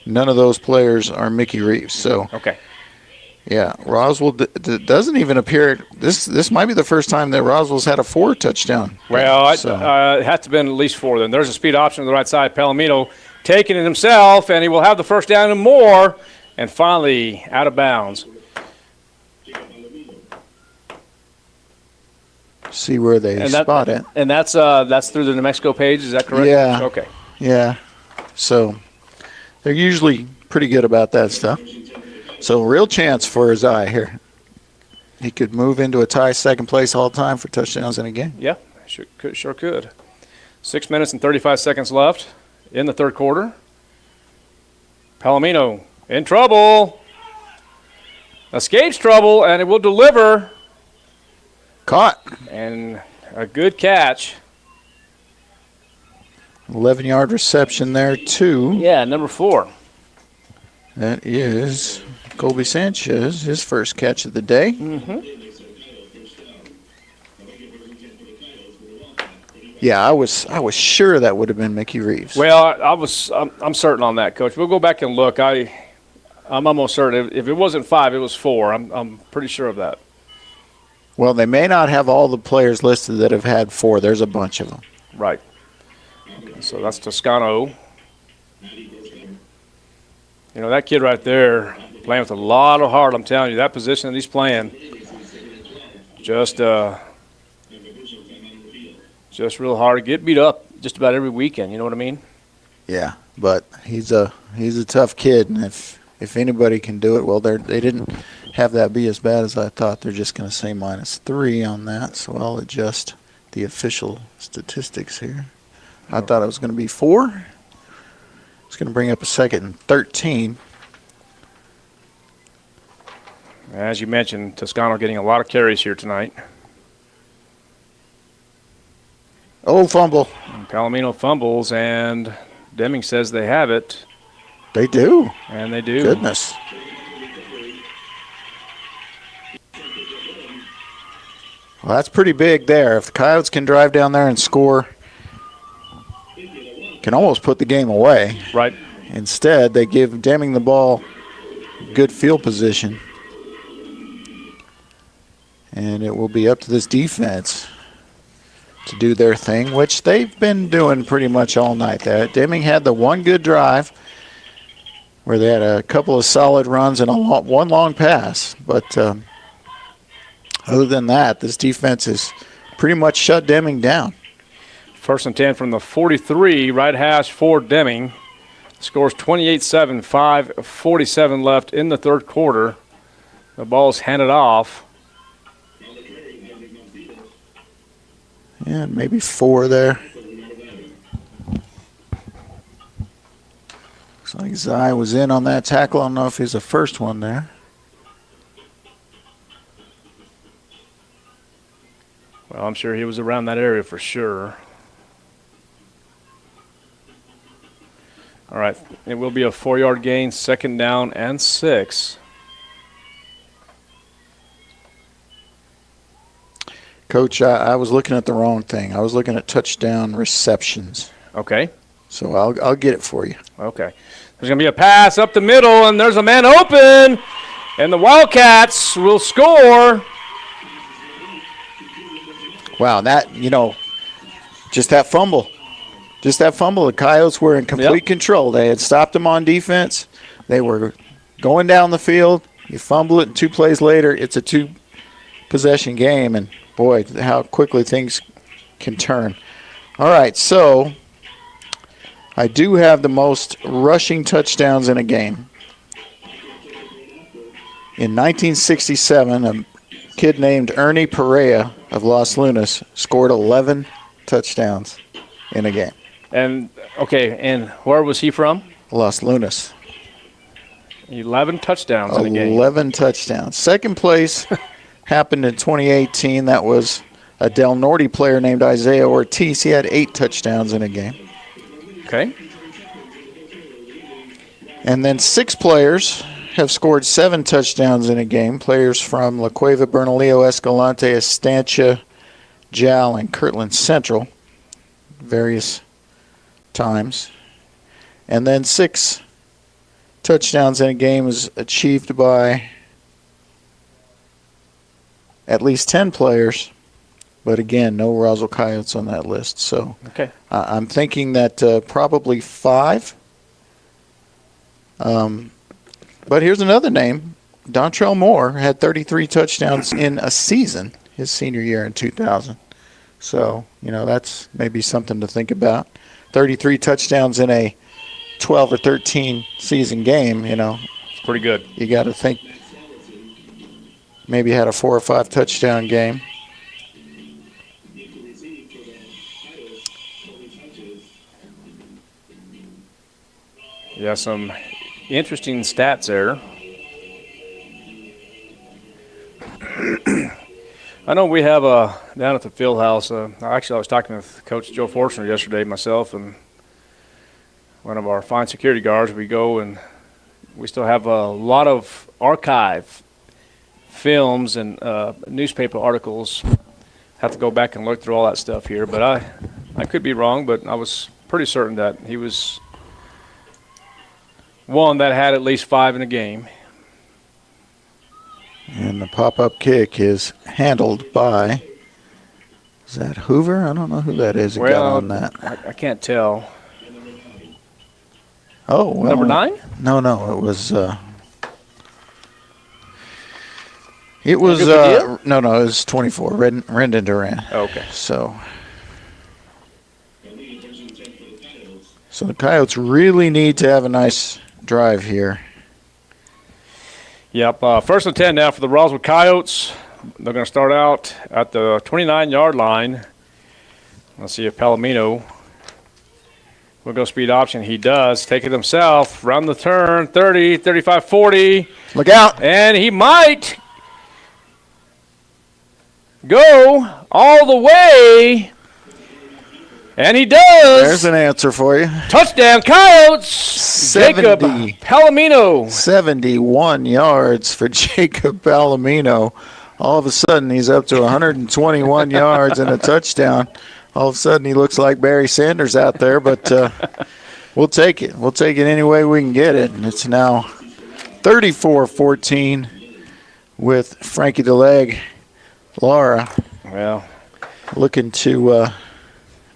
none of those players are Mickey Reeves. So, okay. Yeah, Roswell doesn't even appear. This might be the first time that Roswell's had a 4 touchdown. Well, it has to have been at least 4 then. There's a speed option on the right side. Palamino taking it himself, and he will have the first down and more. And finally, out of bounds. See where they spot it. And that's through the New Mexico page, is that correct? Yeah. Okay. Yeah. So they're usually pretty good about that stuff. So real chance for his eye here. He could move into a tie second place all the time for touchdowns in a game. Yeah, sure could. 6 minutes and 35 seconds left in the 3rd quarter. Palamino in trouble. escapes trouble, and it will deliver. Caught. And a good catch. 11-yard reception there, too. Yeah, number 4. That is Colby Sanchez, his first catch of the day. Mm-hmm. Yeah, I was sure that would have been Mickey Reeves. Well, I'm certain on that, Coach. We'll go back and look. I'm almost certain. If it wasn't 5, it was 4. I'm pretty sure of that. Well, they may not have all the players listed that have had 4. There's a bunch of them. Right. Okay, so that's Toscano. You know, that kid right there playing with a lot of heart, I'm telling you. That position that he's playing, just real hard. Get beat up just about every weekend, you know what I mean? Yeah, but he's a tough kid, and if anybody can do it, well, they didn't have that be as bad as I thought. They're just going to say -3 on that, so I'll adjust the official statistics here. I thought it was going to be 4. It's going to bring up a 2nd and 13. As you mentioned, Toscano getting a lot of carries here tonight. Oh, fumble. And Palamino fumbles, and Deming says they have it. They do. And they do. Goodness. Well, that's pretty big there. If the Coyotes can drive down there and score, can almost put the game away. Right. Instead, they give Deming the ball, good field position. And it will be up to this defense to do their thing, which they've been doing pretty much all night. Deming had the one good drive where they had a couple of solid runs and one long pass. But other than that, this defense has pretty much shut Deming down. 1st and 10 from the 43, right hash for Deming. Scores 28-7, 5:47 left in the third quarter. The ball's handed off. Yeah, maybe 4 there. Looks like Zai was in on that tackle. I don't know if he's the first one there. Well, I'm sure he was around that area for sure. All right, it will be a 4-yard gain, 2nd down and 6. Coach, I was looking at the wrong thing. I was looking at touchdown receptions. Okay. So I'll get it for you. Okay. There's going to be a pass up the middle, and there's a man open, and the Wildcats will score. Wow, just that fumble. Just that fumble. The Coyotes were in complete control. They had stopped them on defense. They were going down the field. You fumble it, and 2 plays later, it's a 2-possession game, and boy, how quickly things can turn. All right, so I do have the most rushing touchdowns in a game. In 1967, a kid named Ernie Perea of Los Lunas scored 11 touchdowns in a game. And, okay, and where was he from? Los Lunas. 11 touchdowns in a game. 11 touchdowns. Second place happened in 2018. That was a Del Norte player named Isaiah Ortiz. He had 8 touchdowns in a game. Okay. And then 6 players have scored 7 touchdowns in a game. Players from La Cueva, Bernalillo, Escalante, Estancia, Jal, and Kirtland Central. Various times. And then 6 touchdowns in a game is achieved by at least 10 players. But again, no Roswell Coyotes on that list. So okay. I'm thinking that probably 5. But here's another name. Dontrell Moore had 33 touchdowns in a season his senior year in 2000. So, that's maybe something to think about. 33 touchdowns in a 12 or 13 season game, It's pretty good. You got to think maybe had a 4 or 5 touchdown game. Yeah, some interesting stats there. I know we have down at the field house. Actually, I was talking with Coach Joe Fortner yesterday, myself and one of our fine security guards. We go and we still have a lot of archive films and newspaper articles. Have to go back and look through all that stuff here, but I could be wrong, but I was pretty certain that he was one that had at least 5 in a game. And the pop-up kick is handled by, is that Hoover? I don't know who that is. Got on that. I can't tell. Oh, well, number 9? No, it was. It was no, it was 24. Rendon Duran. Okay. So the Coyotes really need to have a nice drive here. Yep. First and 10 now for the Roswell Coyotes. They're going to start out at the 29-yard line. Let's see if Palamino will go speed option. He does. Take it himself. Round the turn. 30, 35, 40. Look out. And he might go all the way. And he does. There's an answer for you. Touchdown, Coyotes. Jacob Palamino. 71 yards for Jacob Palamino. All of a sudden, he's up to 121 yards and a touchdown. All of a sudden, he looks like Barry Sanders out there, but we'll take it. We'll take it any way we can get it. And it's now 34-14 with Frankie the Leg. Laura, well, looking to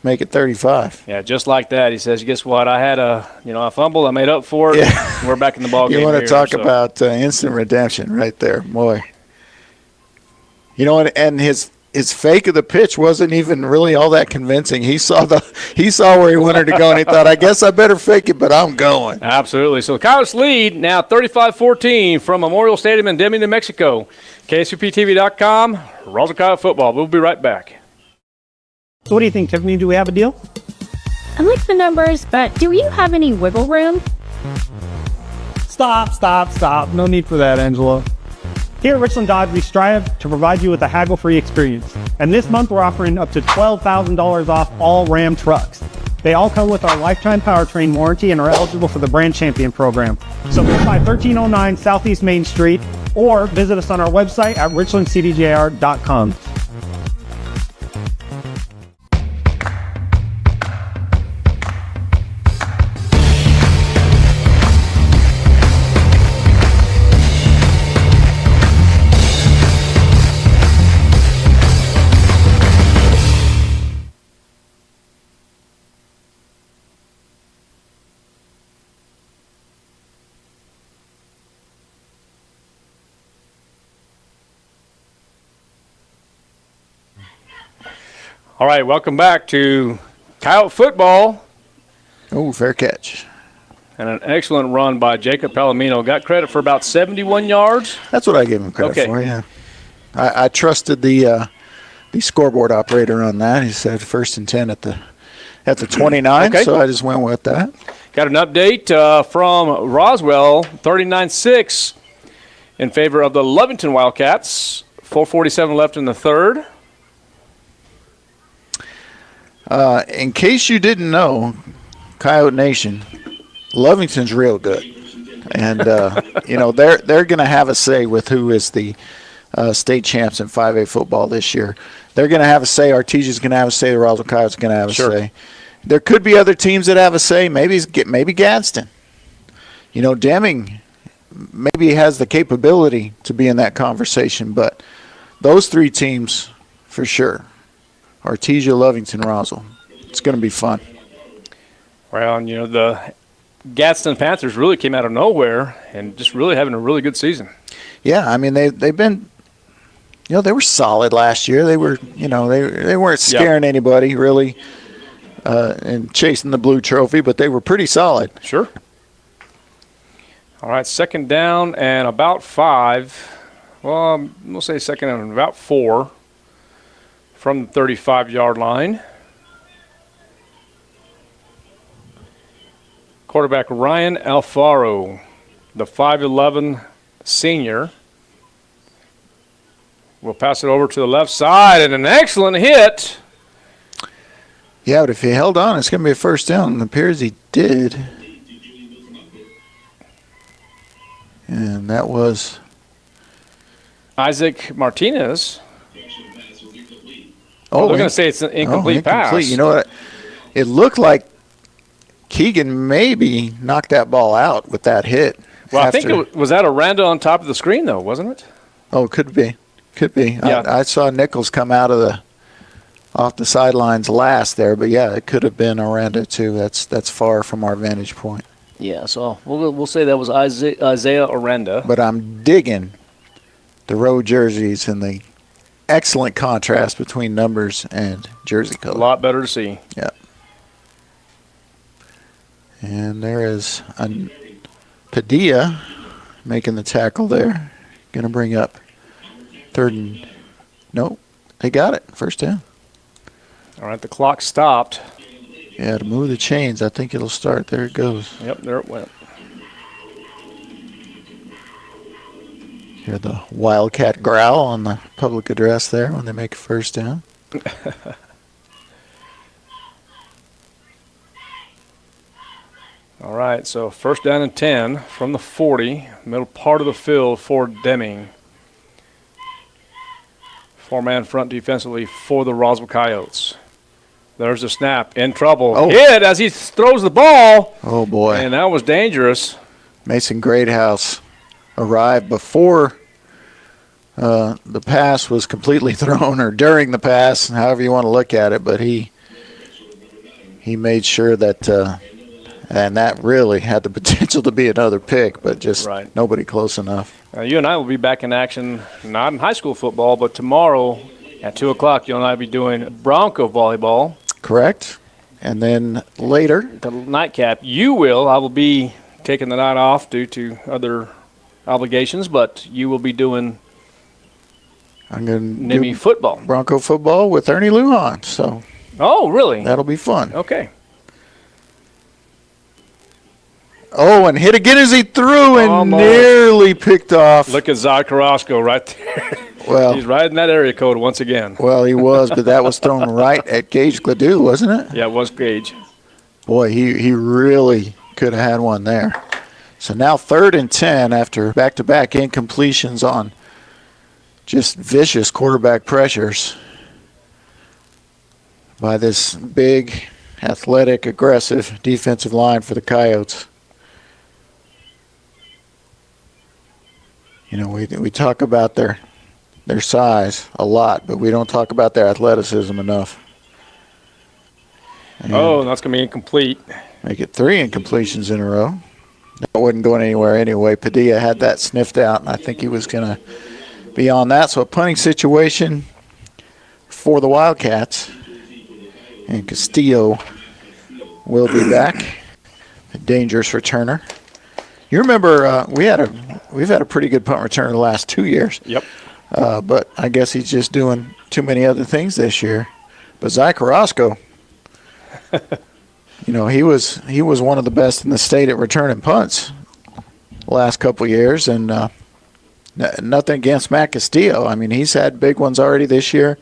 make it 35. Yeah, just like that. He says, guess what? I had a fumble. I made up for it. Yeah. We're back in the ball game. You want to here, talk about instant redemption right there, boy. And his fake of the pitch wasn't even really all that convincing. He saw where he wanted to go, and he thought, I guess I better fake it, but I'm going. Absolutely. So the Coyotes lead now 35-14 from Memorial Stadium in Deming, New Mexico. KSUPTV.com, Roswell Coyote Football. We'll be right back. So what do you think, Tiffany? Do we have a deal? I like the numbers, but do you have any wiggle room? Stop. No need for that, Angela. Here at Richland Dodge, we strive to provide you with a haggle-free experience. And this month, we're offering up to $12,000 off all Ram trucks. They all come with our lifetime powertrain warranty and are eligible for the Brand Champion program. So come by 1309 Southeast Main Street or visit us on our website at richlandcdjr.com. All right, welcome back to Coyote Football. Oh, fair catch. And an excellent run by Jacob Palamino. Got credit for about 71 yards. That's what I gave him credit for, yeah. I trusted the scoreboard operator on that. He said 1st and 10 at the 29, so I just went with that. Got an update from Roswell, 39-6 in favor of the Lovington Wildcats. 4:47 left in the third. In case you didn't know, Coyote Nation, Lovington's real good. And, they're going to have a say with who is the state champs in 5A football this year. They're going to have a say. Artesia's going to have a say. The Roswell Coyotes are going to have a say. There could be other teams that have a say. Maybe Gadsden. Deming maybe has the capability to be in that conversation. But those three teams, for sure. Artesia, Lovington, Roswell. It's going to be fun. Well, and the Gadsden Panthers really came out of nowhere and just really having a really good season. Yeah, I mean they've been, they were solid last year. They were, they weren't scaring anybody really, and chasing the blue trophy, but they were pretty solid. Sure. All right, second down and about 5. Well, we'll say second and about 4. From the 35-yard line. Quarterback Ryan Alfaro, the 5'11 senior. We'll pass it over to the left side, and an excellent hit. Yeah, but if he held on, it's going to be a first down. And it appears he did. And that was Isaac Martinez. Oh, they're going to say it's an incomplete pass. You know what? It looked like Keegan maybe knocked that ball out with that hit. Well, I think it was that Aranda on top of the screen, though, wasn't it? Oh, could be. Could be. Yeah. I saw Nichols come out of off the sidelines last there, but yeah, it could have been Aranda too. That's far from our vantage point. Yeah, so we'll say that was Isaiah Aranda. But I'm digging the road jerseys and the excellent contrast between numbers and jersey color. A lot better to see. Yeah. And there is Padilla making the tackle there. Going to bring up third and nope, they got it. First down. All right, the clock stopped. Yeah, to move the chains, I think it'll start. There it goes. Yep, there it went. Hear the Wildcat growl on the public address there when they make a first down. All right, so first down and 10 from the 40, middle part of the field for Deming. Four-man front defensively for the Roswell Coyotes. There's a snap. In trouble. Oh. Hit as he throws the ball. Oh, boy. And that was dangerous. Mason Greathouse arrived before the pass was completely thrown, or during the pass, however you want to look at it. But he made sure that, and that really had the potential to be another pick, but just nobody close enough. You and I will be back in action, not in high school football, but tomorrow at 2 o'clock, you and I will be doing Bronco volleyball. Correct. And then later, the nightcap. You will. I will be taking the night off due to other obligations, but you will be doing I'm going to NIMI football. Bronco football with Ernie Lujan. So. Oh, really? That'll be fun. Okay. Oh, and hit again as he threw and Almost. Nearly picked off. Look at Zod Carrasco right there. Well, he's right in that area code once again. Well, he was, but that was thrown right at Gage Gladue, wasn't it? Yeah, it was Gage. Boy, he really could have had one there. So now 3rd and 10 after back-to-back incompletions on just vicious quarterback pressures by this big, athletic, aggressive defensive line for the Coyotes. You know, we talk about their size a lot, but we don't talk about their athleticism enough. And that's going to be incomplete. Make it 3 incompletions in a row. That wasn't going anywhere anyway. Padilla had that sniffed out, and I think he was going to be on that. So a punting situation for the Wildcats. And Castillo will be back. A dangerous returner. You remember we've had a pretty good punt returner the last 2 years. Yep. But I guess he's just doing too many other things this year. But Zach Carrasco, you know, he was one of the best in the state at returning punts the last couple of years, and nothing against Matt Castillo. I mean, he's had big ones already this year.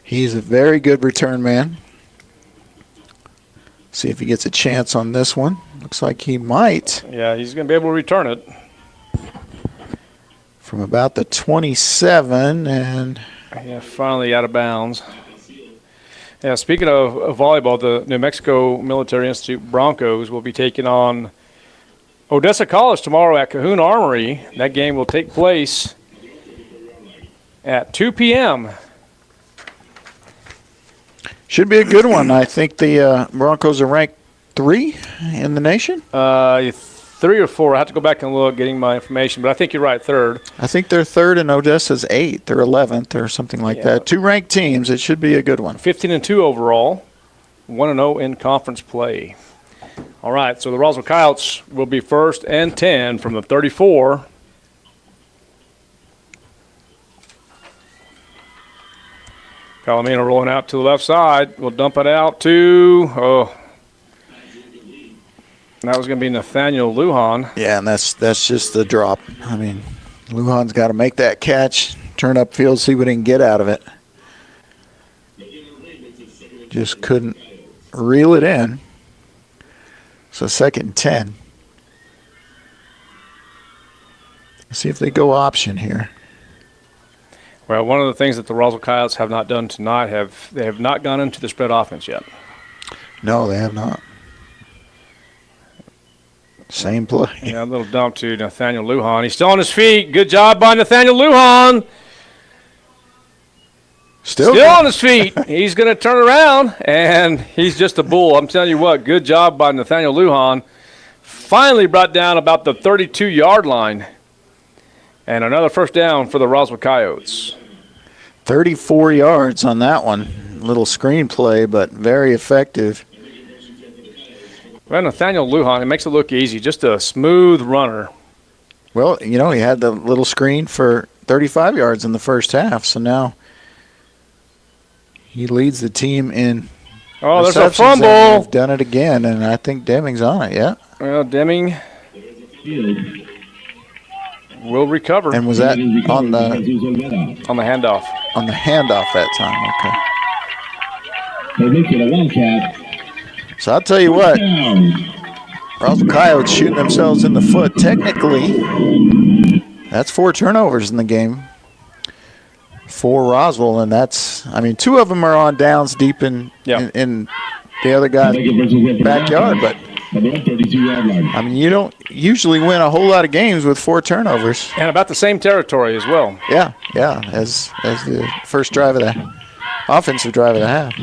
He's a very good return man. See if he gets a chance on this one. Looks like he might. Yeah, he's going to be able to return it. From about the 27, and yeah, finally out of bounds. Yeah, speaking of volleyball, the New Mexico Military Institute Broncos will be taking on Odessa College tomorrow at Cahoon Armory. That game will take place at 2 p.m. Should be a good one. I think the Broncos are ranked 3 in the nation. 3 or 4. I have to go back and look, getting my information, but I think you're right, 3rd. I think they're 3rd and Odessa's 8th or 11th or something like that. 2 ranked teams. It should be a good one. 15-2 overall, 1-0 in conference play. All right, so the Roswell Coyotes will be 1st and 10 from the 34. Palamino rolling out to the left side. We'll dump it out to, that was going to be Nathaniel Lujan. Yeah, and that's just the drop. I mean, Lujan's got to make that catch, turn upfield, see what he can get out of it. Just couldn't reel it in. So 2nd and 10. Let's see if they go option here. Well, one of the things that the Roswell Coyotes have not done tonight, they have not gone into the spread offense yet. No, they have not. Same play. Yeah, a little dump to Nathaniel Lujan. He's still on his feet. Good job by Nathaniel Lujan. Still on his feet. He's going to turn around, and he's just a bull. I'm telling you what, good job by Nathaniel Lujan. Finally brought down about the 32-yard line. And another first down for the Roswell Coyotes. 34 yards on that one. Little screenplay, but very effective. Well, Nathaniel Lujan, it makes it look easy. Just a smooth runner. Well, he had the little screen for 35 yards in the first half, so now he leads the team in. Oh, there's a fumble. We've done it again, and I think Deming's on it, yeah. Well, Deming will recover. And was that on the handoff? On the handoff that time, okay. So I'll tell you what, Roswell Coyotes shooting themselves in the foot. Technically, that's 4 turnovers in the game for Roswell, and that's, 2 of them are on downs deep in the other guy's backyard, but you don't usually win a whole lot of games with 4 turnovers. And about the same territory as well. Yeah, as the first drive of the offensive drive of the half.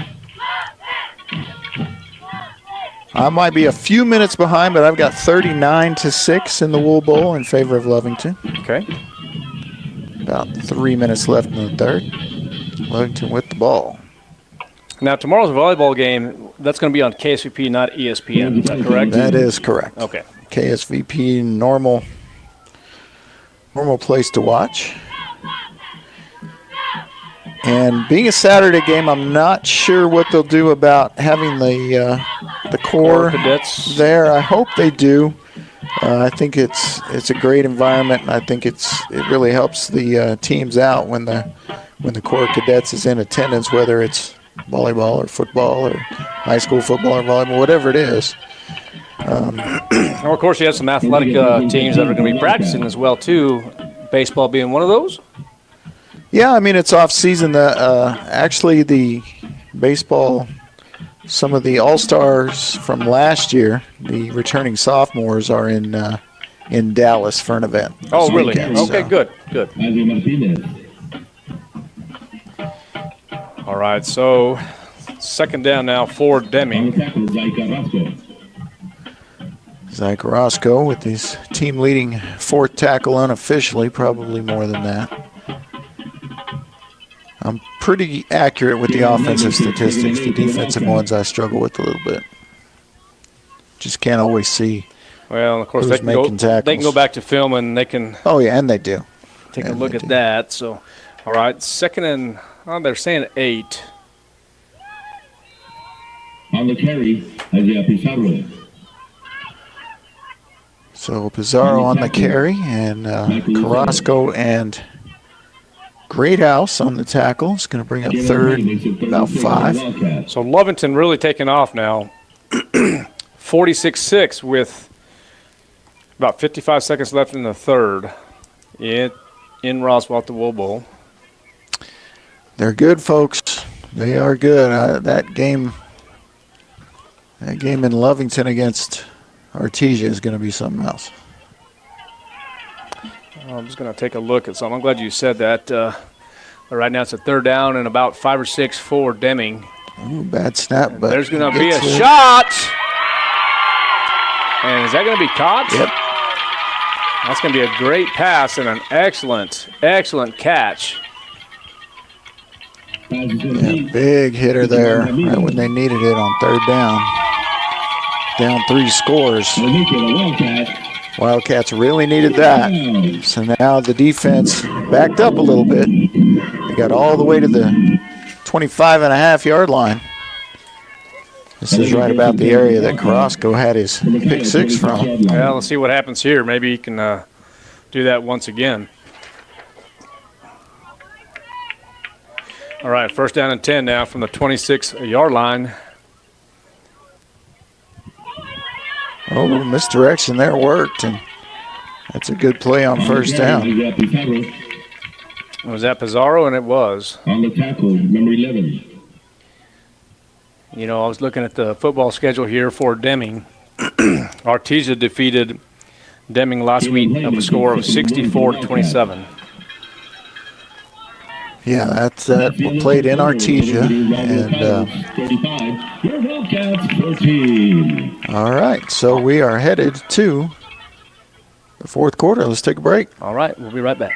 I might be a few minutes behind, but I've got 39-6 in the Wool Bowl in favor of Lovington. Okay. About 3 minutes left in the third. Lovington with the ball. Now, tomorrow's volleyball game, that's going to be on KSVP, not ESPN. Is that correct? That is correct. Okay. KSVP, normal place to watch. And being a Saturday game, I'm not sure what they'll do about having the core cadets there. I hope they do. I think it's a great environment, and I think it really helps the teams out when the core cadets is in attendance, whether it's volleyball or football or high school football or volleyball, whatever it is. Well, of course, you have some athletic teams that are going to be practicing as well, too. Baseball being one of those. Yeah, it's off season. Actually, the baseball, some of the all-stars from last year, the returning sophomores, are in Dallas for an event. Oh, really? Weekend, okay, so. Good. All right, so 2nd down now for Deming. Zach Roscoe with his team-leading 4th tackle unofficially, probably more than that. I'm pretty accurate with the offensive statistics. The defensive ones I struggle with a little bit. Just can't always see. Well, of course, who's making tackles. They can go back to film and they can. Oh yeah, and they do. Take a look at that. So, all right, 2nd and they're saying 8. On the carry, Isaiah Pizarro. So Pizarro on the carry, and Carrasco and Greathouse on the tackle. It's going to bring up 3rd, about 5. So Lovington really taking off now. 46-6 with about 55 seconds left in the third. In Roswell at the Wool Bowl. They're good, folks. They are good. That game in Lovington against Artesia is going to be something else. I'm just going to take a look at something. I'm glad you said that. Right now it's a 3rd down and about 5 or 6 for Deming. Ooh, bad snap, but there's going to be a shot. And is that going to be caught? Yep. That's going to be a great pass and an excellent catch. Yeah, big hitter there right when they needed it on 3rd down. Down 3 scores. Wildcats really needed that. So now the defense backed up a little bit. They got all the way to the 25.5-yard line. This is right about the area that Carrasco had his pick 6 from. Well, let's see what happens here. Maybe he can do that once again. All right, first down and 10 now from the 26-yard line. Oh, a little misdirection there worked, and that's a good play on first down. Was that Pizarro? And it was. On the tackle, number 11. You know, I was looking at the football schedule here for Deming. Artesia defeated Deming last week of a score of 64-27. Yeah, that's played in Artesia. And, Your Wildcats 14. all right, so we are headed to the fourth quarter. Let's take a break. All right, we'll be right back.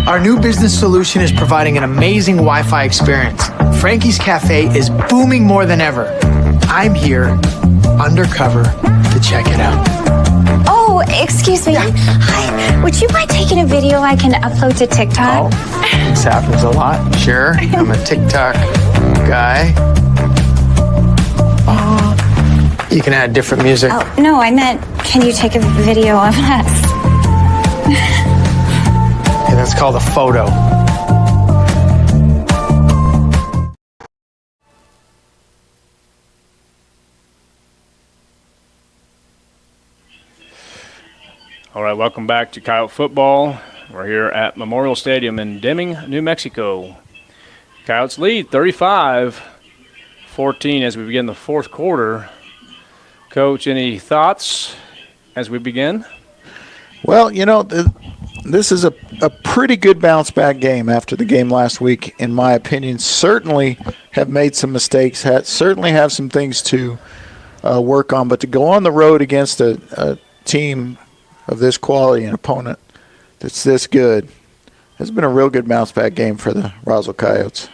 Our new business solution is providing an amazing Wi-Fi experience. Frankie's Cafe is booming more than ever. I'm here, undercover, to check it out. Oh, excuse me. Hi. Would you mind taking a video I can upload to TikTok? This happens a lot. Sure, I'm a TikTok guy. You can add different music. Oh, no, I meant, can you take a video of us? And that's called a photo. All right, welcome back to Coyote Football. We're here at Memorial Stadium in Deming, New Mexico. Coyotes lead 35-14 as we begin the fourth quarter. Coach, any thoughts as we begin? Well, you know, this is a pretty good bounce-back game after the game last week, in my opinion. Certainly have made some mistakes, certainly have some things to work on, but to go on the road against a team of this quality, an opponent that's this good, has been a real good bounce-back game for the Roswell Coyotes.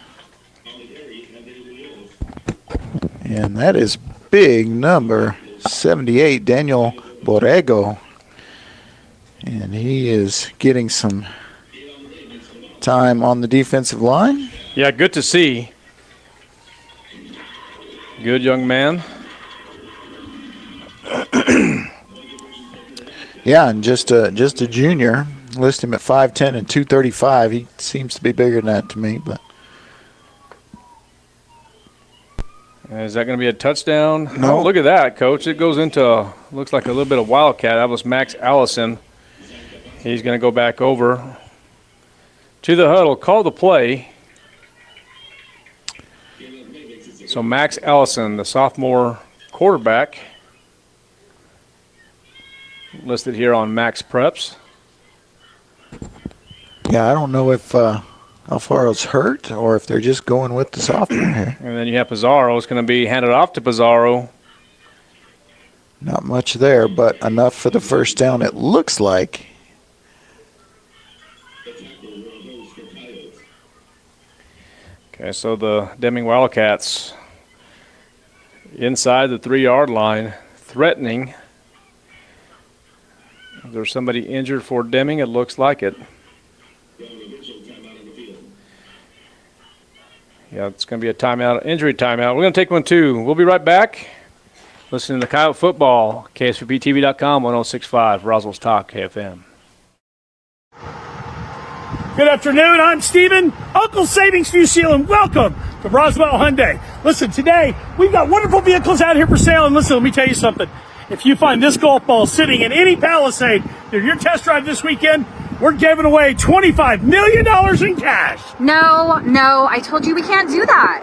And that is big number 78, Daniel Borrego. And he is getting some time on the defensive line. Yeah, good to see. Good young man. Yeah, and just a junior. List him at 5'10" and 235. He seems to be bigger than that to me, but is that going to be a touchdown? No. Oh, look at that, Coach. It goes into, looks like a little bit of Wildcat. That was Max Allison. He's going to go back over to the huddle, call the play. So Max Allison, the sophomore quarterback, listed here on Max Preps. yeah, I don't know if Alfaro's hurt or if they're just going with the sophomore here. And then you have Pizarro. It's going to be handed off to Pizarro. Not much there, but enough for the first down, it looks like. Okay, so the Deming Wildcats inside the 3-yard line, threatening. Is there somebody injured for Deming? It looks like it. Yeah, it's going to be a timeout, injury timeout. We're going to take one too. We'll be right back. Listening to Coyote Football, KSVPTV.com, 106.5, Roswell's Talk, KFM. Good afternoon. I'm Steven, Uncle Savings View Seal, and welcome to Roswell Hyundai. Listen, today we've got wonderful vehicles out here for sale, and listen, let me tell you something. If you find this golf ball sitting in any Palisade during your test drive this weekend, we're giving away $25 million in cash. No, I told you we can't do that.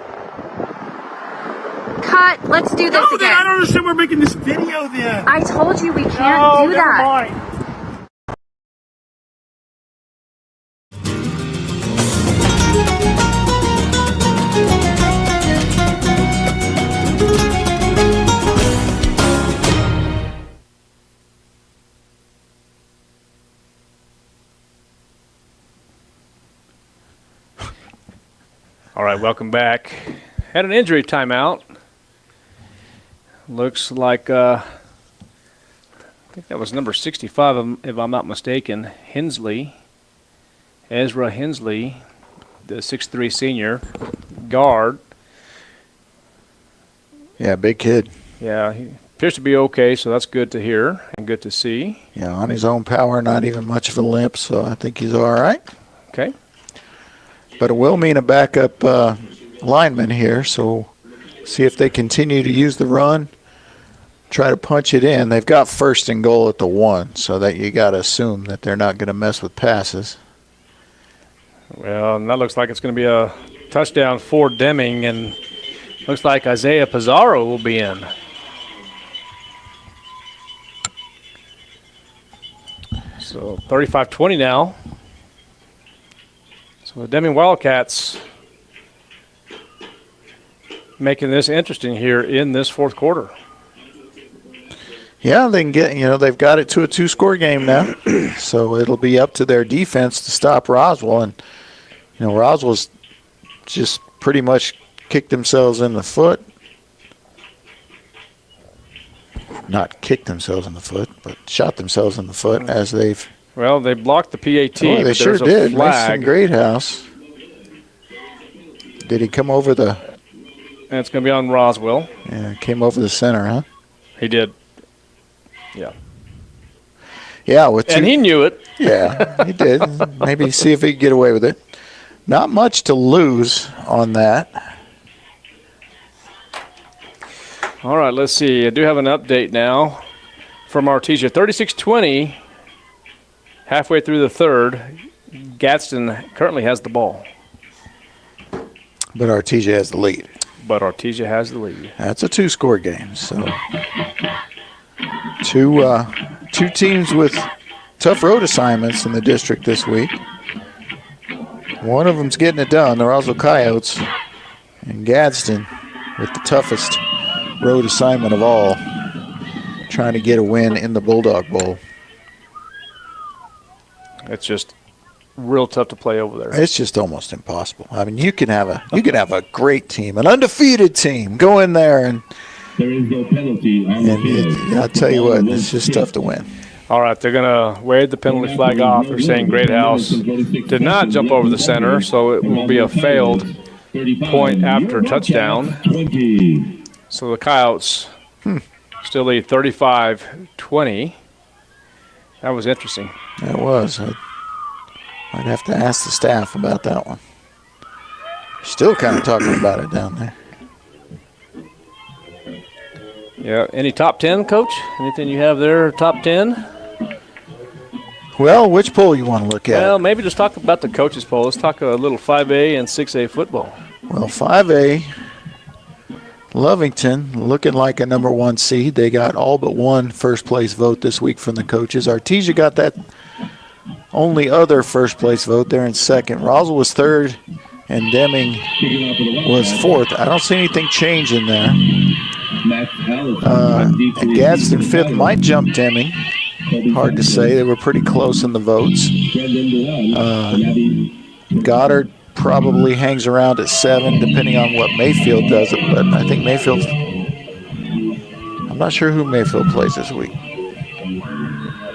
Cut. Let's do this again. I don't understand. We're making this video then. I told you we can't do never that. mind. All right, welcome back. Had an injury timeout. Looks like, I think that was number 65, if I'm not mistaken, Hensley. Ezra Hensley, the 6'3" senior guard. Yeah, big kid. Yeah, he appears to be okay, so that's good to hear and good to see. Yeah, on his own power, not even much of a limp, so I think he's all right. Okay. But it will mean a backup lineman here, so see if they continue to use the run, try to punch it in. They've got 1st and goal at the 1, so that you got to assume that they're not going to mess with passes. Well, and that looks like it's going to be a touchdown for Deming, and looks like Isaiah Pizarro will be in. So 35-20 now. So the Deming Wildcats making this interesting here in this 4th quarter. Yeah, they can get, they've got it to a 2-score game now. So it'll be up to their defense to stop Roswell. And, Roswell's just pretty much kicked themselves in the foot. Not kicked themselves in the foot, but shot themselves in the foot as they've. Well, they blocked the PAT. Oh, they sure did. Flag. Mason Greathouse. Did he come over the? And it's going to be on Roswell. Yeah, came over the center, huh? He did. Yeah. Yeah, and he knew it. Yeah, he did. Maybe see if he could get away with it. Not much to lose on that. All right, let's see. I do have an update now from Artesia. 36-20, halfway through the 3rd. Gadsden currently has the ball. But Artesia has the lead. That's a 2-score game. So two teams with tough road assignments in the district this week. One of them's getting it done, the Roswell Coyotes, and Gadsden with the toughest road assignment of all, trying to get a win in the Bulldog Bowl. It's just real tough to play over there. It's just almost impossible. I mean, you can have a great team, an undefeated team, go in there and there is no penalty on the field. I'll tell you what, it's just tough to win. All right, they're going to wave the penalty flag off. They're saying Greathouse did not jump over the center, so it will be a failed point after touchdown. So the Coyotes still lead 35-20. That was interesting. That was. I'd have to ask the staff about that one. Still kind of talking about it down there. Yeah. Any top 10, Coach? Anything you have there, top 10? Well, which poll you want to look at? Well, maybe just talk about the coaches poll. Let's talk a little 5A and 6A football. Well, 5A, Lovington looking like a number 1 seed. They got all but one first-place vote this week from the coaches. Artesia got that only other first-place vote. They're in 2nd. Roswell was 3rd, and Deming was 4th. I don't see anything changing there. And Gadsden 5th might jump Deming. Hard to say. They were pretty close in the votes. Goddard probably hangs around at 7, depending on what Mayfield does. But I think Mayfield's. I'm not sure who Mayfield plays this week.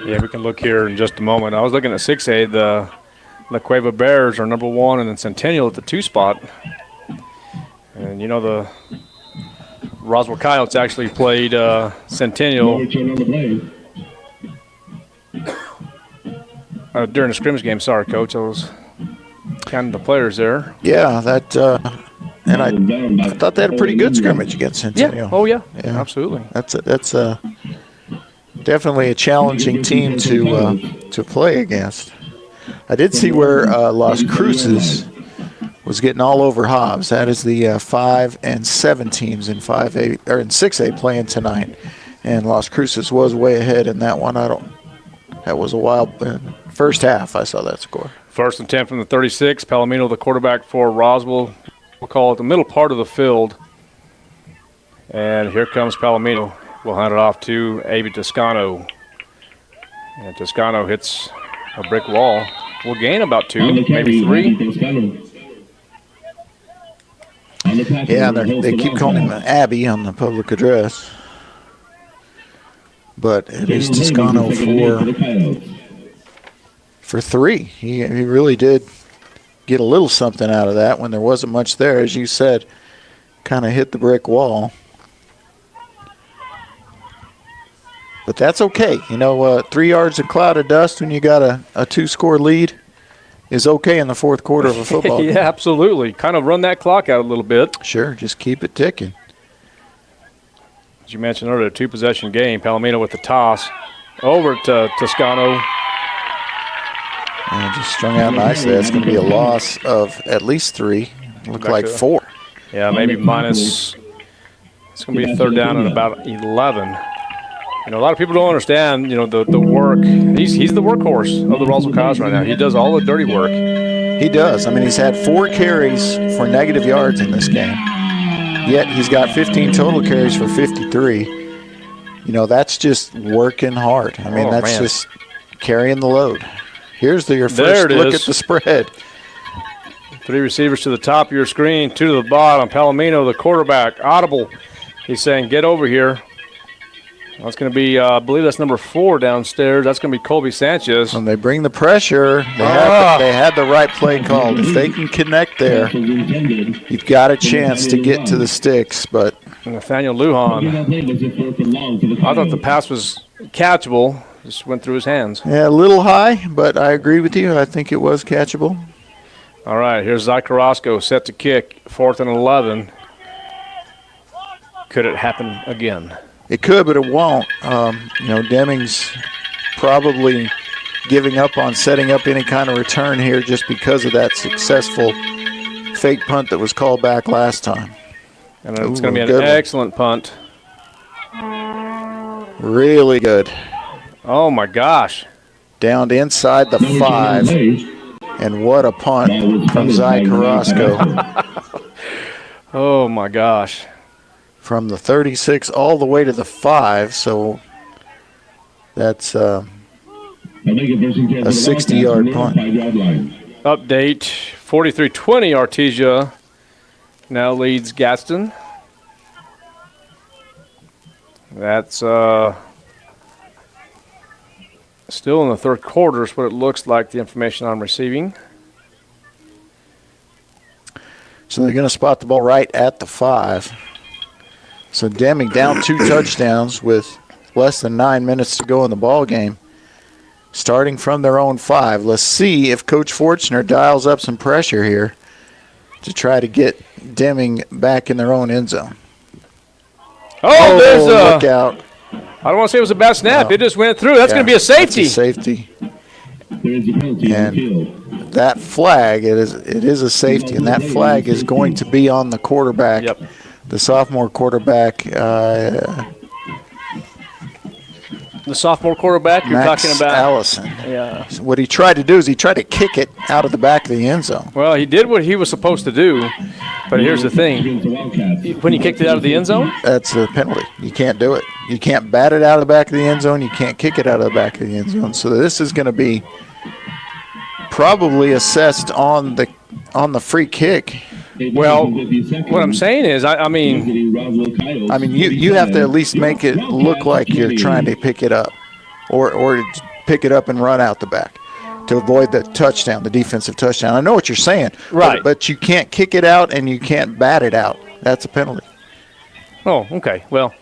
Yeah, we can look here in just a moment. I was looking at 6A. The La Cueva Bears are number 1, and then Centennial at the 2 spot. And the Roswell Coyotes actually played Centennial during the scrimmage game. Sorry, Coach. I was counting the players there. Yeah, that and I thought they had a pretty good scrimmage against Centennial. Yeah. Oh yeah. Absolutely. That's definitely a challenging team to play against. I did see where Las Cruces was getting all over Hobbs. That is the 5 and 7 teams in 5A or in 6A playing tonight, and Las Cruces was way ahead in that one. That was a wild first half. I saw that score. 1st and 10 from the 36. Palamino, the quarterback for Roswell. We'll call it the middle part of the field. And here comes Palamino. We'll hand it off to Avi Toscano. And Toscano hits a brick wall. We'll gain about 2, maybe 3. Yeah, they keep calling him Abby on the public address. But it is Toscano for 3. He really did get a little something out of that when there wasn't much there. As you said, kind of hit the brick wall. But that's okay. 3 yards of cloud of dust when you got a 2-score lead. is okay in the fourth quarter of a football game. Yeah, absolutely. Kind of run that clock out a little bit. Sure, just keep it ticking. As you mentioned earlier, 2-possession game. Palamino with the toss over to Toscano. And just strung out nicely. That's going to be a loss of at least 3. Look like 4. Yeah, maybe minus. It's going to be a third down at about 11. You know, a lot of people don't understand, you know, the work. He's the workhorse of the Roswell Coyotes right now. He does all the dirty work. He does. I mean, he's had 4 carries for negative yards in this game. Yet he's got 15 total carries for 53. You know, that's just working hard. I mean, that's just carrying the load. Here's your first look at the spread. 3 receivers to the top of your screen, 2 to the bottom. Palamino, the quarterback, audible. He's saying, get over here. That's going to be, I believe that's number 4 downstairs. That's going to be Colby Sanchez. When they bring the pressure, they had the right play called. If they can connect there, you've got a chance to get to the sticks. But Nathaniel Lujan, I thought the pass was catchable. Just went through his hands. Yeah, a little high, but I agree with you. I think it was catchable. All right, here's Zy Carrasco set to kick, 4th and 11. Could it happen again? It could, but it won't. You know, Deming's probably giving up on setting up any kind of return here just because of that successful fake punt that was called back last time. And it's going to be an excellent punt. Really good. Oh, my gosh. Down to inside the 5. And what a punt from Zy Carrasco. Oh, my gosh. From the 36 all the way to the 5, so that's a 60-yard punt. Update, 43-20, Artesia now leads Gaston. That's still in the third quarter is what it looks like, the information I'm receiving. So they're going to spot the ball right at the 5. So Deming down 2 touchdowns with less than 9 minutes to go in the ball game, starting from their own 5. Let's see if Coach Fortner dials up some pressure here to try to get Deming back in their own end zone. Oh, there's look out. I don't want to say it was a bad snap. It just went through. That's going to be a safety. That's a safety. And that flag, it is a safety, and that flag is going to be on the quarterback. Yep. The sophomore quarterback. The sophomore quarterback you're Max talking about? Allison. Yeah. So what he tried to do is he tried to kick it out of the back of the end zone. Well, he did what he was supposed to do, but here's the thing. When he kicked it out of the end zone? That's a penalty. You can't do it. You can't bat it out of the back of the end zone. You can't kick it out of the back of the end zone. So this is going to be probably assessed on the free kick. Well, what I'm saying is, I mean, you have to at least make it look like you're trying to pick it up, or pick it up and run out the back to avoid the touchdown, the defensive touchdown. I know what you're saying, right? But you can't kick it out and you can't bat it out. That's a penalty. Oh, okay. Well,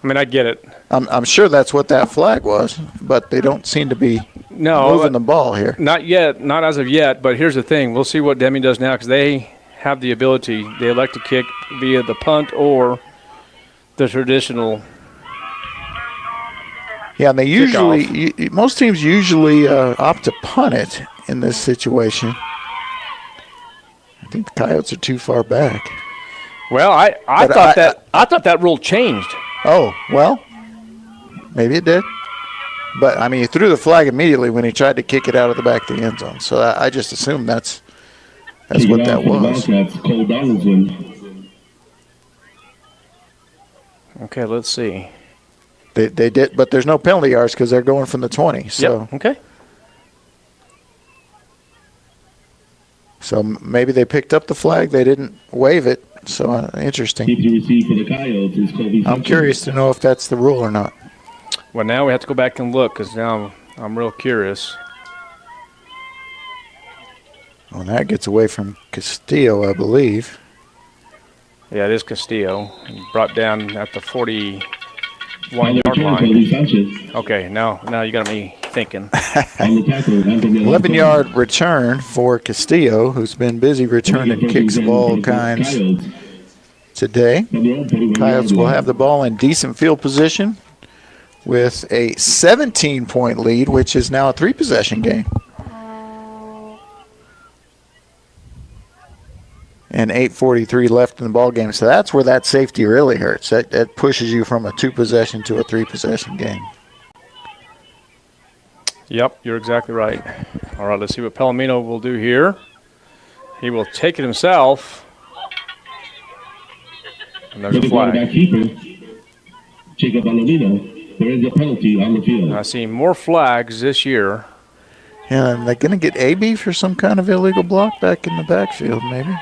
I mean, I get it. I'm sure that's what that flag was, but they don't seem to be moving the ball here. Not yet, not as of yet, but here's the thing. We'll see what Deming does now because they have the ability. They elect to kick via the punt or the traditional Yeah, and they usually, most teams usually opt to punt it in this situation. I think the Coyotes are too far back. Well, I thought that rule changed. Oh, well, maybe it did. But, I mean, he threw the flag immediately when he tried to kick it out of the back of the end zone. So I just assumed that's what that was. Okay, let's see. They did, but there's no penalty yards because they're going from the 20. So. Yep. Okay. So maybe they picked up the flag. They didn't wave it. So interesting. I'm curious to know if that's the rule or not. Well, now we have to go back and look because now I'm real curious. Well, that gets away from Castillo, I believe. Yeah, it is Castillo. Brought down at the 41-yard line. Okay, now you got me thinking. 11-yard return for Castillo, who's been busy returning kicks of all kinds today. Coyotes will have the ball in decent field position with a 17-point lead, which is now a 3-possession game. And 8:43 left in the ball game. So that's where that safety really hurts. That pushes you from a 2-possession to a 3-possession game. Yep, you're exactly right. All right, let's see what Palamino will do here. He will take it himself. And there's a flag. There is a penalty on the field. I see more flags this year. Yeah, and they're going to get AB for some kind of illegal block back in the backfield, maybe.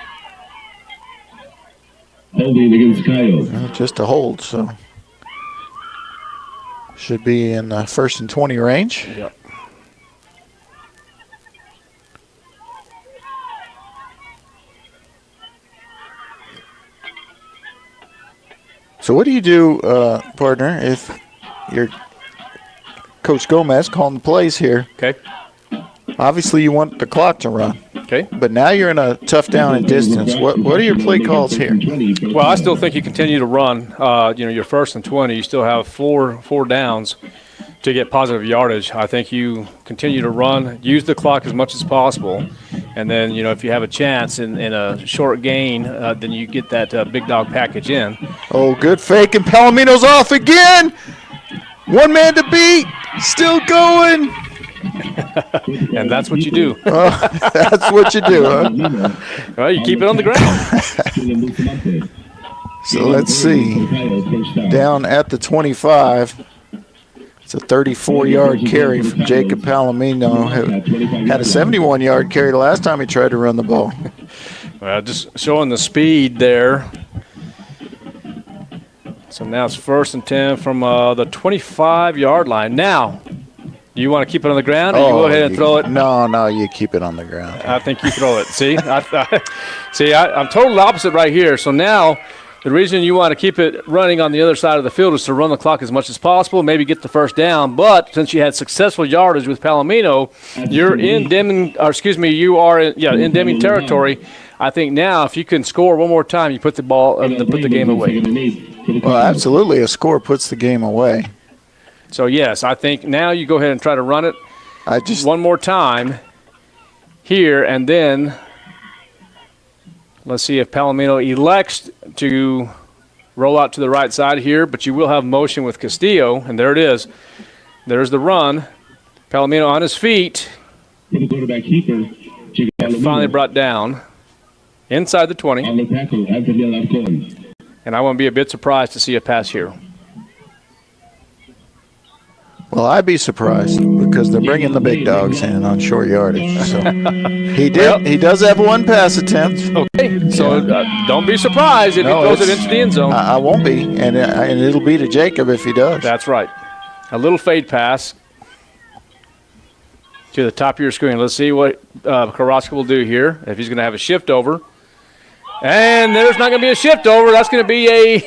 Holding against Coyotes. Just a hold, so should be in 1st and 20 range. Yep. So what do you do, partner, if you're Coach Gomez calling the plays here? Okay. Obviously, you want the clock to run. Okay. But now you're in a tough down and distance. What are your play calls here? Well, I still think you continue to run. Your 1st and 20, you still have four downs to get positive yardage. I think you continue to run, use the clock as much as possible, and then if you have a chance in a short gain, then you get that big dog package in. Oh, good fake, and Palamino's off again. One man to beat, still going. And that's what you do. That's what you do, huh? Well, you keep it on the ground. So let's see. Down at the 25. It's a 34-yard carry from Jacob Palamino, who had a 71-yard carry the last time he tried to run the ball. Well, just showing the speed there. So now it's 1st and 10 from the 25-yard line. Now, do you want to keep it on the ground, or you go ahead and throw it? No, you keep it on the ground. I think you throw it. See, I'm totally opposite right here. So now, the reason you want to keep it running on the other side of the field is to run the clock as much as possible, maybe get the 1st down. But since you had successful yardage with Palamino, you're in Deming, in Deming territory. I think now, if you can score one more time, you put the game away. Well, absolutely, a score puts the game away. So yes, I think now you go ahead and try to run it. One more time here, and then let's see if Palamino elects to roll out to the right side here, but you will have motion with Castillo, and there it is. There's the run. Palamino on his feet. The quarterback keeper. And finally brought down inside the 20. On the tackle, and I won't be a bit surprised to see a pass here. Well, I'd be surprised because they're bringing the big dogs in on short yardage. So he does have one pass attempt. Okay, so don't be surprised if he throws it into the end zone. I won't be, and it'll be to Jacob if he does. That's right. A little fade pass to the top of your screen. Let's see what Carrasco will do here, if he's going to have a shift over. And there's not going to be a shift over. That's going to be a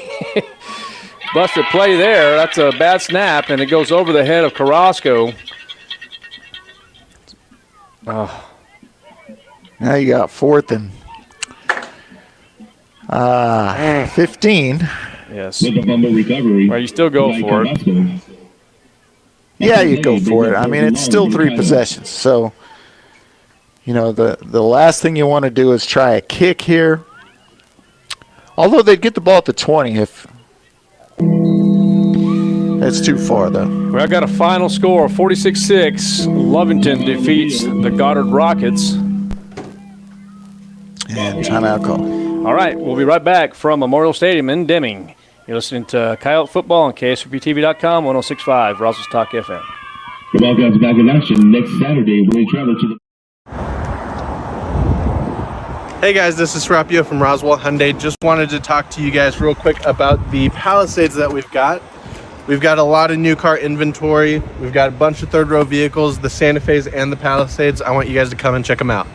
busted play there. That's a bad snap, and it goes over the head of Carrasco. Oh. Now you got 4th and 15. Yes. Well, you still go for it. Yeah, you go for it. I mean, it's still 3 possessions. So, the last thing you want to do is try a kick here. Although they'd get the ball at the 20 if it's too far, though. Well, I got a final score of 46-6. Lovington defeats the Goddard Rockets. And timeout call. All right, we'll be right back from Memorial Stadium in Deming. You're listening to Coyote Football on KSRPTV.com, 106.5, Roswell Talk FM. The Wildcats back in action next Saturday when they travel to the... Hey guys, this is Serapio from Roswell Hyundai. Just wanted to talk to you guys real quick about the Palisades that we've got. We've got a lot of new car inventory. We've got a bunch of third row vehicles, the Santa Fe's and the Palisades. I want you guys to come and check them out.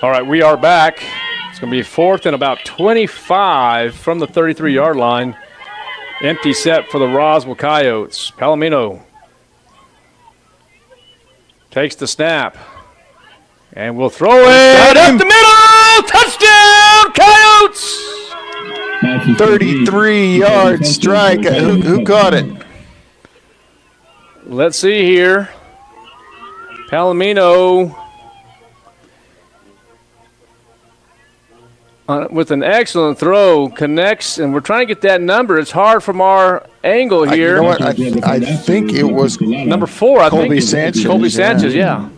All right, we are back. It's going to be 4th and about 25 from the 33-yard line. Empty set for the Roswell Coyotes. Palamino takes the snap. And we'll throw it up the middle. Touchdown, Coyotes! 33-yard strike. Who caught it? Let's see here. Palamino with an excellent throw connects, and we're trying to get that number. It's hard from our angle here. You know what? I think it was number 4. Colby Sanchez. Colby Sanchez, yeah.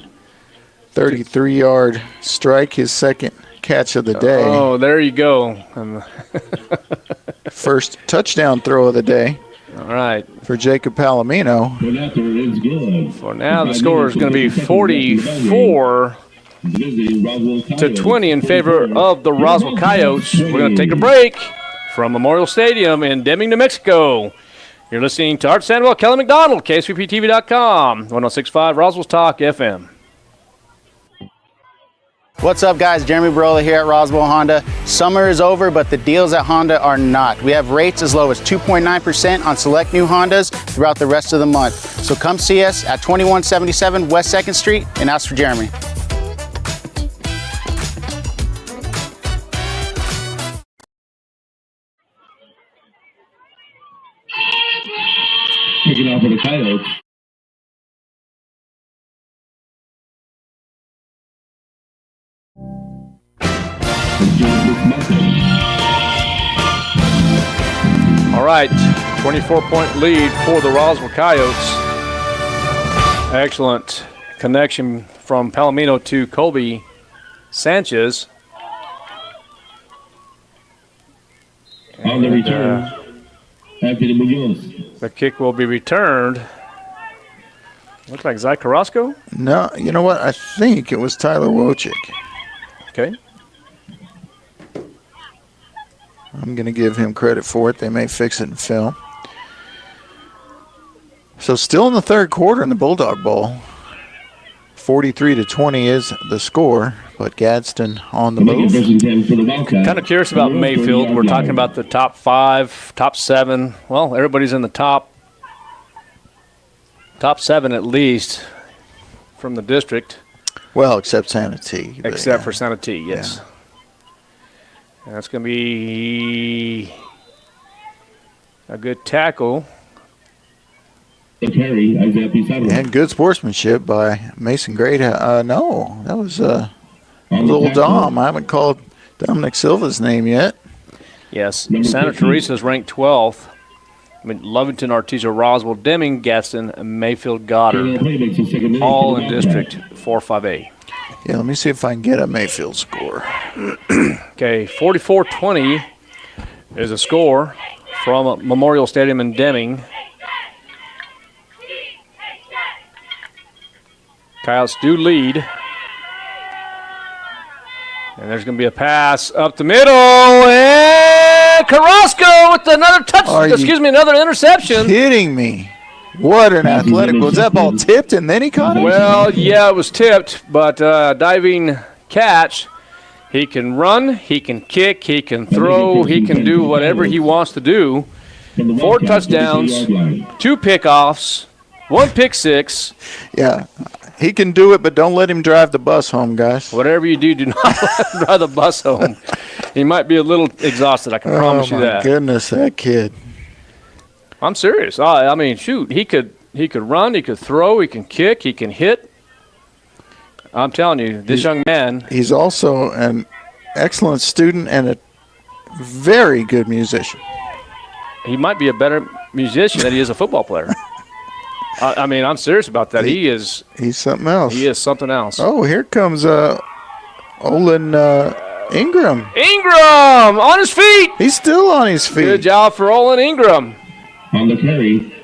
33-yard strike, his second catch of the day. Oh, there you go. First touchdown throw of the day. All right. For Jacob Palamino. For now, the score is going to be 44 to 20 in favor of the Roswell Coyotes. We're going to take a break from Memorial Stadium in Deming, New Mexico. You're listening to Art Sandwell, Kelly McDonald, KSVPTV.com, 106.5 Roswell's Talk FM. What's up, guys? Jeremy Barola here at Roswell Honda. Summer is over, but the deals at Honda are not. We have rates as low as 2.9% on select new Hondas throughout the rest of the month. So come see us at 2177 West 2nd Street and ask for Jeremy. Kicking off for the Coyotes. All right, 24-point lead for the Roswell Coyotes. Excellent connection from Palamino to Colby Sanchez. On the return, Anthony Munoz. The kick will be returned. Looks like Zach Carrasco. No, you know what? I think it was Tyler Wojcik. Okay. I'm going to give him credit for it. They may fix it in film. So still in the third quarter in the Bulldog Bowl. 43-20 is the score, but Gadsden on the move. Kind of curious about Mayfield. We're talking about the top 5, top 7. Well, everybody's in the top 7 at least from the district. Well, except Santee. Except for Santee, yes. Yeah. That's going to be a good tackle. And good sportsmanship by Mason Gray. No, that was little Dom. I haven't called Dominic Silva's name yet. Yes, Santa Teresa is ranked 12th. I mean, Lovington, Artesia, Roswell, Deming, Gadsden, Mayfield, Goddard, all in District 4-5A. Yeah, let me see if I can get a Mayfield score. Okay, 44-20 is a score from Memorial Stadium in Deming. Coyotes do lead. And there's going to be a pass up the middle. And Carrasco with another interception. Kidding me. What an athletic. Was that ball tipped and then he caught it? Well, yeah, it was tipped, but diving catch. He can run, he can kick, he can throw, he can do whatever he wants to do. 4 touchdowns, 2 pickoffs, 1 pick six. Yeah, he can do it, but don't let him drive the bus home, guys. Whatever you do, do not let him drive the bus home. He might be a little exhausted, I can promise you that. Oh, my goodness, that kid. I'm serious. I mean, shoot, he could run, he could throw, he can kick, he can hit. I'm telling you, this young man. He's also an excellent student and a very good musician. He mimight be a better musician than he is a football player. I mean, I'm serious about that. He's something else. He is something else. Oh, here comes Olin Ingram. Ingram on his feet. He's still on his feet. Good job for Olin Ingram. On the carry,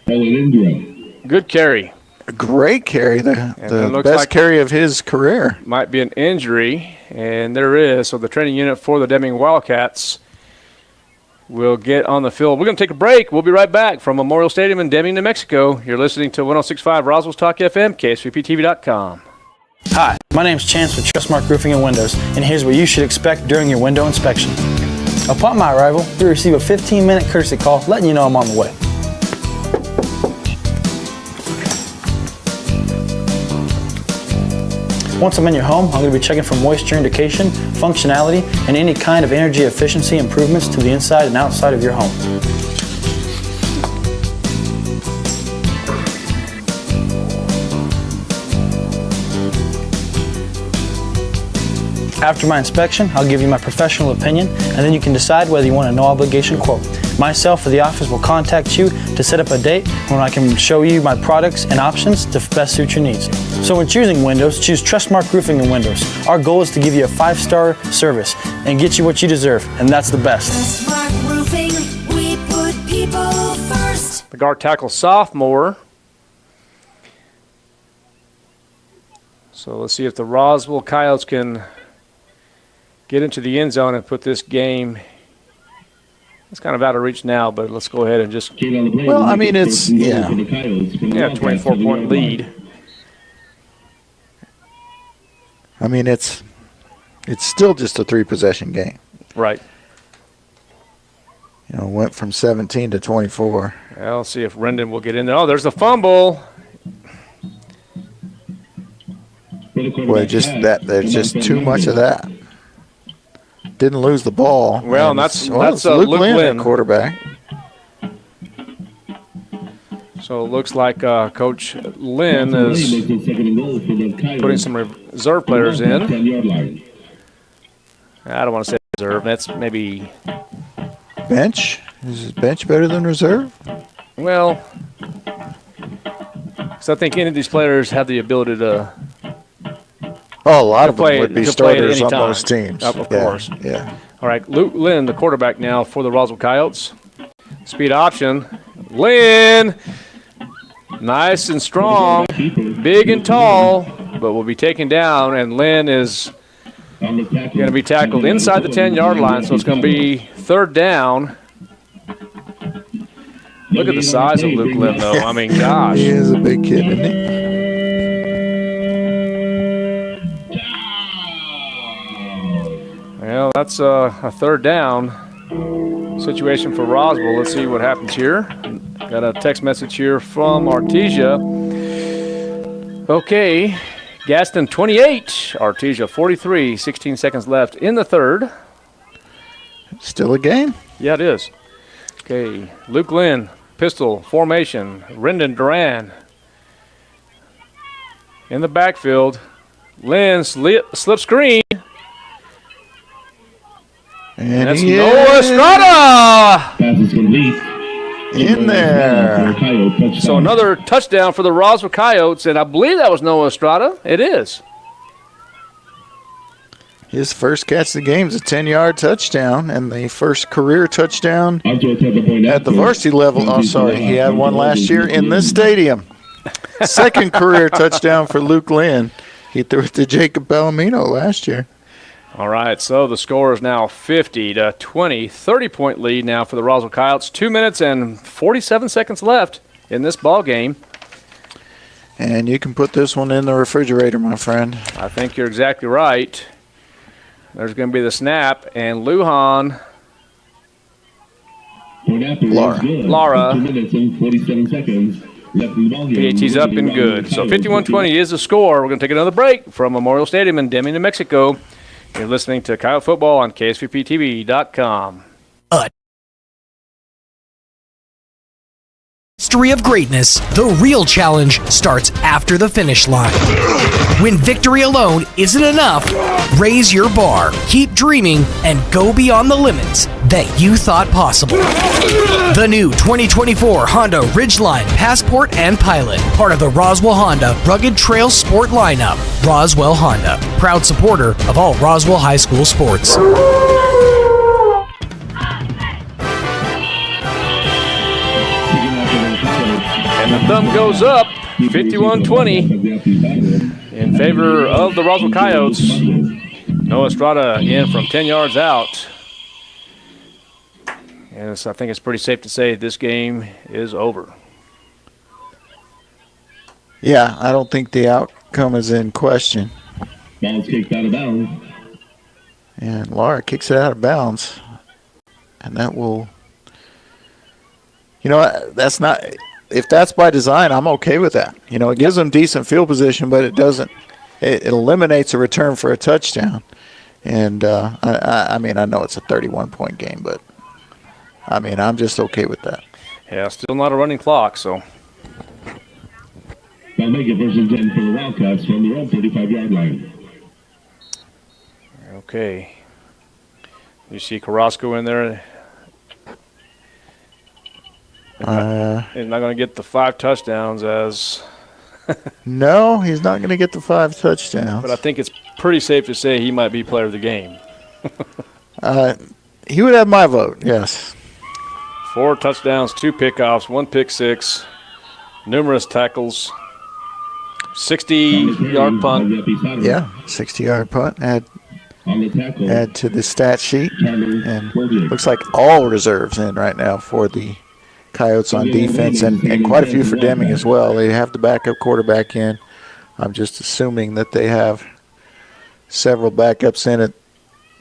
Olin Ingram. Good carry. A great carry, the best carry of his career. Might be an injury, and there is. So the training unit for the Deming Wildcats will get on the field. We're going to take a break. We'll be right back from Memorial Stadium in Deming, New Mexico. You're listening to 106.5 Roswell's Talk FM, KSVPTV.com. Hi, my name's Chance with Trustmark Roofing and Windows, and here's what you should expect during your window inspection. Upon my arrival, you'll receive a 15-minute courtesy call letting you know I'm on the way. Once I'm in your home, I'm going to be checking for moisture indication, functionality, and any kind of energy efficiency improvements to the inside and outside of your home. After my inspection, I'll give you my professional opinion, and then you can decide whether you want a no-obligation quote. Myself or the office will contact you to set up a date when I can show you my products and options to best suit your needs. So when choosing windows, choose Trustmark Roofing and Windows. Our goal is to give you a 5-star service and get you what you deserve, and that's the best. Trustmark Roofing, we put people first. The guard tackle sophomore. So let's see if the Roswell Coyotes can get into the end zone and put this game. It's kind of out of reach now, but let's go ahead and just. Well, I mean, it's, yeah. Yeah, 24-point lead. I mean, it's still just a 3-possession game. Right. You know, went from 17 to 24. Well, let's see if Rendon will get in there. Oh, there's the fumble. Well, just that, there's just too much of that. Didn't lose the ball. Well, and that's Luke Lynn, quarterback. So it looks like Coach Lynn is putting some reserve players in. I don't want to say reserve. That's maybe bench. Is bench better than reserve? Well, because I think any of these players have the ability to. Oh, a lot of them would be starters on most teams. Of course. Yeah. All right, Luke Lynn, the quarterback now for the Roswell Coyotes. Speed option. Lynn, nice and strong, big and tall, but will be taken down, and Lynn is going to be tackled inside the 10-yard line, so it's going to be 3rd down. Look at the size of Luke Lynn, though. I mean, gosh. He is a big kid, isn't he? Well, that's a 3rd down situation for Roswell. Let's see what happens here. Got a text message here from Artesia. Okay, Gaston 28, Artesia 43, 16 seconds left in the 3rd. Still a game? Yeah, it is. Okay, Luke Lynn, pistol, formation, Rendon Duran in the backfield. Lynn slip screen. And that's Noah Estrada in there. So another touchdown for the Roswell Coyotes, and I believe that was Noah Estrada. It is. His first catch of the game is a 10-yard touchdown, and the first career touchdown at the varsity level. Oh, sorry, he had one last year in this stadium. Second career touchdown for Luke Lynn. He threw it to Jacob Palamino last year. All right, so the score is now 50-20, 30-point lead now for the Roswell Coyotes. 2 minutes and 47 seconds left in this ball game. And you can put this one in the refrigerator, my friend. I think you're exactly right. There's going to be the snap, and Lujan. Lara. 2 minutes and 47 seconds. PAT's up and good. So 51-20 is the score. We're going to take another break from Memorial Stadium in Deming, New Mexico. You're listening to Coyote Football on KSVPTV.com. History of greatness, the real challenge starts after the finish line. When victory alone isn't enough, raise your bar, keep dreaming, and go beyond the limits that you thought possible. The new 2024 Honda Ridgeline, Passport, and Pilot, part of the Roswell Honda Rugged Trail Sport lineup. Roswell Honda, proud supporter of all Roswell High School sports. And the thumb goes up, 51-20 in favor of the Roswell Coyotes. Noah Estrada in from 10 yards out. And I think it's pretty safe to say this game is over. Yeah, I don't think the outcome is in question. Ball's kicked out of bounds. And Laura kicks it out of bounds. And that will, that's not, if that's by design, I'm okay with that. It gives them decent field position, but it doesn't, it eliminates a return for a touchdown. And, I know it's a 31-point game, but, I'm just okay with that. Yeah, still not a running clock, so. That'll make it first and 10 for the Wildcats from their own 35-yard line. Okay. You see Carrasco in there. He's not going to get the 5 touchdowns as. No, he's not going to get the 5 touchdowns. But I think it's pretty safe to say he might be player of the game. He would have my vote, yes. 4 touchdowns, 2 pickoffs, 1 pick six, numerous tackles, 60-yard punt. Yeah, 60-yard punt. Add to the stat sheet. And looks like all reserves in right now for the Coyotes on defense, and quite a few for Deming as well. They have the backup quarterback in. I'm just assuming that they have several backups in at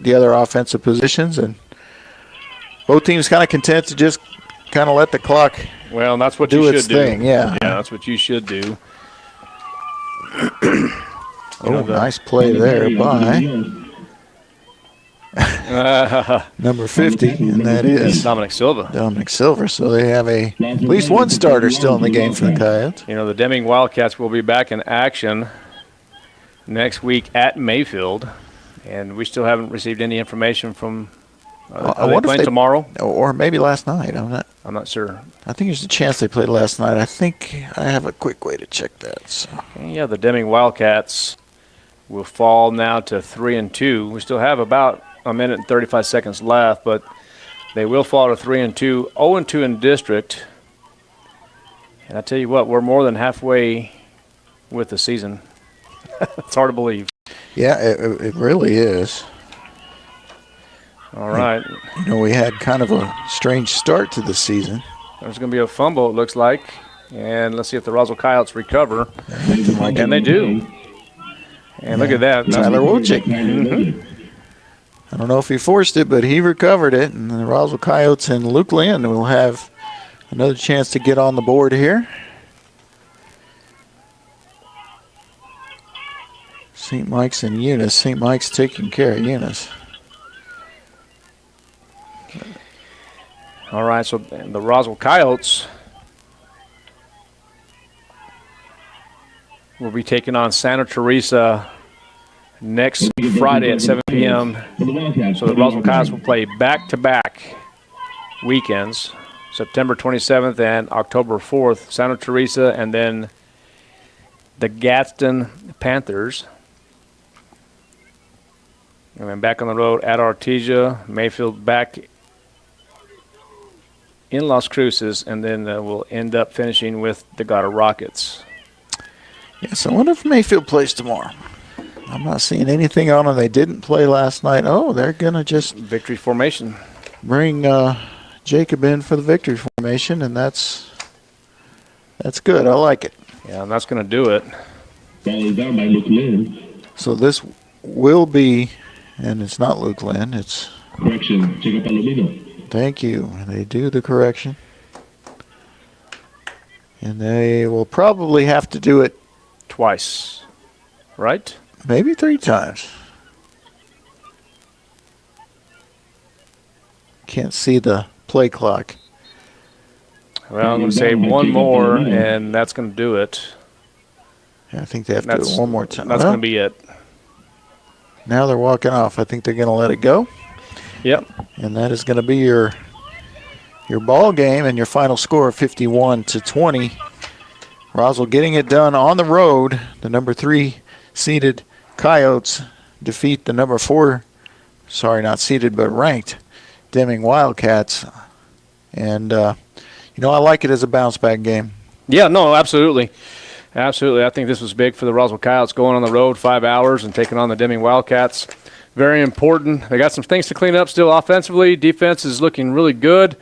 the other offensive positions, and both teams kind of content to just kind of let the clock Well, that's what do you its should do. thing. Yeah, that's what you should do. Nice play there by number 50, and that is Dominic Silva. So they have at least one starter still in the game for the Coyotes. The Deming Wildcats will be back in action next week at Mayfield, and we still haven't received any information from. I wonder if they tomorrow, or maybe last night. I'm not sure. I think there's a chance they played last night. I think I have a quick way to check that. So. Yeah, the Deming Wildcats will fall now to 3-2. We still have about a minute and 35 seconds left, but they will fall to 3-2, 0-2 in district. And I tell you what, we're more than halfway with the season. It's hard to believe. Yeah, it really is. All right. We had kind of a strange start to the season. There's going to be a fumble, it looks like. And let's see if the Roswell Coyotes recover. And they do. And look at that. Tyler Wojcik. I don't know if he forced it, but he recovered it. And the Roswell Coyotes and Luke Lynn will have another chance to get on the board here. St. Mike's and Eunice. St. Mike's taking care of Eunice. All right, so the Roswell Coyotes will be taking on Santa Teresa next Friday at 7 p.m. So the Roswell Coyotes will play back-to-back weekends, September 27th and October 4th, Santa Teresa, and then the Gadsden Panthers. And then back on the road at Artesia, Mayfield back in Las Cruces, and then we'll end up finishing with the Goddard Rockets. Yes, I wonder if Mayfield plays tomorrow. I'm not seeing anything on them. They didn't play last night. Oh, they're going to just victory formation. Bring Jacob in for the victory formation, and that's good. I like it. Yeah, and that's going to do it. Ball is down by Luke Lynn. So this will be, and it's not Luke Lynn. It's correction. Jacob Palamino. Thank you. They do the correction. And they will probably have to do it twice, right? Maybe 3 times. Can't see the play clock. Well, I'm going to say one more, and that's going to do it. Yeah, I think they have to do it one more time. That's going to be it. Now they're walking off. I think they're going to let it go. Yep. And that is going to be your ball game and your final score of 51-20. Roswell getting it done on the road. The number 3 seeded Coyotes defeat the number 4, not seeded but ranked, Deming Wildcats. And, I like it as a bounce back game. Yeah, no, absolutely. Absolutely. I think this was big for the Roswell Coyotes going on the road 5 hours and taking on the Deming Wildcats. Very important. They got some things to clean up still offensively. Defense is looking really good.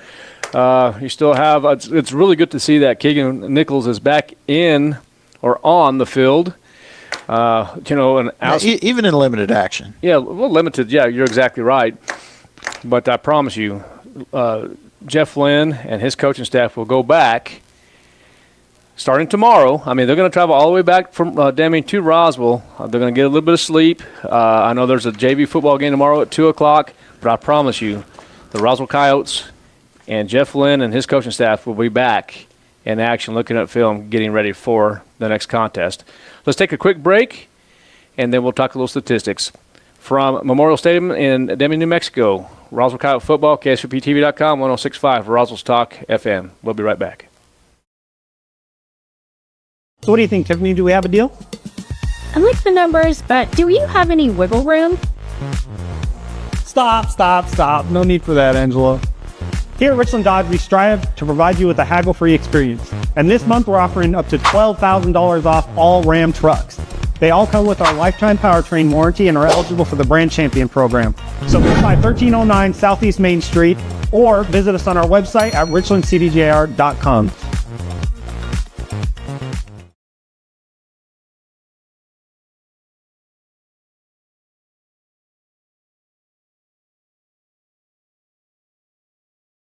You still have it's really good to see that Keegan Nichols is back in or on the field. Even in limited action. Yeah, well, limited. Yeah, you're exactly right. But I promise you, Jeff Lynn and his coaching staff will go back starting tomorrow. I mean, they're going to travel all the way back from Deming to Roswell. They're going to get a little bit of sleep. I know there's a JV football game tomorrow at 2 o'clock, but I promise you, the Roswell Coyotes and Jeff Lynn and his coaching staff will be back in action, looking at film, getting ready for the next contest. Let's take a quick break, and then we'll talk a little statistics. From Memorial Stadium in Deming, New Mexico, Roswell Coyote Football, KSVPTV.com, 106.5, Roswell's Talk FM. We'll be right back. So what do you think, Tiffany? Do we have a deal? I like the numbers, but do you have any wiggle room? Stop. No need for that, Angela. Here at Richland Dodge, we strive to provide you with a haggle-free experience. And this month, we're offering up to $12,000 off all Ram trucks. They all come with our lifetime powertrain warranty and are eligible for the Brand Champion program. So come by 1309 Southeast Main Street or visit us on our website at richlandcdjr.com.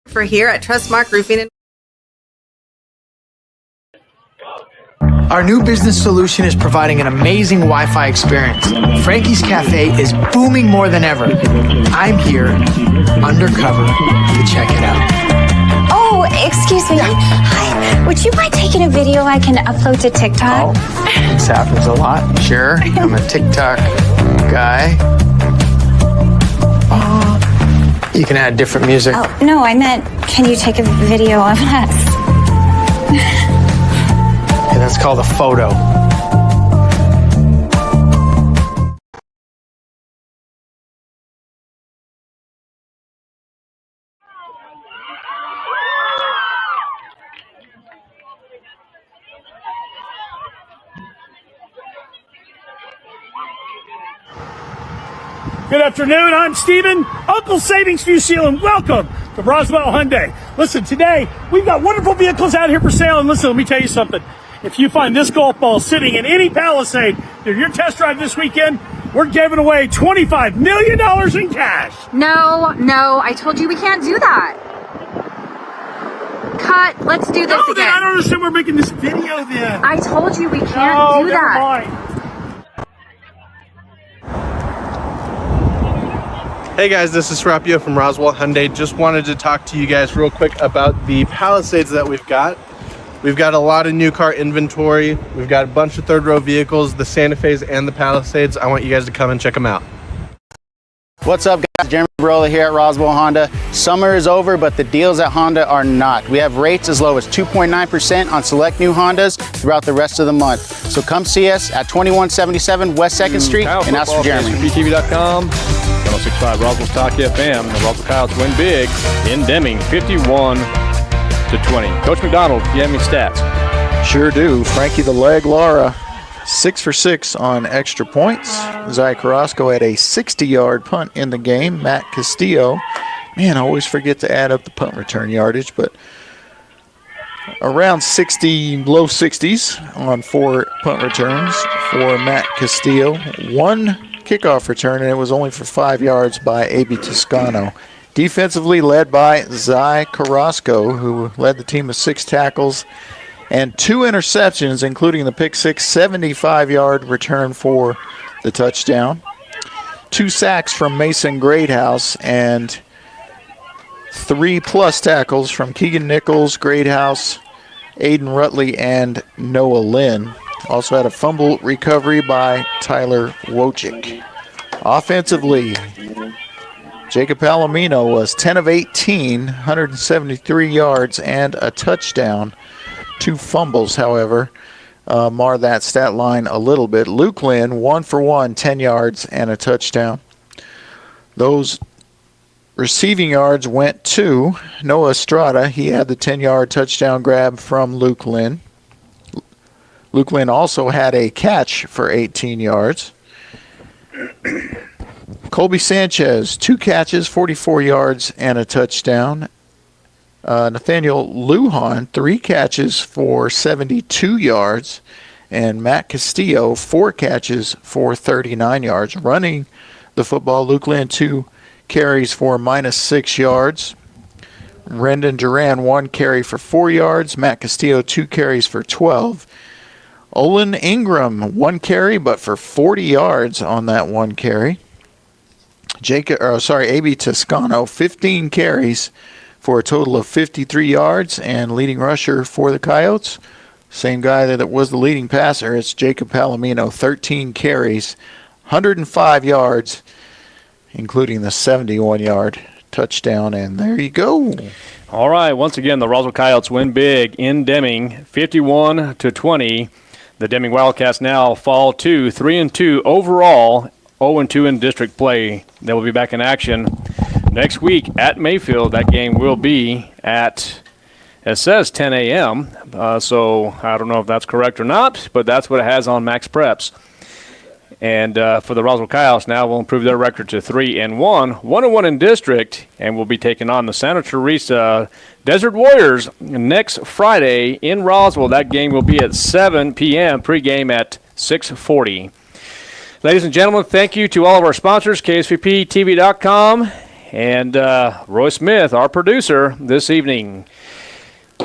For here at Trustmark Roofing and Our new business solution is providing an amazing Wi-Fi experience. Frankie's Cafe is booming more than ever. I'm here, undercover, to check it out. Oh, excuse me. Hi. Would you mind taking a video I can upload to TikTok? This happens a lot. Sure, I'm a TikTok guy. You can add different music. Oh, no, I meant, can you take a video of us? And that's called a photo. Good afternoon, I'm Steven, Uncle Savings View Seal, and welcome to Roswell Hyundai. Listen, today we've got wonderful vehicles out here for sale, and listen, let me tell you something. If you find this golf ball sitting in any Palisade during your test drive this weekend, we're giving away $25 million in cash. No, I told you we can't do that. Cut, let's do this again. Then I don't understand we're making this video then. I told you we can't do that. Never mind. Hey guys, this is Rapio from Roswell Hyundai. Just wanted to talk to you guys real quick about the Palisades that we've got. We've got a lot of new car inventory. We've got a bunch of third row vehicles, the Santa Fe's and the Palisades. I want you guys to come and check them out. What's up, guys? Jeremy Barola here at Roswell Honda. Summer is over, but the deals at Honda are not. We have rates as low as 2.9% on select new Hondas throughout the rest of the month. So come see us at 2177 West 2nd Street and ask for Jeremy. KSVPTV.com, 106.5 Roswell's Talk FM. The Roswell Coyotes win big in Deming, 51-20. Coach McDonald, do you have any stats? Sure do. Frankie the Leg Lara, 6 for 6 on extra points. Zai Carrasco had a 60-yard punt in the game. Matt Castillo, man, I always forget to add up the punt return yardage, but around 60, low 60s on 4 punt returns for Matt Castillo. 1 kickoff return, and it was only for 5 yards by A.B. Toscano. Defensively led by Zai Carrasco, who led the team with 6 tackles and 2 interceptions, including the pick six, 75-yard return for the touchdown. 2 sacks from Mason Greathouse and 3+ tackles from Keegan Nichols, Greathouse, Aiden Rutley, and Noah Lynn. Also had a fumble recovery by Tyler Wojcik. Offensively, Jacob Palamino was 10 of 18, 173 yards and a touchdown. 2 fumbles, however, mar that stat line a little bit. Luke Lynn, 1 for 1, 10 yards and a touchdown. Those receiving yards went to Noah Estrada. He had the 10-yard touchdown grab from Luke Lynn. Luke Lynn also had a catch for 18 yards. Colby Sanchez, 2 catches, 44 yards and a touchdown. Nathaniel Lujan, 3 catches for 72 yards. And Matt Castillo, 4 catches for 39 yards. Running the football, Luke Lynn, 2 carries for -6 yards. Rendon Duran, 1 carry for 4 yards. Matt Castillo, 2 carries for 12. Olin Ingram, 1 carry, but for 40 yards on that 1 carry. AB Toscano, 15 carries for a total of 53 yards, and leading rusher for the Coyotes, same guy that was the leading passer, it's Jacob Palamino, 13 carries, 105 yards, including the 71-yard touchdown, and there you go. All right, once again, the Roswell Coyotes win big in Deming, 51-20. The Deming Wildcats now fall to 3-2 overall, 0-2 in district play. They will be back in action next week at Mayfield. That game will be at, it says 10 a.m., so I don't know if that's correct or not, but that's what it has on Max Preps. And for the Roswell Coyotes now will improve their record to 3-1, 1-1 in district, and will be taking on the Santa Teresa Desert Warriors next Friday in Roswell. That game will be at 7 p.m., pregame at 6:40. Ladies and gentlemen, thank you to all of our sponsors, KSVPTV.com, and Roy Smith, our producer, this evening.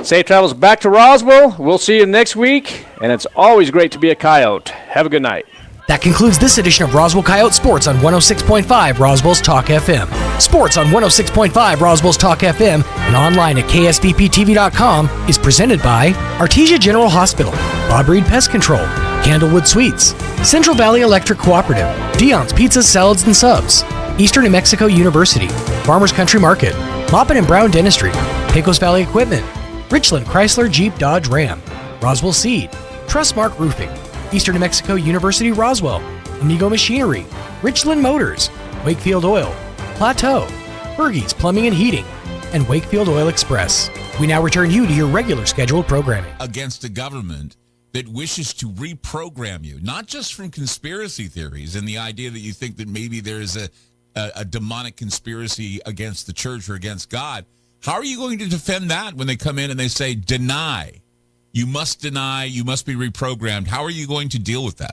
Safe travels back to Roswell. We'll see you next week, and it's always great to be a Coyote. Have a good night. That concludes this edition of Roswell Coyote Sports on 106.5 Roswell's Talk FM. Sports on 106.5 Roswell's Talk FM and online at KSVPTV.com is presented by Artesia General Hospital, Bob Reed Pest Control, Candlewood Suites, Central Valley Electric Cooperative, Dion's Pizzas, Salads, and Subs, Eastern New Mexico University, Farmers Country Market, Moppin and Brown Dentistry, Pecos Valley Equipment, Richland Chrysler Jeep Dodge Ram, Roswell Seed, Trustmark Roofing, Eastern New Mexico University Roswell, Amigo Machinery, Richland Motors, Wakefield Oil, Plateau, Bergie's Plumbing and Heating, and Wakefield Oil Express. We now return you to your regular scheduled programming. Against a government that wishes to reprogram you, not just from conspiracy theories and the idea that you think that maybe there is a demonic conspiracy against the church or against God. How are you going to defend that when they come in and they say, deny? You must deny, you must be reprogrammed. How are you going to deal with that?